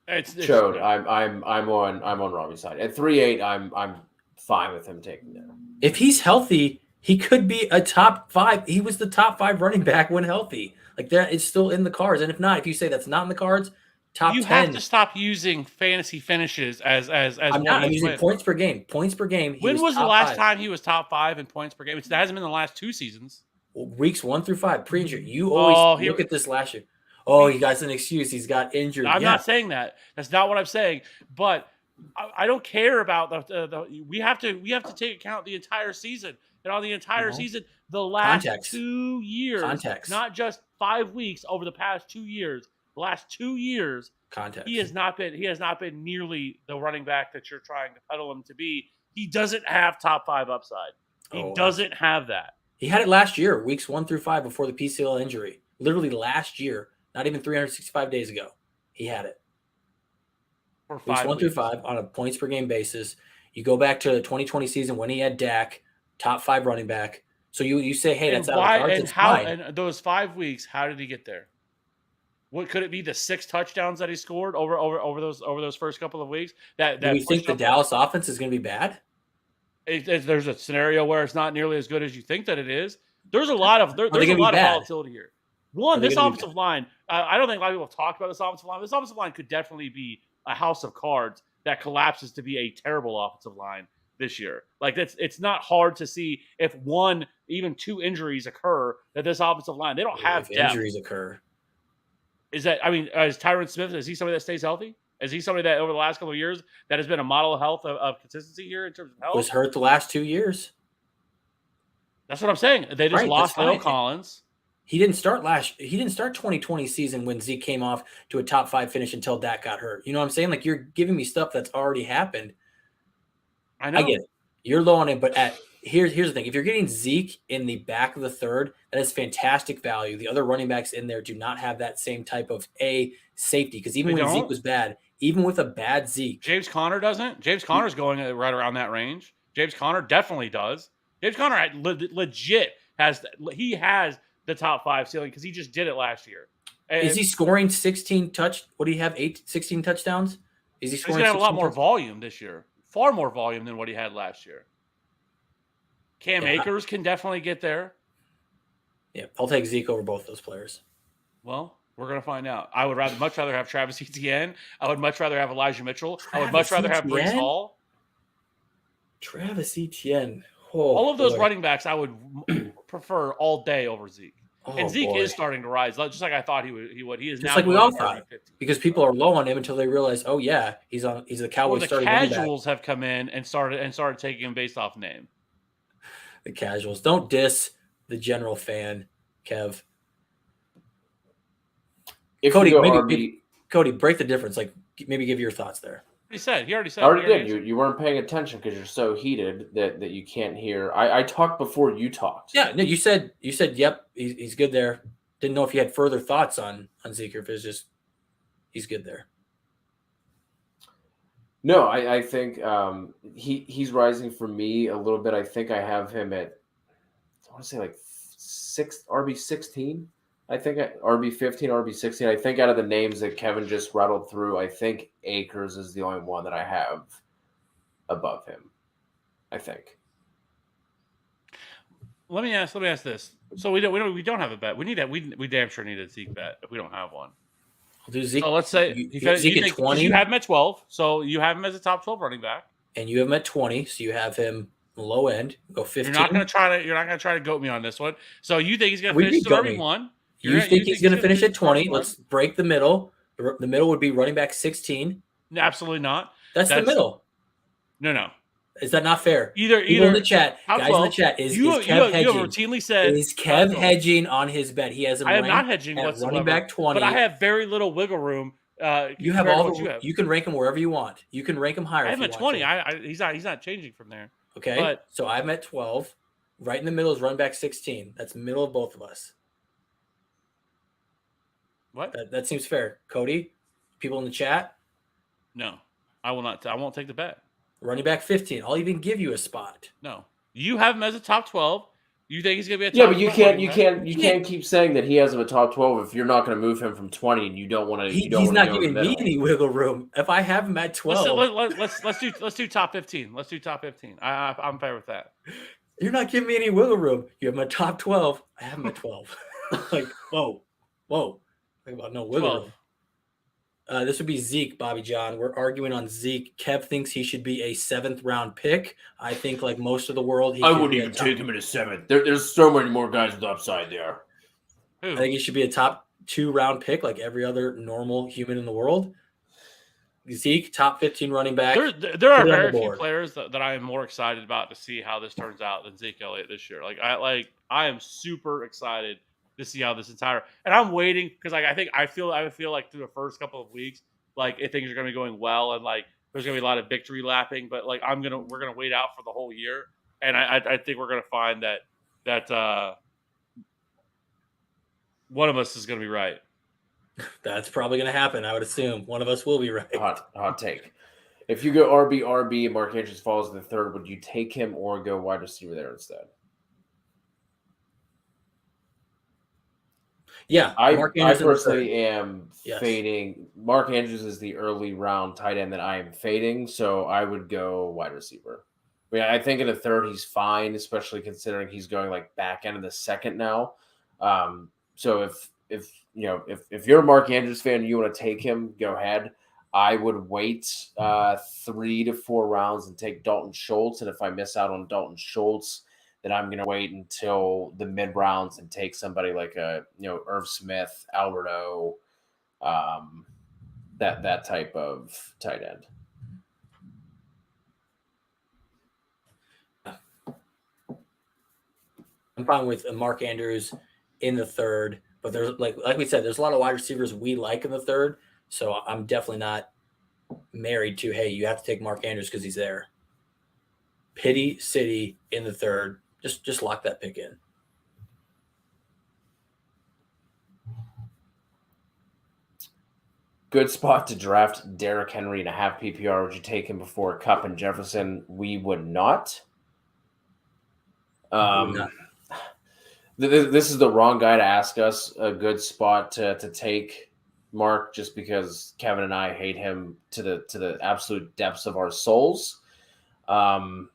It's Chode, I'm on Robbie's side. At 3.8, I'm fine with him taking that. If he's healthy, he could be a top 5. He was the top 5 running back when healthy. Like that is still in the cards. And if not, if you say that's not in the cards, top 10. You have to stop using fantasy finishes as I'm not. I'm using points per game. Points per game. When was the last time he was top 5 in points per game? It hasn't been the last 2 seasons. Weeks 1 through 5, pre-injury. You always look at this last year. Oh, he got an excuse. He's got injured. I'm not saying that. That's not what I'm saying. But I don't care about the we have to take account the entire season. And on the entire season, the last 2 years, not just 5 weeks over the past 2 years. The last 2 years, he has not been nearly the running back that you're trying to peddle him to be. He doesn't have top 5 upside. He doesn't have that. He had it last year, weeks 1 through 5 before the PCL injury. Literally last year, not even 365 days ago, he had it. Weeks 1 through 5 on a points per game basis. You go back to the 2020 season when he had Dak, top 5 running back. So you say, hey, that's out of the cards. And how? And those 5 weeks, how did he get there? What could it be? The 6 touchdowns that he scored over those first couple of weeks. Do we think the Dallas offense is going to be bad? There's a scenario where it's not nearly as good as you think that it is. There's a lot of volatility here. One, this offensive line. I don't think a lot of people have talked about this offensive line. This offensive line could definitely be a house of cards that collapses to be a terrible offensive line this year. Like it's not hard to see if one even 2 injuries occur that this offensive line, they don't have If depth. injuries occur. Is Tyron Smith, is he somebody that stays healthy? Is he somebody that over the last couple of years that has been a model of health of consistency here in terms of health? Was hurt the last 2 years. That's what I'm saying. They just lost Leo Collins. He didn't start 2020 season when Zeke came off to a top 5 finish until Dak got hurt. You know what I'm saying? Like, you're giving me stuff that's already happened. I know. I get it. You're low on it, but here's the thing. If you're getting Zeke in the back of the third, that is fantastic value. The other running backs in there do not have that same type of safety, because even when Zeke was bad, even with a bad Zeke. James Conner doesn't. James Conner's going right around that range. James Conner definitely does. James Conner legit has the top 5 ceiling because he just did it last year. And is he scoring 16 What do you have? 16 touchdowns? Is he scoring? He's going to have a lot more volume this year. Far more volume than what he had last year. Cam Akers can definitely get there. Yeah, I'll take Zeke over both those players. Well, we're going to find out. I would much rather have Travis Etienne. I would much rather have Elijah Mitchell. I would much rather have Breece Hall. Travis Etienne. All of those running backs I would prefer all day over Zeke. And Zeke is starting to rise, just like I thought he would. He is just now like we all thought, because people are low on him until they realize, oh yeah, he's the Cowboys starting running back. The casuals have come in and started taking him based off name. The casuals, don't diss the general fan, Kev. Cody, break the difference. Like, maybe give your thoughts there. He already said. I already did. You weren't paying attention because you're so heated that you can't hear. I talked before you talked. Yeah, no, you said, yep, he's good there. Didn't know if you had further thoughts on Zeke, or if it's just he's good there. No, I think he's rising for me a little bit. I think I have him at, I want to say like RB16. I think RB15, RB16. I think out of the names that Kevin just rattled through, I think Akers is the only one that I have above him. I think. Let me ask this. So we don't have a bet. We need that. We damn sure need a Zeke bet if we don't have one. I'll do Zeke. So let's say Zeke at 20. You have him at 12, so you have him as a top 12 running back, and you have him at 20, so you have him low end. Go 15. You're not going to try to goat me on this one. So you think he's going to finish at RB1? You think he's going to finish at 20? Let's break the middle. The middle would be running back 16. Absolutely not. That's the middle. No. Is that not fair? Either in the chat, guys in the chat, is Kev hedging? You routinely said, is Kev hedging on his bet? He has him. I am not hedging whatsoever. Running back 20, but I have very little wiggle room. You have all you can rank him wherever you want. You can rank him higher. I have him at 20. He's not changing from there. Okay, so I'm at 12. Right in the middle is running back 16. That's middle of both of us. What? That seems fair. Cody, people in the chat? No, I will not. I won't take the bet. Running back 15. I'll even give you a spot. No, you have him as a top 12. You think he's going to be a top 12? Yeah, but you can't keep saying that he has him a top 12 if you're not going to move him from 20 and you don't want to. He's not giving me any wiggle room. If I have him at 12, let's do top 15. Let's do top 15. I'm fair with that. You're not giving me any wiggle room. You have him at top 12. I have him at 12. Like, whoa. Think about no wiggle room. This would be Zeke, Bobby John. We're arguing on Zeke. Kev thinks he should be a 7th round pick. I think, like most of the world, I wouldn't even take him in a 7th. There's so many more guys with upside there. I think he should be a top 2 round pick, like every other normal human in the world. Zeke, top 15 running back. There are very few players that I am more excited about to see how this turns out than Zeke Elliott this year. I am super excited to see how this entire, and I'm waiting because I feel like through the first couple of weeks, like things are going to be going well, and like there's going to be a lot of victory lapping. But like we're gonna wait out for the whole year, and I think we're going to find that one of us is going to be right. That's probably going to happen. I would assume one of us will be right. Hot take. If you go RB and Mark Andrews falls in the 3rd, would you take him or go wide receiver there instead? Yeah, I personally am fading. Mark Andrews is the early round tight end that I am fading, so I would go wide receiver. I think in the 3rd he's fine, especially considering he's going like back end of the 2nd now. So if you're a Mark Andrews fan and you want to take him, go ahead. I would wait 3 to 4 rounds and take Dalton Schultz, and if I miss out on Dalton Schultz, that I'm going to wait until the mid rounds and take somebody like Irv Smith, Alberto, that type of tight end. I'm fine with Mark Andrews in the third, but there's like we said, there's a lot of wide receivers we like in the third. So I'm definitely not married to, hey, you have to take Mark Andrews because he's there. Pity City in the third. Just lock that pick in. Good spot to draft Derrick Henry in a half PPR. Would you take him before Kupp and Jefferson? We would not. This is the wrong guy to ask us a good spot to take Mark, just because Kevin and I hate him to the absolute depths of our souls. I'm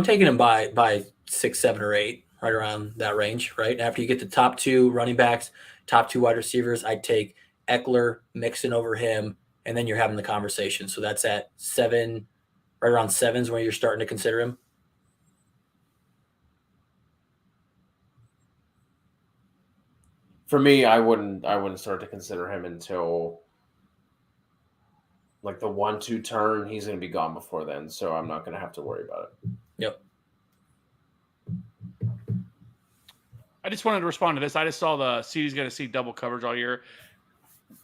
taking him by 6, 7, or 8, right around that range, right? After you get the top 2 running backs, top 2 wide receivers, I'd take Eckler, Mixon over him, and then you're having the conversation. So that's at 7, right around 7s when you're starting to consider him. For me, I wouldn't start to consider him until like the 1-2 turn. He's going to be gone before then, so I'm not going to have to worry about it. Yep. I just wanted to respond to this. I just saw the CD's going to see double coverage all year.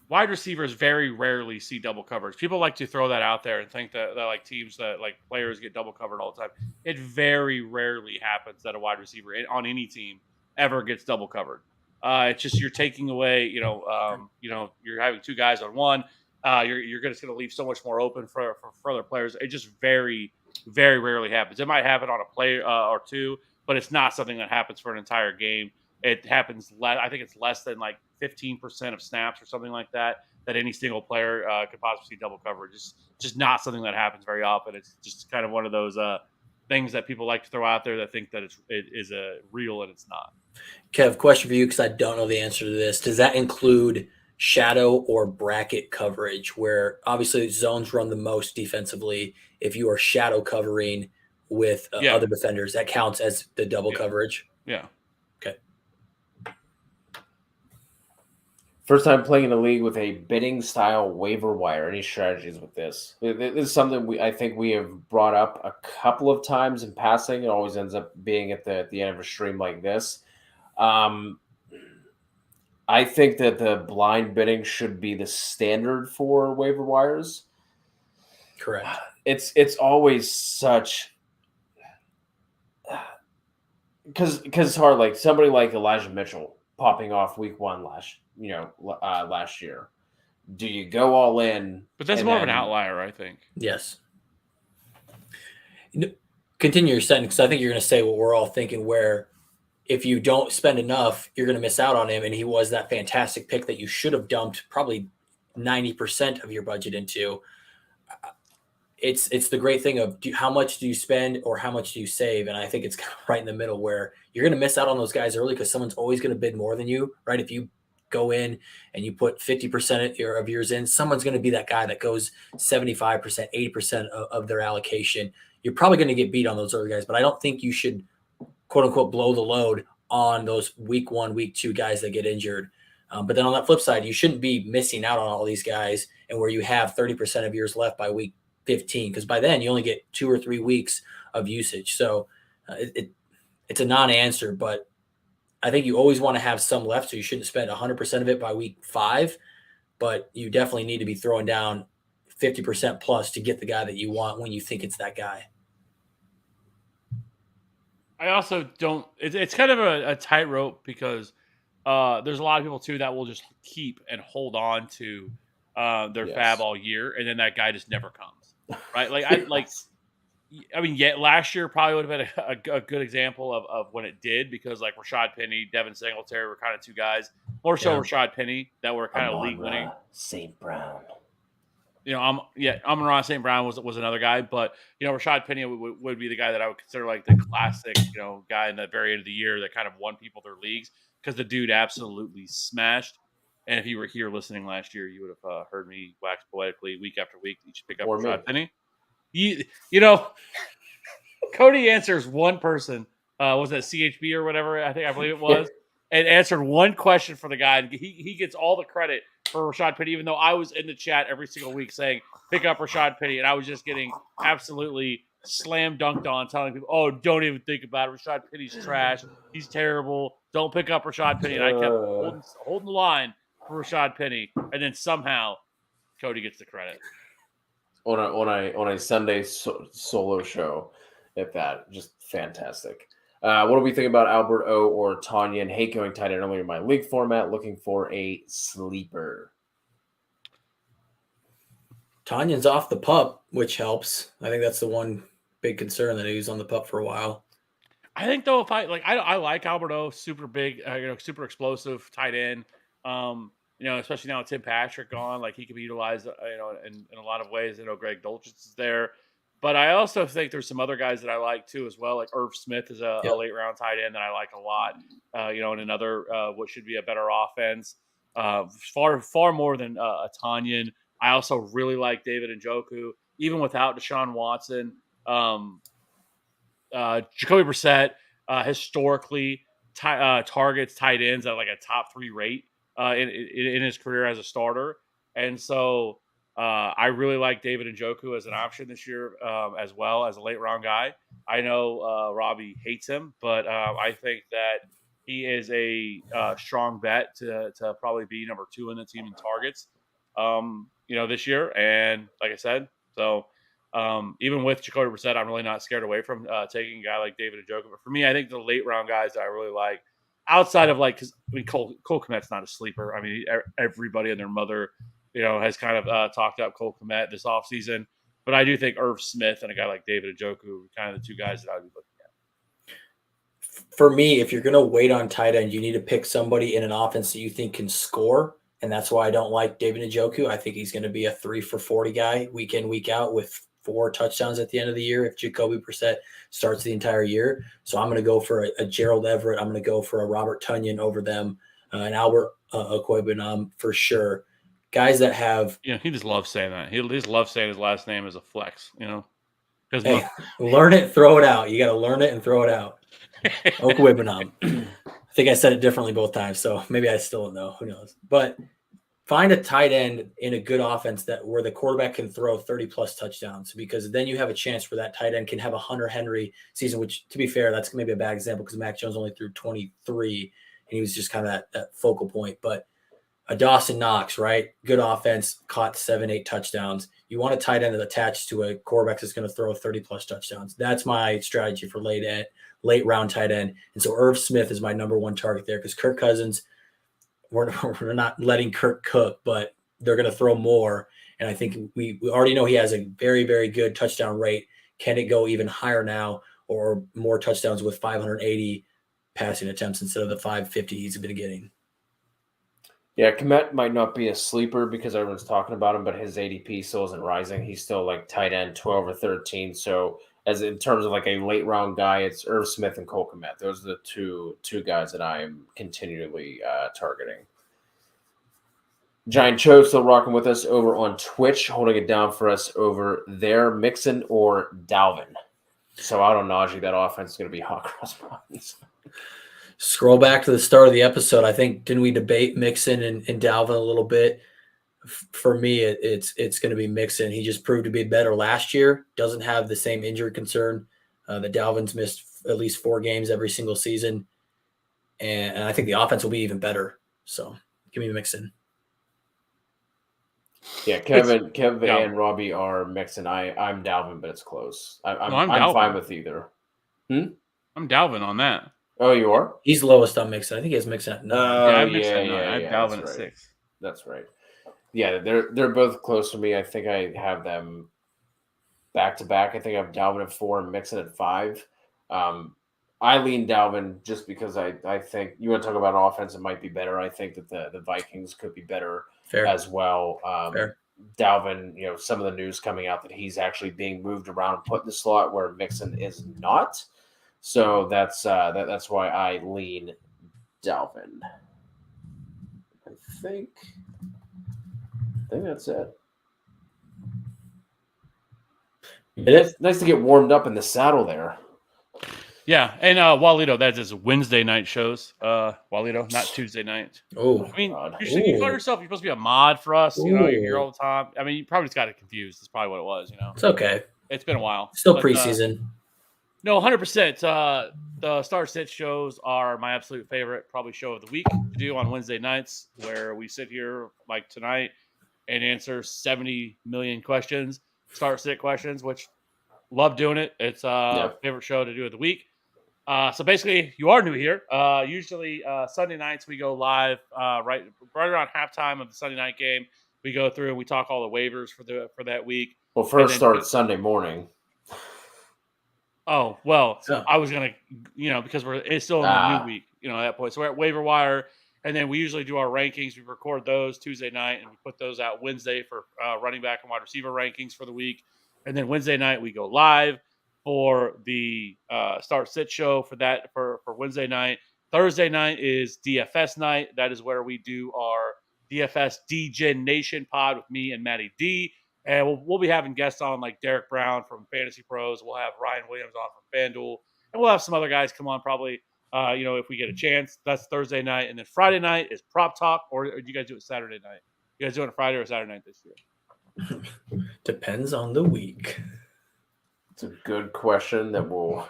Wide receivers very rarely see double coverage. People like to throw that out there and think that like teams that like players get double covered all the time. It very rarely happens that a wide receiver on any team ever gets double covered. It's just you're taking away, you're having 2 guys on one. You're just going to leave so much more open for other players. It just very, very rarely happens. It might happen on a play or 2, but it's not something that happens for an entire game. It happens I think it's less than like 15% of snaps or something like that any single player could possibly see double coverage. It's just not something that happens very often. It's just kind of one of those things that people like to throw out there that think that it is real, and it's not. Kev, question for you, because I don't know the answer to this. Does that include shadow or bracket coverage, where obviously zones run the most defensively? If you are shadow covering with other defenders, that counts as the double coverage? Yeah. Okay. First time playing in the league with a bidding style waiver wire. Any strategies with this? This is something I think we have brought up a couple of times in passing. It always ends up being at the end of a stream like this. I think that the blind bidding should be the standard for waiver wires. Correct. It's always such because it's hard. Like somebody like Elijah Mitchell popping off week 1 last year. Do you go all in? But that's more of an outlier, I think. Yes. Continue your sentence, because I think you're going to say what we're all thinking, where if you don't spend enough, you're going to miss out on him. And he was that fantastic pick that you should have dumped probably 90% of your budget into. It's the great thing of how much do you spend or how much do you save? And I think it's kind of right in the middle, where you're going to miss out on those guys early because someone's always going to bid more than you, right? If you go in and you put 50% of yours in, someone's going to be that guy that goes 75%, 80% of their allocation. You're probably going to get beat on those other guys, but I don't think you should, quote unquote, blow the load on those week 1, week 2 guys that get injured. But then on that flip side, you shouldn't be missing out on all these guys and where you have 30% of yours left by week 15, because by then you only get 2 or 3 weeks of usage. So it's a non-answer, but I think you always want to have some left, so you shouldn't spend 100% of it by week 5, but you definitely need to be throwing down 50% plus to get the guy that you want when you think it's that guy. I also don't – it's kind of a tightrope, because there's a lot of people, too, that will just keep and hold on to their fab all year, and then that guy just never comes, right? Last year probably would have been a good example of when it did, because like Rashad Penny, Devin Singletary were kind of 2 guys, more so Rashad Penny, that were kind of league winning. St. Brown. Amon-Ra St. Brown was another guy, but Rashad Penny would be the guy that I would consider like the classic, guy in the very end of the year that kind of won people their leagues, because the dude absolutely smashed. And if you were here listening last year, you would have heard me wax poetically week after week. You should pick up Rashad Penny. Cody answers one person. Was it CHB or whatever? I believe it was, and answered one question for the guy. And he gets all the credit for Rashad Penny, even though I was in the chat every single week saying pick up Rashad Penny, and I was just getting absolutely slam dunked on, telling people, "Oh, don't even think about it. Rashad Penny's trash. He's terrible. Don't pick up Rashad Penny." And I kept holding the line for Rashad Penny, and then somehow Cody gets the credit on a Sunday solo show. At that, just fantastic. What do we think about Albert O or Tanyan? Hate going tight end earlier in my league format. Looking for a sleeper. Tanyan's off the pup, which helps. I think that's the one big concern, that he was on the pup for a while. I think though, if I like Albert O, super big, super explosive tight end. Especially now with Tim Patrick gone, like he could be utilized, in a lot of ways. I know Greg Dulcich is there, but I also think there's some other guys that I like too as well. Like Irv Smith is a late round tight end that I like a lot. In another what should be a better offense, far more than a Tanyan. I also really like David Njoku, even without Deshaun Watson. Jacoby Brissett historically targets tight ends at like a top 3 rate in his career as a starter, and so I really like David Njoku as an option this year as well as a late round guy. I know Robbie hates him, but I think that he is a strong bet to probably be number 2 in the team in targets, this year. And like I said, so even with Jacoby Brissett, I'm really not scared away from taking a guy like David Njoku. But for me, I think the late round guys that I really like, outside of because Cole Kmet's not a sleeper. I mean, everybody and their mother, has kind of talked up Cole Kmet this offseason. But I do think Irv Smith and a guy like David Njoku are kind of the 2 guys that I would be looking at. For me, if you're going to wait on tight end, you need to pick somebody in an offense that you think can score. And that's why I don't like David Njoku. I think he's going to be a 3 for 40 guy week in, week out with 4 touchdowns at the end of the year if Jacoby Brissett starts the entire year. So I'm going to go for a Gerald Everett. I'm going to go for a Robert Tonyan over them, an Albert Okwuegbunam for sure. Guys that have... he just loves saying that. He just loves saying his last name is a flex, Hey, learn it, throw it out. You got to learn it and throw it out. Okwuegbunam. I think I said it differently both times, so maybe I still don't know. Who knows? But find a tight end in a good offense where the quarterback can throw 30-plus touchdowns, because then you have a chance where that tight end can have a Hunter Henry season, which, to be fair, that's maybe a bad example because Mac Jones only threw 23, and he was just kind of that focal point. But a Dawson Knox, right? Good offense, caught 7-8 touchdowns. You want a tight end attached to a quarterback that's going to throw 30-plus touchdowns. That's my strategy for late round tight end. And so Irv Smith is my number 1 target there, because Kirk Cousins, we're not letting Kirk cook, but they're going to throw more. And I think we already know he has a very, very good touchdown rate. Can it go even higher now, or more touchdowns with 580 passing attempts instead of the 550 he's been getting? Yeah, Kmet might not be a sleeper because everyone's talking about him, but his ADP still isn't rising. He's still like tight end 12 or 13. So as in terms of like a late round guy, it's Irv Smith and Cole Kmet. Those are the two guys that I am continually targeting. Giant Cho still rocking with us over on Twitch, holding it down for us over there. Mixon or Dalvin? So out on Najee, that offense is going to be hot cross buttons. Scroll back to the start of the episode. I think, didn't we debate Mixon and Dalvin a little bit? For me, it's going to be Mixon. He just proved to be better last year. Doesn't have the same injury concern that Dalvin's missed at least 4 games every single season. And I think the offense will be even better. So give me Mixon. Yeah, Kevin and Robbie are Mixon. I'm Dalvin, but it's close. I'm fine with either. I'm Dalvin on that. Oh, you are? He's lowest on Mixon. I think he has Mixon at 9. I have Mixon at 9. I have Dalvin at 6. That's right. Yeah, they're both close to me. I think I have them back to back. I think I have Dalvin at 4 and Mixon at 5. I lean Dalvin just because I think you want to talk about an offense that might be better. I think that the Vikings could be better as well. Fair. Dalvin, some of the news coming out that he's actually being moved around and put in the slot where Mixon is not. So that's why I lean Dalvin. I think that's it. Nice to get warmed up in the saddle there. Yeah, and Walito, that is Wednesday night shows. Walito, not Tuesday night. Oh, I mean, God. you call yourself, you're supposed to be a mod for us. You know, you're here Ooh. all the time. I mean, you probably just got it confused. That's probably what it was, you know. It's okay. It's been a while. Still But, preseason. no, 100%. The Start Sit shows are my absolute favorite, probably show of the week to do on Wednesday nights, where we sit here like tonight and answer 70 million questions, Start Sit questions, which love doing it. It's favorite show to do of the week. So basically, you are new here. Usually Sunday nights we go live right around halftime of the Sunday night game. We go through and we talk all the waivers for that week. Well, first start Sunday morning. Oh, well, Yeah. I was going to, because it's still in the new week, at that point. So we're at waiver wire, and then we usually do our rankings. We record those Tuesday night, and we put those out Wednesday for running back and wide receiver rankings for the week. And then Wednesday night, we go live for the Start Sit show for Wednesday night. Thursday night is DFS night. That is where we do our DFS DGen Nation pod with me and Matty D. And we'll be having guests on like Derek Brown from Fantasy Pros. We'll have Ryan Williams on from FanDuel. And we'll have some other guys come on probably, if we get a chance. That's Thursday night. And then Friday night is Prop Talk. Or do you guys do it Saturday night? You guys doing it Friday or Saturday night this year? Depends on the week. It's a good question that we'll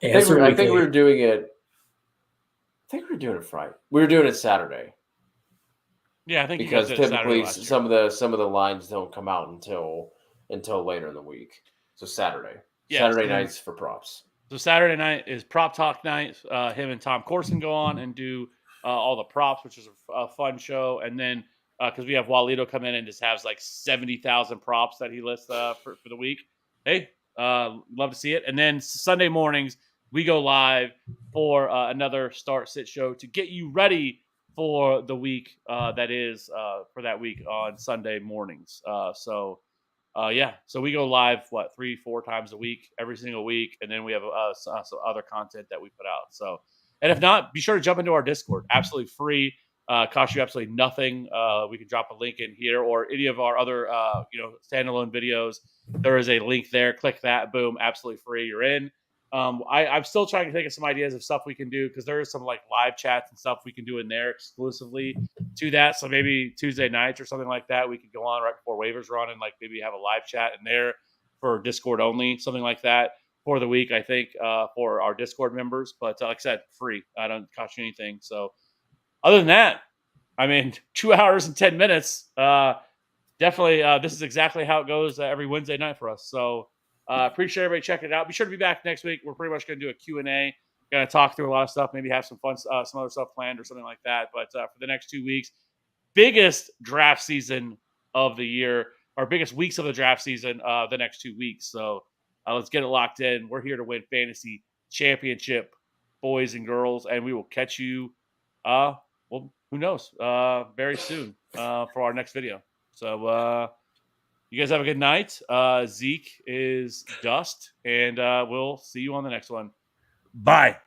answer. I think we were doing it. I think we were doing it Friday. We were doing it Saturday. Yeah, I think because typically some of the lines don't come out until later in the week. So Saturday. Yeah, Saturday nights for props. So Saturday night is Prop Talk night. Him and Tom Corson go on and do all the props, which is a fun show. And then because we have Walito come in and just has like 70,000 props that he lists for the week. Hey, love to see it. And then Sunday mornings we go live for another Start Sit show to get you ready for the week that is for that week on Sunday mornings. So we go live 3-4 times a week, every single week, and then we have some other content that we put out. So, and if not, be sure to jump into our Discord, absolutely free, costs you absolutely nothing. We can drop a link in here or any of our other standalone videos. There is a link there. Click that, boom, absolutely free. You're in. I'm still trying to think of some ideas of stuff we can do because there is some like live chats and stuff we can do in there exclusively to that. So maybe Tuesday nights or something like that, we could go on right before waivers run and like maybe have a live chat in there for Discord only, something like that for the week, I think, for our Discord members. But like I said, free. I don't cost you anything. So other than that, I mean, 2 hours and 10 minutes. Definitely, this is exactly how it goes every Wednesday night for us. So appreciate everybody checking it out. Be sure to be back next week. We're pretty much going to do a Q&A. Going to talk through a lot of stuff, maybe have some fun, some other stuff planned or something like that. But for the next 2 weeks, biggest draft season of the year, or biggest weeks of the draft season, the next 2 weeks. So let's get it locked in. We're here to win fantasy championship, boys and girls, and we will catch you, who knows, very soon for our next video. So you guys have a good night. Zeke is dust, and we'll see you on the next one. Bye.